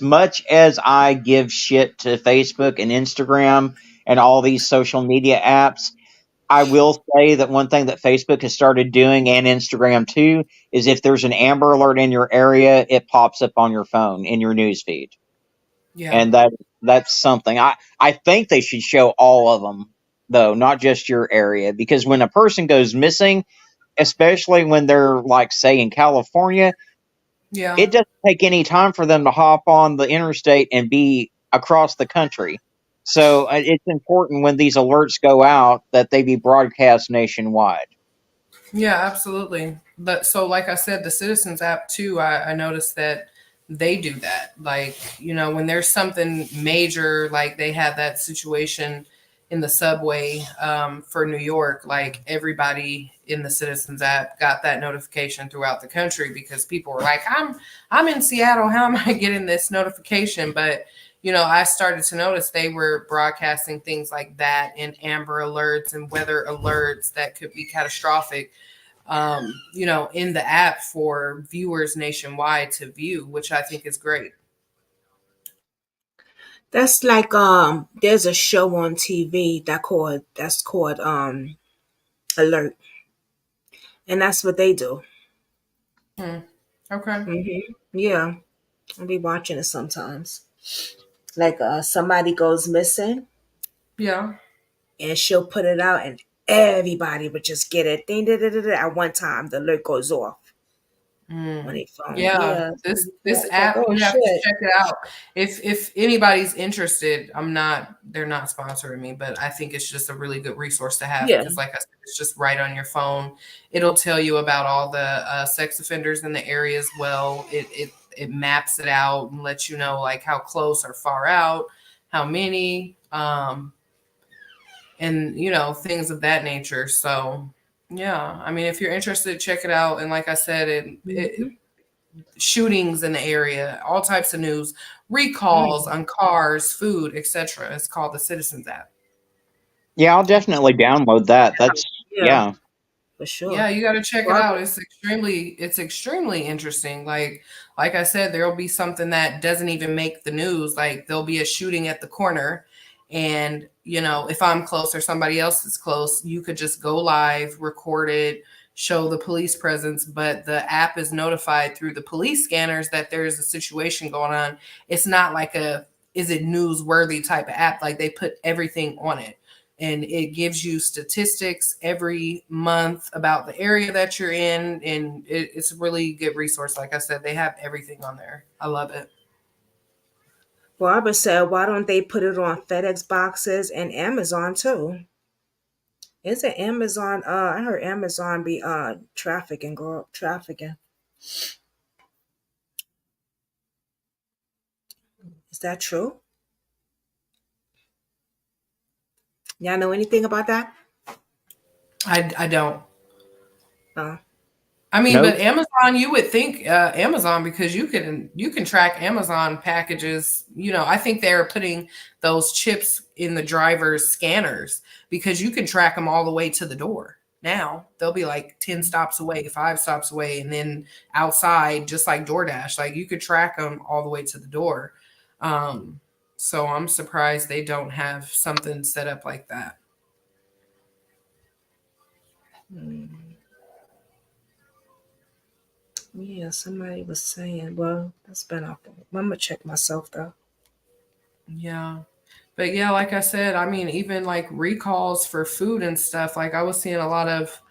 much as I give shit to Facebook and Instagram and all these social media apps, I will say that one thing that Facebook has started doing, and Instagram too, is if there's an Amber Alert in your area, it pops up on your phone in your news feed, Yeah. and that's something. I think they should show all of them though, not just your area, because when a person goes missing, especially when they're like say in California, Yeah. it doesn't take any time for them to hop on the interstate and be across the country. So it's important when these alerts go out that they be broadcast nationwide. Yeah, absolutely. But so, like I said, the Citizens app too, I noticed that they do that. Like, when there's something major, like they had that situation in the subway, for New York, like everybody in the Citizens app got that notification throughout the country, because people were like, I'm in Seattle. How am I getting this notification? But I started to notice they were broadcasting things like that, and Amber Alerts and weather alerts that could be catastrophic, in the app for viewers nationwide to view, which I think is great. That's like there's a show on TV that's called Alert. And that's what they do. Okay. Mm-hmm. Yeah. I'll be watching it sometimes. Like somebody goes missing Yeah. and she'll put it out and everybody would just get it. Ding, da, da, da, da. At one time the alert goes off on their phone. Yeah, Yeah. this It's like, app, oh you have to shit. check it out. If anybody's interested, they're not sponsoring me, but I think it's just a really good resource to have, Yeah. because like I said, it's just right on your phone. It'll tell you about all the sex offenders in the area as well. It maps it out and lets you know like how close or far out, how many, and things of that nature. So yeah, I mean, if you're interested, check it out. And like I said, Mm-hmm. shootings in the area, all types of news, recalls on cars, food, etc. It's called the Citizens app. Yeah, I'll definitely download that. That's Yeah, yeah. for sure. Yeah, you got to check it Barbara. out. It's extremely interesting. Like I said, there'll be something that doesn't even make the news. Like there'll be a shooting at the corner, and if I'm close or somebody else is close, you could just go live, record it, show the police presence, but the app is notified through the police scanners that there's a situation going on. It's not like a is it newsworthy type of app. Like they put everything on it, and it gives you statistics every month about the area that you're in, and it's a really good resource. Like I said, they have everything on there. I love it. Barbara said, why don't they put it on FedEx boxes and Amazon too? Is it Amazon? I heard Amazon be trafficking, girl, trafficking. Is that true? Y'all know anything about that? I don't. Uh, I mean, Nope. but Amazon, you would think Amazon, because you can track Amazon packages. I think they're putting those chips in the driver's scanners because you can track them all the way to the door. Now they'll be like 10 stops away, 5 stops away, and then outside, just like DoorDash, like you could track them all the way to the door. So I'm surprised they don't have something set up like that. Yeah, somebody was saying, well, that's been up. I'm gonna check myself though. Yeah. But yeah, like I said, I mean, even like recalls for food and stuff, like I was seeing a lot of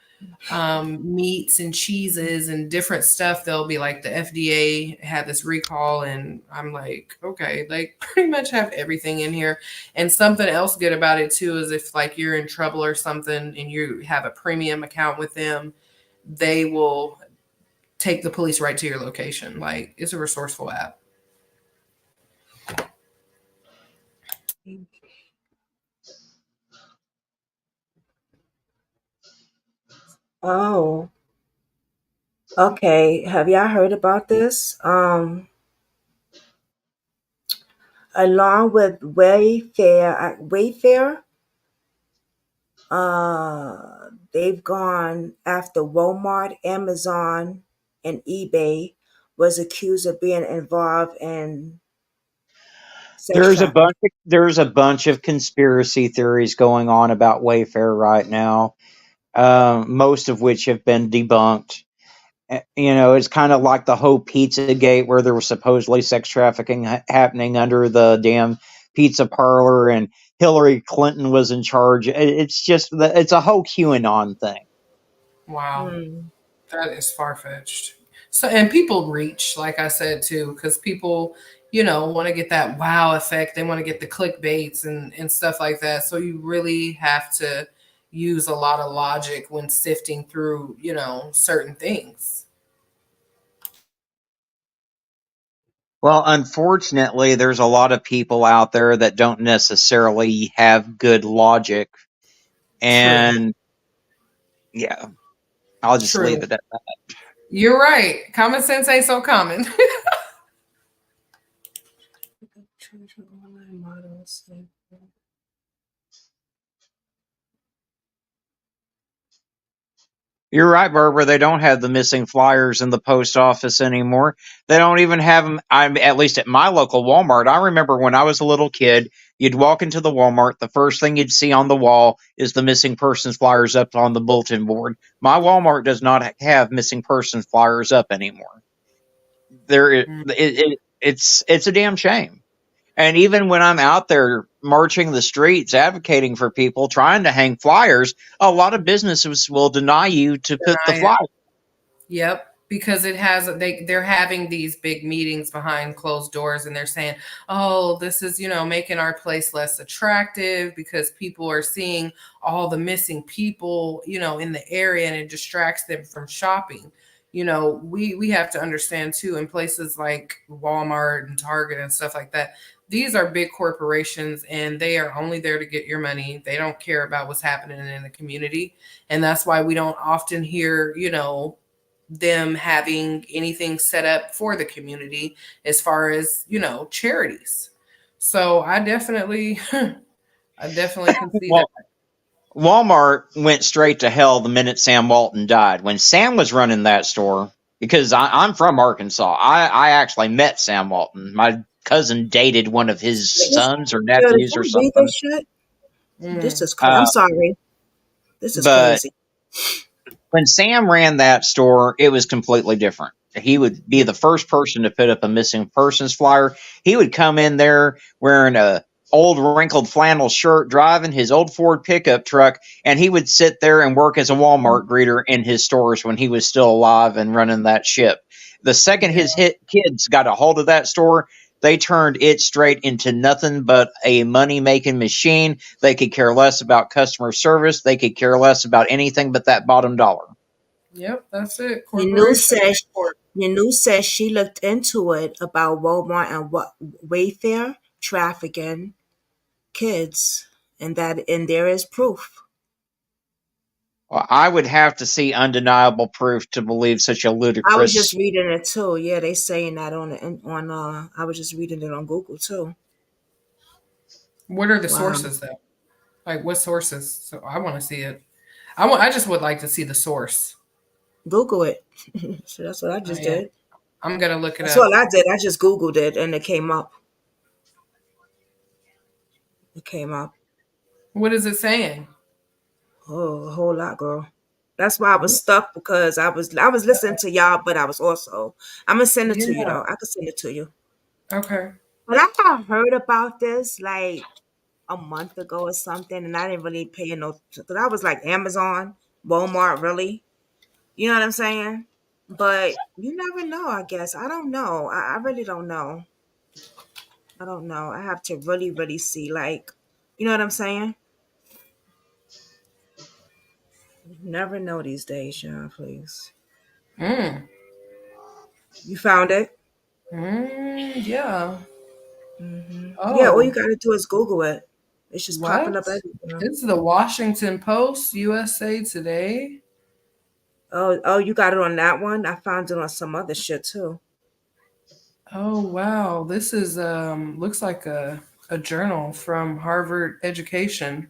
meats and cheeses and different stuff. They'll be like, the FDA had this recall, and I'm like, okay, like pretty much have everything in here. And something else good about it too is if like you're in trouble or something and you have a premium account with them, they will take the police right to your location. Like, it's a resourceful app. Oh, okay. Have y'all heard about this? Along with Wayfair, they've gone after Walmart, Amazon, and eBay was accused of being involved in sex trafficking. There's a bunch of conspiracy theories going on about Wayfair right now, most of which have been debunked. It's kind of like the whole Pizza Gate, where there was supposedly sex trafficking happening under the damn pizza parlor, and Hillary Clinton was in charge. It's a whole QAnon thing. Wow. Hmm. That is far fetched. So, and people reach, like I said too, because people, want to get that wow effect. They want to get the clickbaits and stuff like that. So you really have to use a lot of logic when sifting through, certain things. Well, unfortunately, there's a lot of people out there that don't necessarily have good logic. True. And yeah, I'll just leave True. it at that. You're right. Common sense ain't so common. You're right, Barbara. They don't have the missing flyers in the post office anymore. They don't even have them. At least at my local Walmart. I remember when I was a little kid, you'd walk into the Walmart. The first thing you'd see on the wall is the missing persons flyers up on the bulletin board. My Walmart does not have missing persons flyers up anymore. It's a damn shame. And even when I'm out there marching the streets, advocating for people, trying to hang flyers, a lot of businesses will deny you to put the Deny it. flyer. Yep, because they're having these big meetings behind closed doors, and they're saying, "Oh, this is, making our place less attractive because people are seeing all the missing people, in the area, and it distracts them from shopping." We have to understand too, in places like Walmart and Target and stuff like that, these are big corporations, and they are only there to get your money. They don't care about what's happening in the community. And that's why we don't often hear, them having anything set up for the community as far as, charities. So I definitely can see that. Well, Walmart went straight to hell the minute Sam Walton died. When Sam was running that store, because I'm from Arkansas, I actually met Sam Walton. My cousin dated one of his sons or Yo, did nephews or y'all read something. this shit? This Mm. is crazy. I'm sorry. This is But crazy. when Sam ran that store, it was completely different. He would be the first person to put up a missing persons flyer. He would come in there wearing a old wrinkled flannel shirt, driving his old Ford pickup truck, and he would sit there and work as a Walmart greeter in his stores when he was still alive and running that ship. The second his kids got a hold of that store, They turned it straight into nothing but a money-making machine. They could care less about customer service. They could care less about anything but that bottom dollar. Yep, that's it. The news Corporation. says the news says she looked into it about Walmart and what Wayfair trafficking kids, and there is proof. Well, I would have to see undeniable proof to believe such a I was just ludicrous. reading it too. Yeah, they saying that I was just reading it on Google too. What are the Wow. sources though? Like what sources? So I want to see it. I just would like to see the source. Google it. So that's what I Oh just yeah, did. I'm gonna look it That's up. all I did. I just Googled it and it came up. It came up. What is it saying? Oh, a whole lot, girl. That's why I was stuck because I was listening to y'all, but I was also I'm gonna send it to you Yeah. though. I can send it to you. Okay. But I had heard about this like a month ago or something, and I didn't really pay no. Because I was like Amazon, Walmart, really. You know what I'm saying? But you never know. I guess I don't know. I really don't know. I don't know. I have to really, really see. Like, you know what I'm saying? You never know these days, y'all. Please. Mm. You found it? Yeah. Yeah. All you Oh, gotta do is Google it. It's just popping what? up everywhere. It's the Washington Post, USA Today. Oh, you got it on that one. I found it on some other shit too. Oh wow, this is looks like a journal from Harvard Education.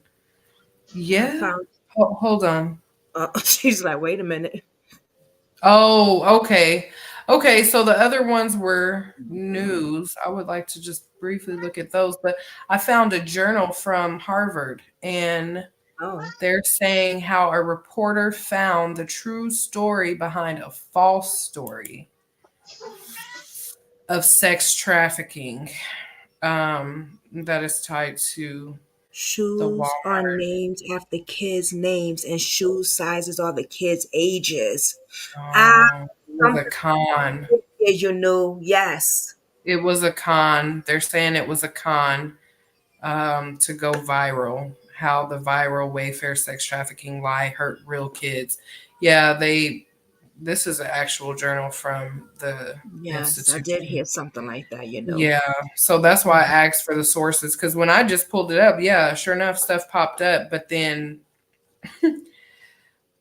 I Yeah. found. Hold on. She's like, wait a minute. Oh, okay. Okay, so the other ones were news. I would like to just briefly look at those, but I found a journal from Harvard and Oh, they're saying how a reporter found the true story behind a false story of sex trafficking that is tied to the shoes are Walmart. named after kids' names, and shoe sizes are the kids' ages. Ah, It was a something con. is you know. Yes. It was a con. They're saying it was a con to go viral. How the viral Wayfair sex trafficking lie hurt real kids. Yeah, they. This is an actual journal from the Yes, I did institution. hear something like that. Yeah, so that's why I asked for the sources because when I just pulled it up, yeah, sure enough, stuff popped up. But then,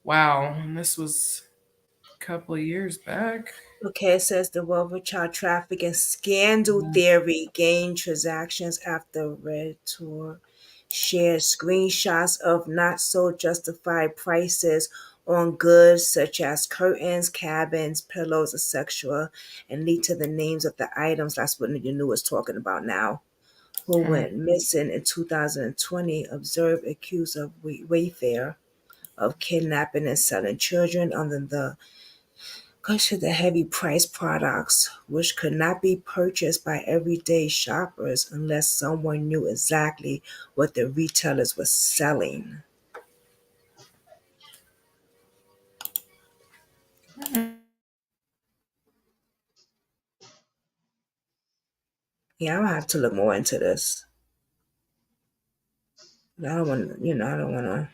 wow, and this was a couple of years back. Okay, it says the Wolver child trafficking scandal theory gained transactions after Red Tour shared screenshots of not so justified prices on goods such as curtains, cabins, pillows, etc., and lead to the names of the items. That's what the new is talking about now. Who went missing in 2020, observed accused of Wayfair of kidnapping and selling children under the gush of the heavy price products, which could not be purchased by everyday shoppers unless someone knew exactly what the retailers were selling. Yeah, I'll have to look more into this. I don't want to, I don't want to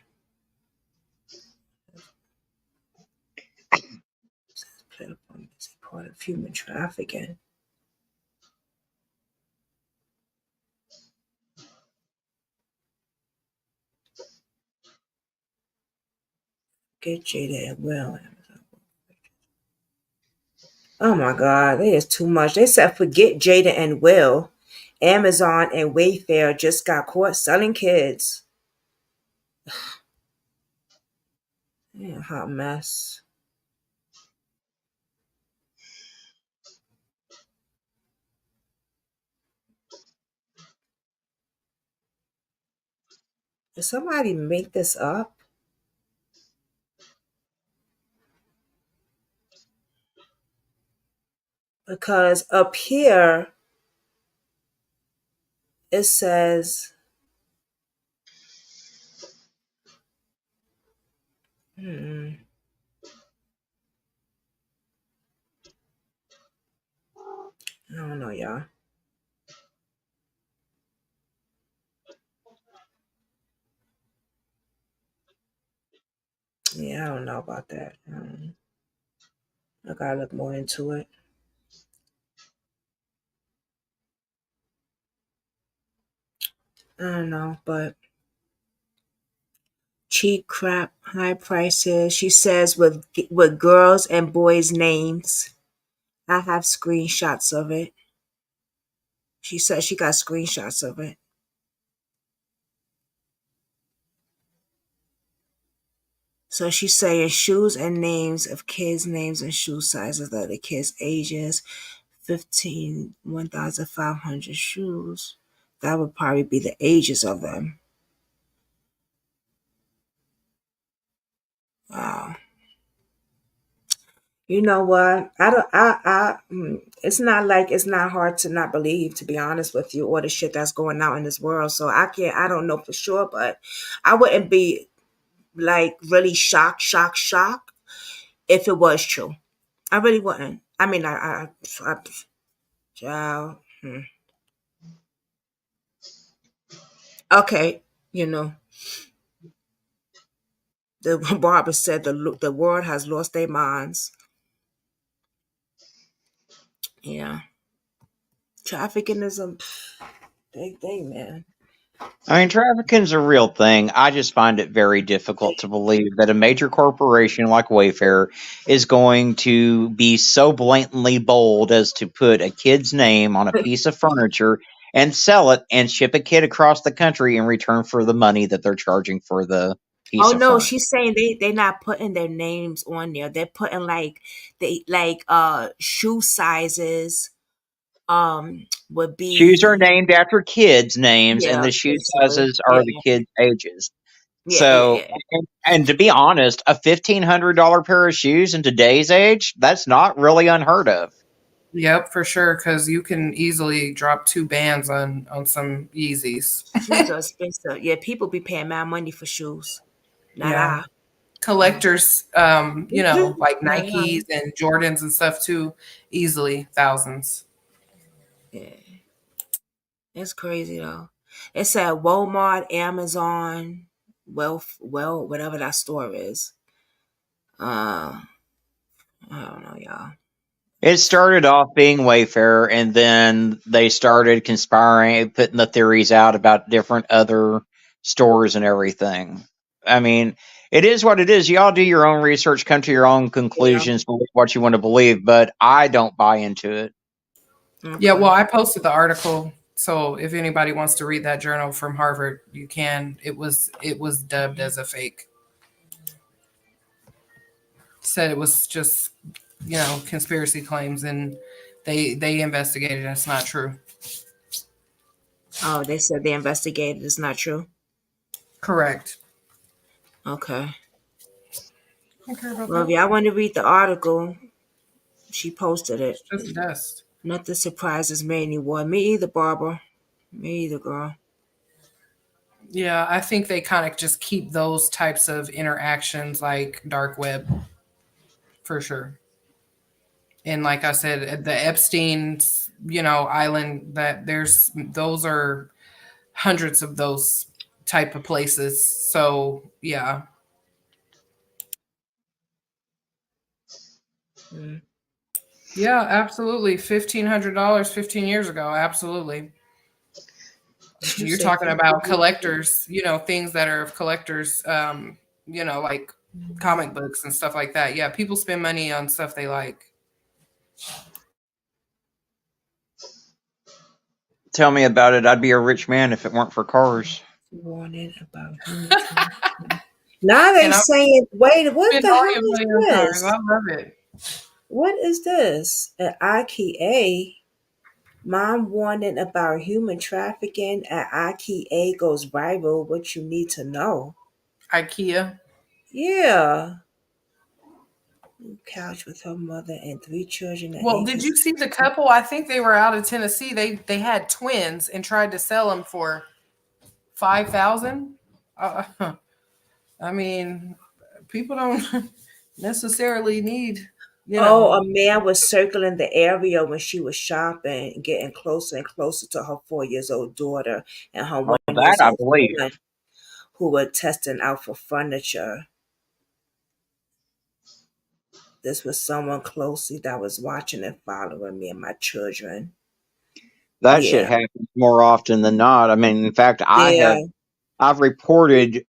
play upon this part of human trafficking. Get Jada and Will. Oh my God, there is too much. They said forget Jada and Will. Amazon and Wayfair just got caught selling kids. Yeah, hot mess. Did somebody make this up? Because up here it says, hmm, I don't know, y'all. don't know about that. I gotta look more into it. I don't know, but cheap crap, high prices. She says with girls and boys' names. I have screenshots of it. She said she got screenshots of it. So she's saying shoes and names of kids' names and shoe sizes of the kids' ages. 1,500 shoes. That would probably be the ages of them. Wow. You know what? I don't. It's not like it's not hard to not believe. To be honest with you, all the shit that's going out in this world. So I can't. I don't know for sure, but I wouldn't be like really shocked if it was true. I really wouldn't. I mean, child. Okay, you know, the barber said the world has lost their minds. Yeah, trafficking is a big thing, man. I mean, trafficking's a real thing. I just find it very difficult to believe that a major corporation like Wayfair is going to be so blatantly bold as to put a kid's name on a piece of furniture and sell it and ship a kid across the country in return for the money that they're charging for the Oh piece of no, furniture. she's saying they're not putting their names on there. They're putting shoe sizes would Shoes are be named after kids' names, and yeah, the shoe basically. sizes are the Yeah. kids' ages. Yeah, yeah, So, yeah. and to be honest, a $1,500 pair of shoes in today's age, that's not really unheard of. Yep, for sure. Because you can easily drop 2 bands on some Yeezys. Shoes are expensive. Yeah, people be paying mad money for shoes. Not Yeah, I. collectors, like Not Nikes and Jordans and stuff too, easily thousands. Yeah. It's crazy though. It said Walmart, Amazon, whatever that store is. I don't know, y'all. It started off being Wayfair, and then they started conspiring, putting the theories out about different other stores and everything. I mean, it is what it is. Y'all do your own research, come to your own Yeah. conclusions, believe what you want to believe, but I don't buy into it. Yeah, Okay. well, I posted the article, so if anybody wants to read that journal from Harvard, you can. It was dubbed as a fake. Said it was just conspiracy claims, and they investigated. That's not true. Oh, they said they investigated. It's not true. Correct. Okay. Okay about Well, if that. y'all want to read the article, she posted it. It's just dust. Nothing surprises me anymore. Me either, Barbara. Me either, girl. Yeah, I think they kind of just keep those types of interactions like dark web for sure. And like I said, the Epstein's, island, that those are hundreds of those type of places. So yeah. Mm. Yeah, absolutely. $1,500 15 years ago. Absolutely. You You're say talking 50. about collectors, things that are of collectors, like comic books and stuff like that. Yeah, people spend money on stuff they like. Tell me about it. I'd be a rich man if it weren't for cars. Warning about human trafficking. Now they And I'm saying, wait, what been the already hell a is million times. I this? love it. What is this? At IKEA, mom warning about human trafficking at IKEA goes viral. What you need to know. IKEA. Yeah. Couch with her mother and 3 children at Well, did you see the couple? I think they were out of Tennessee. They had twins and tried to sell them for 5,000. I mean, people don't necessarily need, Oh, a man was circling the area when she was shopping, getting closer and closer to her 4 years old daughter and her Oh, one that years I old believe. son, who were testing out for furniture. this was someone closely that was watching and following me and my children. That shit Yeah. happens more often than not. I mean, in fact, Yeah. I've reported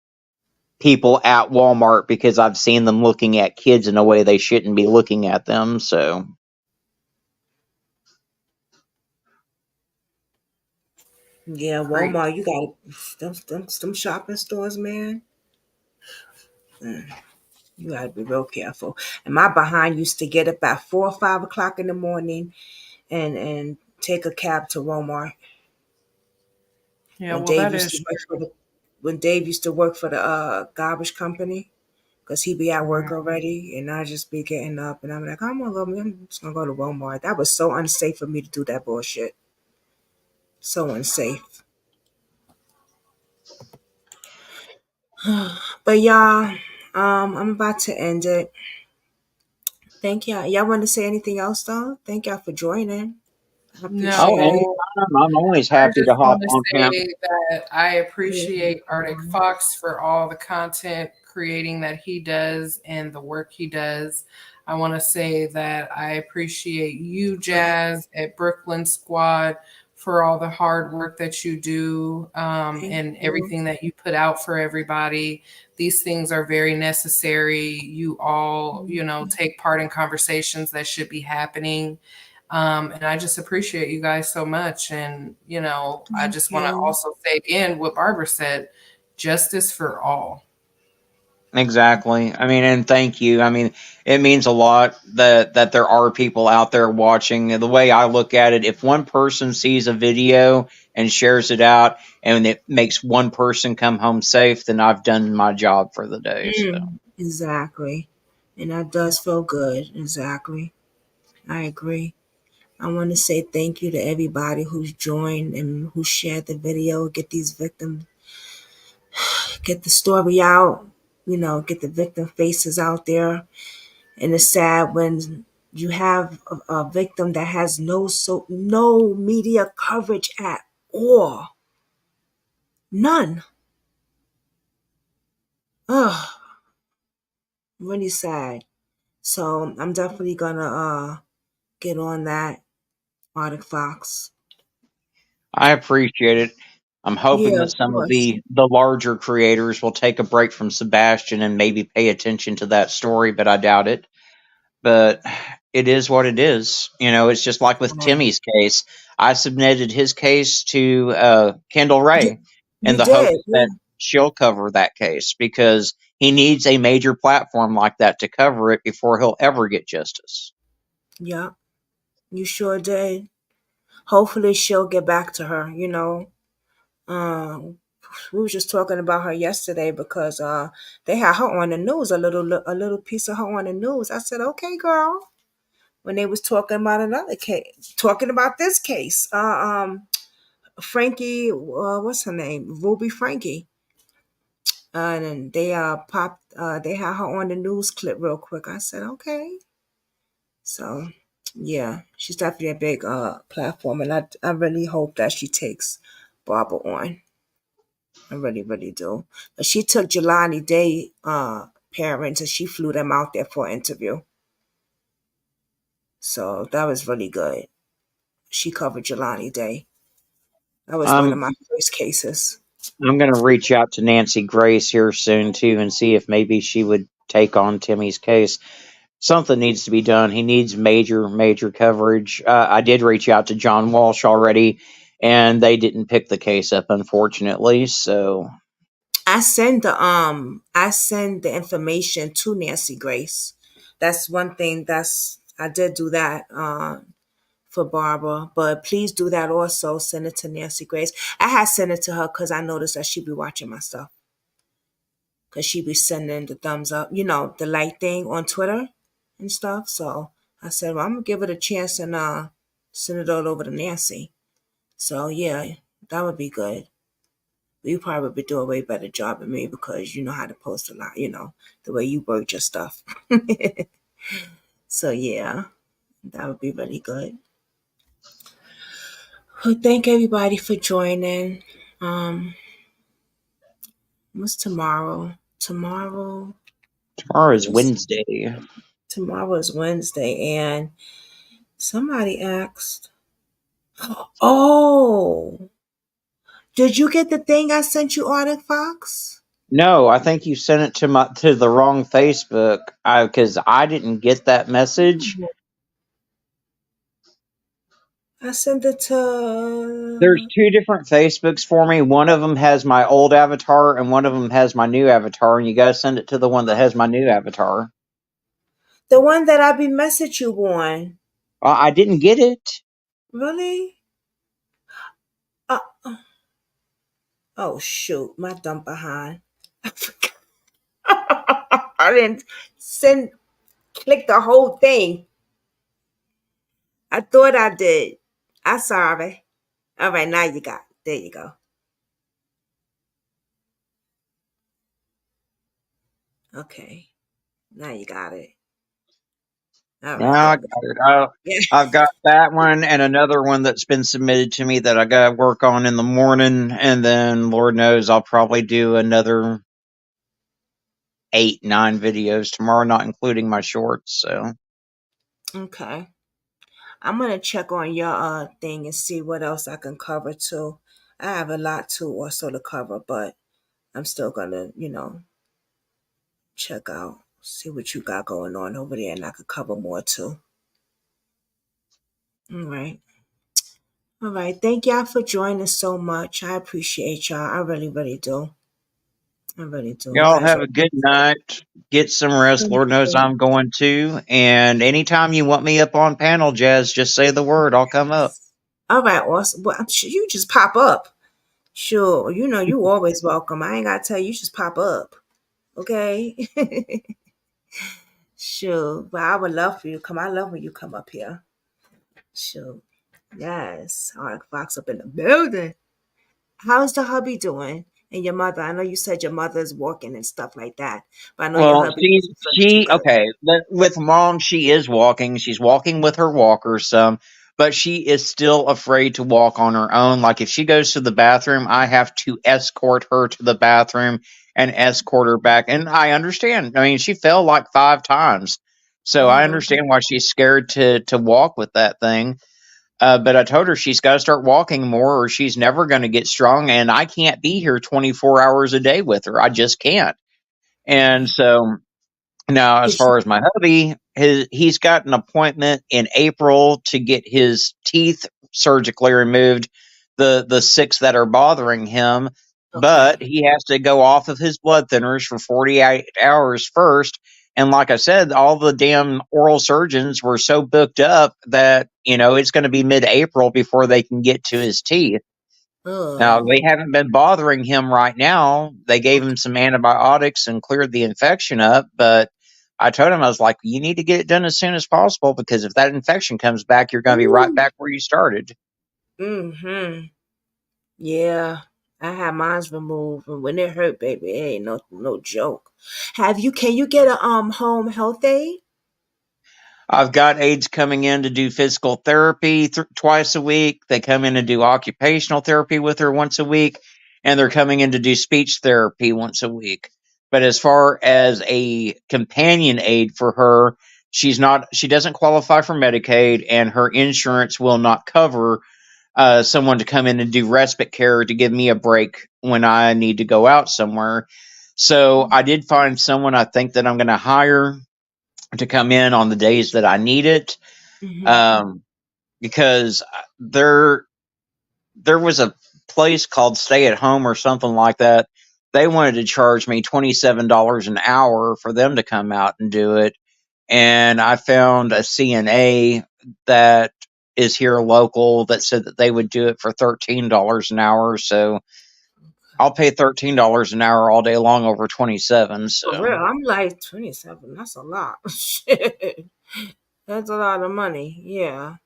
people at Walmart because I've seen them looking at kids in a way they shouldn't be looking at them. So Yeah, Great. Walmart, you got them shopping stores, man. You gotta be real careful. And my behind used to get up at 4 or 5 o'clock in the morning and take a cab to Walmart Yeah, when well, Dave that used to is work for the when Dave used to work for the garbage company because he'd be at true. work already, and I just be getting up and I'm like, I'm just gonna go to Walmart. That was so unsafe for me to do that bullshit. So unsafe. But y'all, I'm about to end it. Thank y'all. Y'all want to say anything else though? Thank y'all for joining. I oh, appreciate it. No, anytime, I'm always I happy just to hop want to on camp. say that I Yeah. appreciate Arctic Fox for all the content creating that he does and the work he does. I want to say that I appreciate you, Jazz, at Brooklyn Squad for all the hard work that you do Thank and you. everything that you put out for everybody. These things are very necessary. You all, take part in conversations that should be happening. And I just appreciate you guys so much. And, I Thank just want to you. also say again what Barbara said, justice for all. Exactly. I mean, and thank you. I mean, it means a lot that there are people out there watching. The way I look at it, if one person sees a video and shares it out and it makes one person come home safe, then I've done my job for the day. So Exactly. And that does feel good. Exactly. I agree. I want to say thank you to everybody who's joined and who shared the video. Get these victims, get the story out, get the victim faces out there. And it's sad when you have a victim that has no media coverage at all. None. Ugh, really sad. So I'm definitely gonna get on that, Arctic Fox. I appreciate it. I'm hoping Yeah, that of some of course. the larger creators will take a break from Sebastian and maybe pay attention to that story, but I doubt it. But it is what it is. It's just like with Right. Timmy's case. I submitted his case to Kendall You, Ray in you the did, hopes yeah. that she'll cover that case because he needs a major platform like that to cover it before he'll ever get justice. Yeah, you sure did. Hopefully she'll get back to her. Um, we were just talking about her yesterday because they had her on the news, a little piece of her on the news. I said, okay, girl. When they was talking about another case, talking about this case, Frankie, what's her name? Ruby Frankie. And then they they had her on the news clip real quick. I said, okay. So yeah, she's definitely a big platform, and I really hope that she takes Barbara on. I really, really do. But she took Jelani Day parents and she flew them out there for an interview. So that was really good. She covered Jelani Day. That was one of I'm my first cases. I'm gonna reach out to Nancy Grace here soon too and see if maybe she would take on Timmy's case. Something needs to be done. He needs major coverage. I did reach out to John Walsh already, and they didn't pick the case up, unfortunately. So I send the information to Nancy Grace. That's one thing I did do that for Barbara, but please do that also. Send it to Nancy Grace. I had sent it to her because I noticed that she'd be watching my stuff. Because she'd be sending the thumbs up, the like thing on Twitter and stuff. So I said, well, I'm gonna give it a chance and send it all over to Nancy. So yeah, that would be good. You probably would do a way better job than me because you know how to post a lot, the way you word your stuff. So yeah, that would be really good. Well, thank everybody for joining. Um, what's tomorrow? Tomorrow tomorrow is is Wednesday. Tomorrow is Wednesday, and somebody asked, "Oh, did you get the thing I sent you, Arctic Fox?" No, I think you sent it to the wrong Facebook because I didn't get that message. I sent it There's to two different Facebooks for me. One of them has my old avatar, and one of them has my new avatar. And you gotta send it to the one that has my new avatar. the one that I be message you on. I didn't get it. Really? Uh, oh shoot, my dumb behind. I forgot. I didn't send click the whole thing. I thought I did. I'm sorry. All right, now you got it. There you go. Okay. Now you got it. All Now right, I there we got go. it. Yeah. I've got that one and another one that's been submitted to me that I got to work on in the morning, and then Lord knows I'll probably do another 8, 9 videos tomorrow, not including my shorts. So Okay. I'm gonna check on your thing and see what else I can cover too. I have a lot too also to cover, but I'm still gonna, check out, see what you got going on over there, and I could cover more too. All right. All right. Thank y'all for joining so much. I appreciate y'all. I really, really do. I really do. You y'all guys have are a good night. Get some rest. thank Lord knows you. I'm going to. And anytime you want me up on panel, Jazz, just say the word. I'll come up. All right, awesome. Well, I'm sure you just pop up. Sure. You always welcome. I ain't gotta tell you, just pop up. Okay. Sure. But I would love for you to come. I love when you come up here. Sure. Yes. All right, Fox up in the building. How's the hubby doing? And your mother? I know you said your mother's walking and stuff like that, but I know your Well, hubby isn't feeling too good. okay. With mom, she is walking. She's walking with her walker some, but she is still afraid to walk on her own. Like if she goes to the bathroom, I have to escort her to the bathroom and escort her back. And I understand. I mean, she fell like 5 times, so I Oh, understand why she's scared to walk with that thing. But I told her she's got to start walking more, or she's never going to get strong. And I can't be here 24 hours a day with her. I just can't. And right. so now, as Is she, far as my hubby, he's got an appointment in April to get his teeth surgically removed, the 6 that are bothering him, but okay. he has to go off of his blood thinners for 48 hours first. And like I said, all the damn oral surgeons were so booked up that, it's going to be mid-April before they can get to his teeth. Now, they Oh, haven't been bothering him right now. They gave okay. him some antibiotics and cleared the infection up, but I told him, I was like, you need to get it done as soon as possible because if that infection comes back, you're going to be right Ooh. back where you started. Mm-hmm. Yeah. I had mine's removed, and when it hurt, baby, it ain't no joke. Can you get a home health aid? I've got aides coming in to do physical therapy twice a week. They come in and do occupational therapy with her once a week, and they're coming in to do speech therapy once a week. But as far as a companion aid for her, she doesn't qualify for Medicaid, and her insurance will not cover someone to come in and do respite care to give me a break when I need to go out somewhere. So I did find someone I think that I'm going to hire to come in on the days that I need it, Mm-hmm. um, because there was a place called Stay at Home or something like that. They wanted to charge me $27 an hour for them to come out and do it, and I found a CNA that is here local that said that they would do it for $13 an hour. So I'll pay $13 an hour all day long over 27. For So real, I'm like 27. That's a lot. Shit. That's a lot of money. Yeah.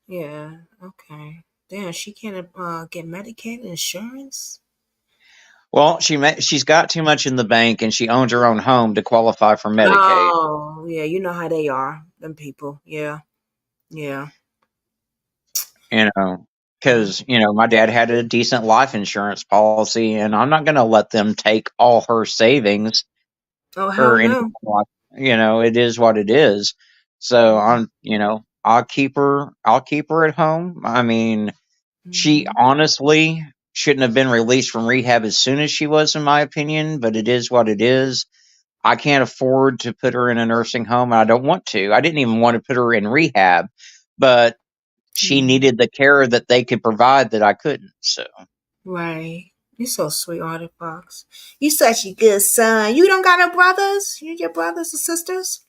Yeah. Okay. Damn, she can't get Medicaid insurance? well, she's got too much in the bank, and she owns her own home to qualify for Medicaid. Oh, yeah. You know how they are, them people. Yeah. Yeah. You know, Mm. because my dad had a decent life insurance policy, and I'm not going to let them take all her savings Oh, hell or anything no. like. it is what it is. So I'll keep her at home. I mean, she Mhm. honestly shouldn't have been released from rehab as soon as she was, in my opinion, but it is what it is. I can't afford to put her in a nursing home, and I don't want to. I didn't even want to put her in rehab, but she Mhm. needed the care that they could provide that I couldn't. So Right. You're so sweet, Artie Fox. You such a good son. You don't got no brothers? You your brothers or sisters?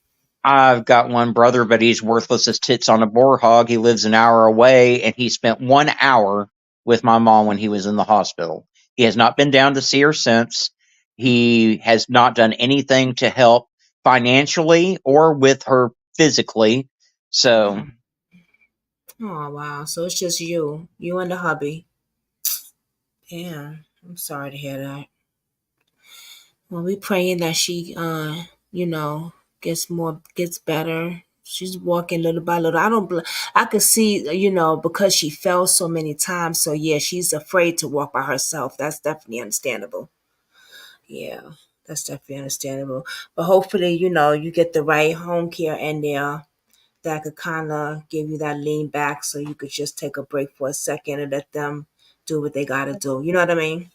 I've got one brother, but he's worthless as tits on a boar hog. He lives an hour away, and he spent 1 hour with my mom when he was in the hospital. He has not been down to see her since. He has not done anything to help financially or with her physically. So, Oh wow. So it's just you and the hubby. Yeah. I'm sorry to hear that. Well, we praying that she, you know, gets better. She's walking little by little. I could see, because she fell so many times. So yeah, she's afraid to walk by herself. That's definitely understandable. Yeah, that's definitely understandable. But hopefully, you get the right home care in there that could kind of give you that lean back, so you could just take a break for a second and let them do what they got to do. You know what I mean?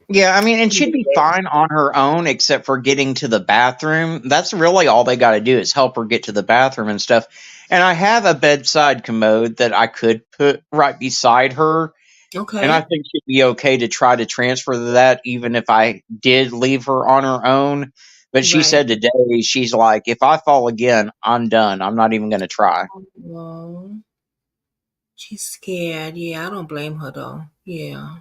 yeah, I mean, and she'd be fine on her own except for getting to the bathroom. That's really all they got to do is help her get to the bathroom and stuff. And I have a bedside commode that I could put right beside her. And I Okay. think she'd be okay to try to transfer that even if I did leave her on her own. But she Right. said today, she's like, if I fall again, I'm done. I'm not even going to try. Well, she's scared. Yeah, I don't blame her though. Yeah.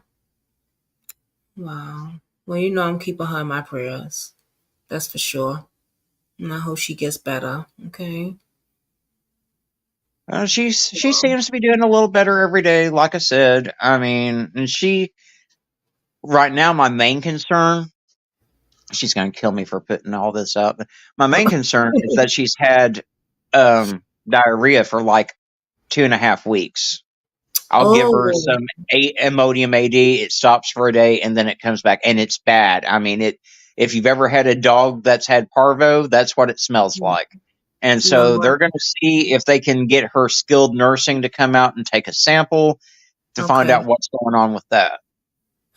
Wow. Well, I'm keeping her in my prayers. That's for sure. And I hope she gets better. Okay. She seems to be doing a little better every day. Like I said, I mean, and right now, my main concern, she's going to kill me for putting all this up. But my main concern is that she's had diarrhea for like 2.5 weeks. I'll give her Oh. some Imodium AD. It stops for a day and then it comes back, and it's bad. I mean, it. If you've ever had a dog that's had parvo, that's what it smells like. And so Lord. they're going to see if they can get her skilled nursing to come out and take a sample to find Okay. out what's going on with that.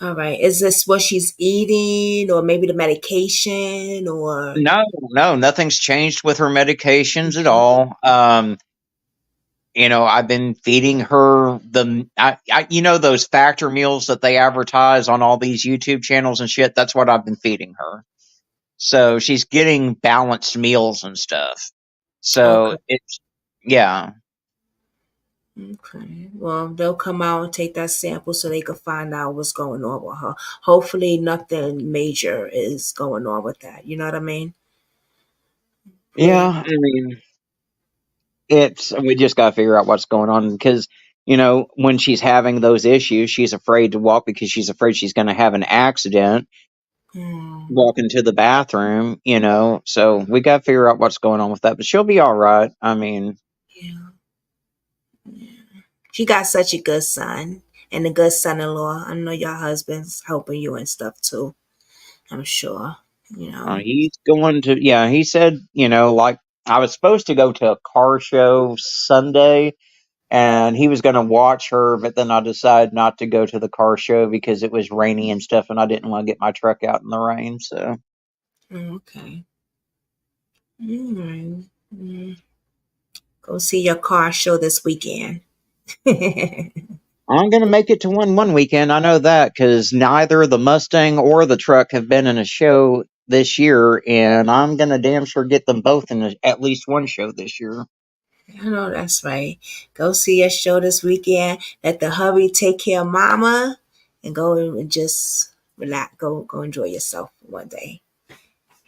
All right. Is this what she's eating, or maybe the medication, or? No, no, nothing's changed with her medications at all. I've been feeding her those factor meals that they advertise on all these YouTube channels and shit. That's what I've been feeding her. So she's getting balanced meals and stuff. Okay. So yeah. Okay. Well, they'll come out and take that sample so they can find out what's going on with her. Hopefully, nothing major is going on with that. You know what I mean? Yeah. Praying. I mean, we just got to figure out what's going on because, when she's having those issues, she's afraid to walk because she's afraid she's going to have an accident Hmm. walking to the bathroom, so we got to figure out what's going on with that, but she'll be all right. I mean, Yeah. She got such a good son and a good son-in-law. I know your husband's helping you and stuff too. I'm sure. You know. he's going to, yeah, he said, like I was supposed to go to a car show Sunday and he was going to watch her, but then I decided not to go to the car show because it was rainy and stuff and I didn't want to get my truck out in the rain. So Okay. All right. Mm. Go see your car show this weekend. I'm going to make it to one weekend. I know that because neither the Mustang or the truck have been in a show this year, and I'm going to damn sure get them both in at least one show this year. I know that's right. Go see a show this weekend. Let the hubby take care of mama and go and just relax. Go enjoy yourself one day.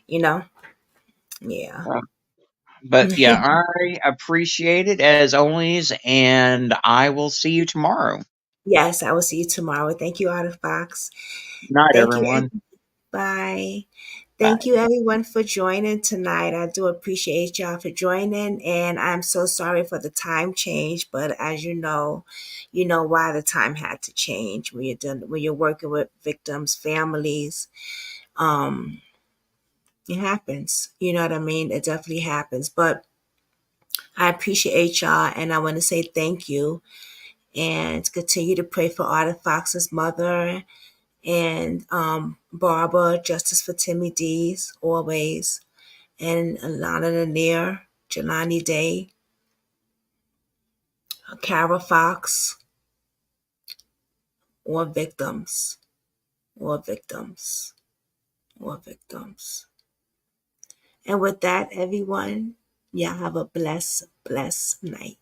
You know? Yeah. But yeah, I appreciate it as always, and I will see you tomorrow. Yes, I will see you tomorrow. Thank you, Otter Fox. Night, Thank you. everyone. Bye. Thank Bye. you, everyone, for joining tonight. I do appreciate y'all for joining, and I'm so sorry for the time change. But as you know why the time had to change when you're working with victims' families. Um, It happens. You know what I mean? It definitely happens. But I appreciate y'all, and I want to say thank you, and continue to pray for Arthur Fox's mother and Barbara, Justice for Timmy Dees, always, and Alana Lanier, Jelani Day, Kara Fox, or victims, or victims, or victims. And with that, everyone, y'all have a blessed night.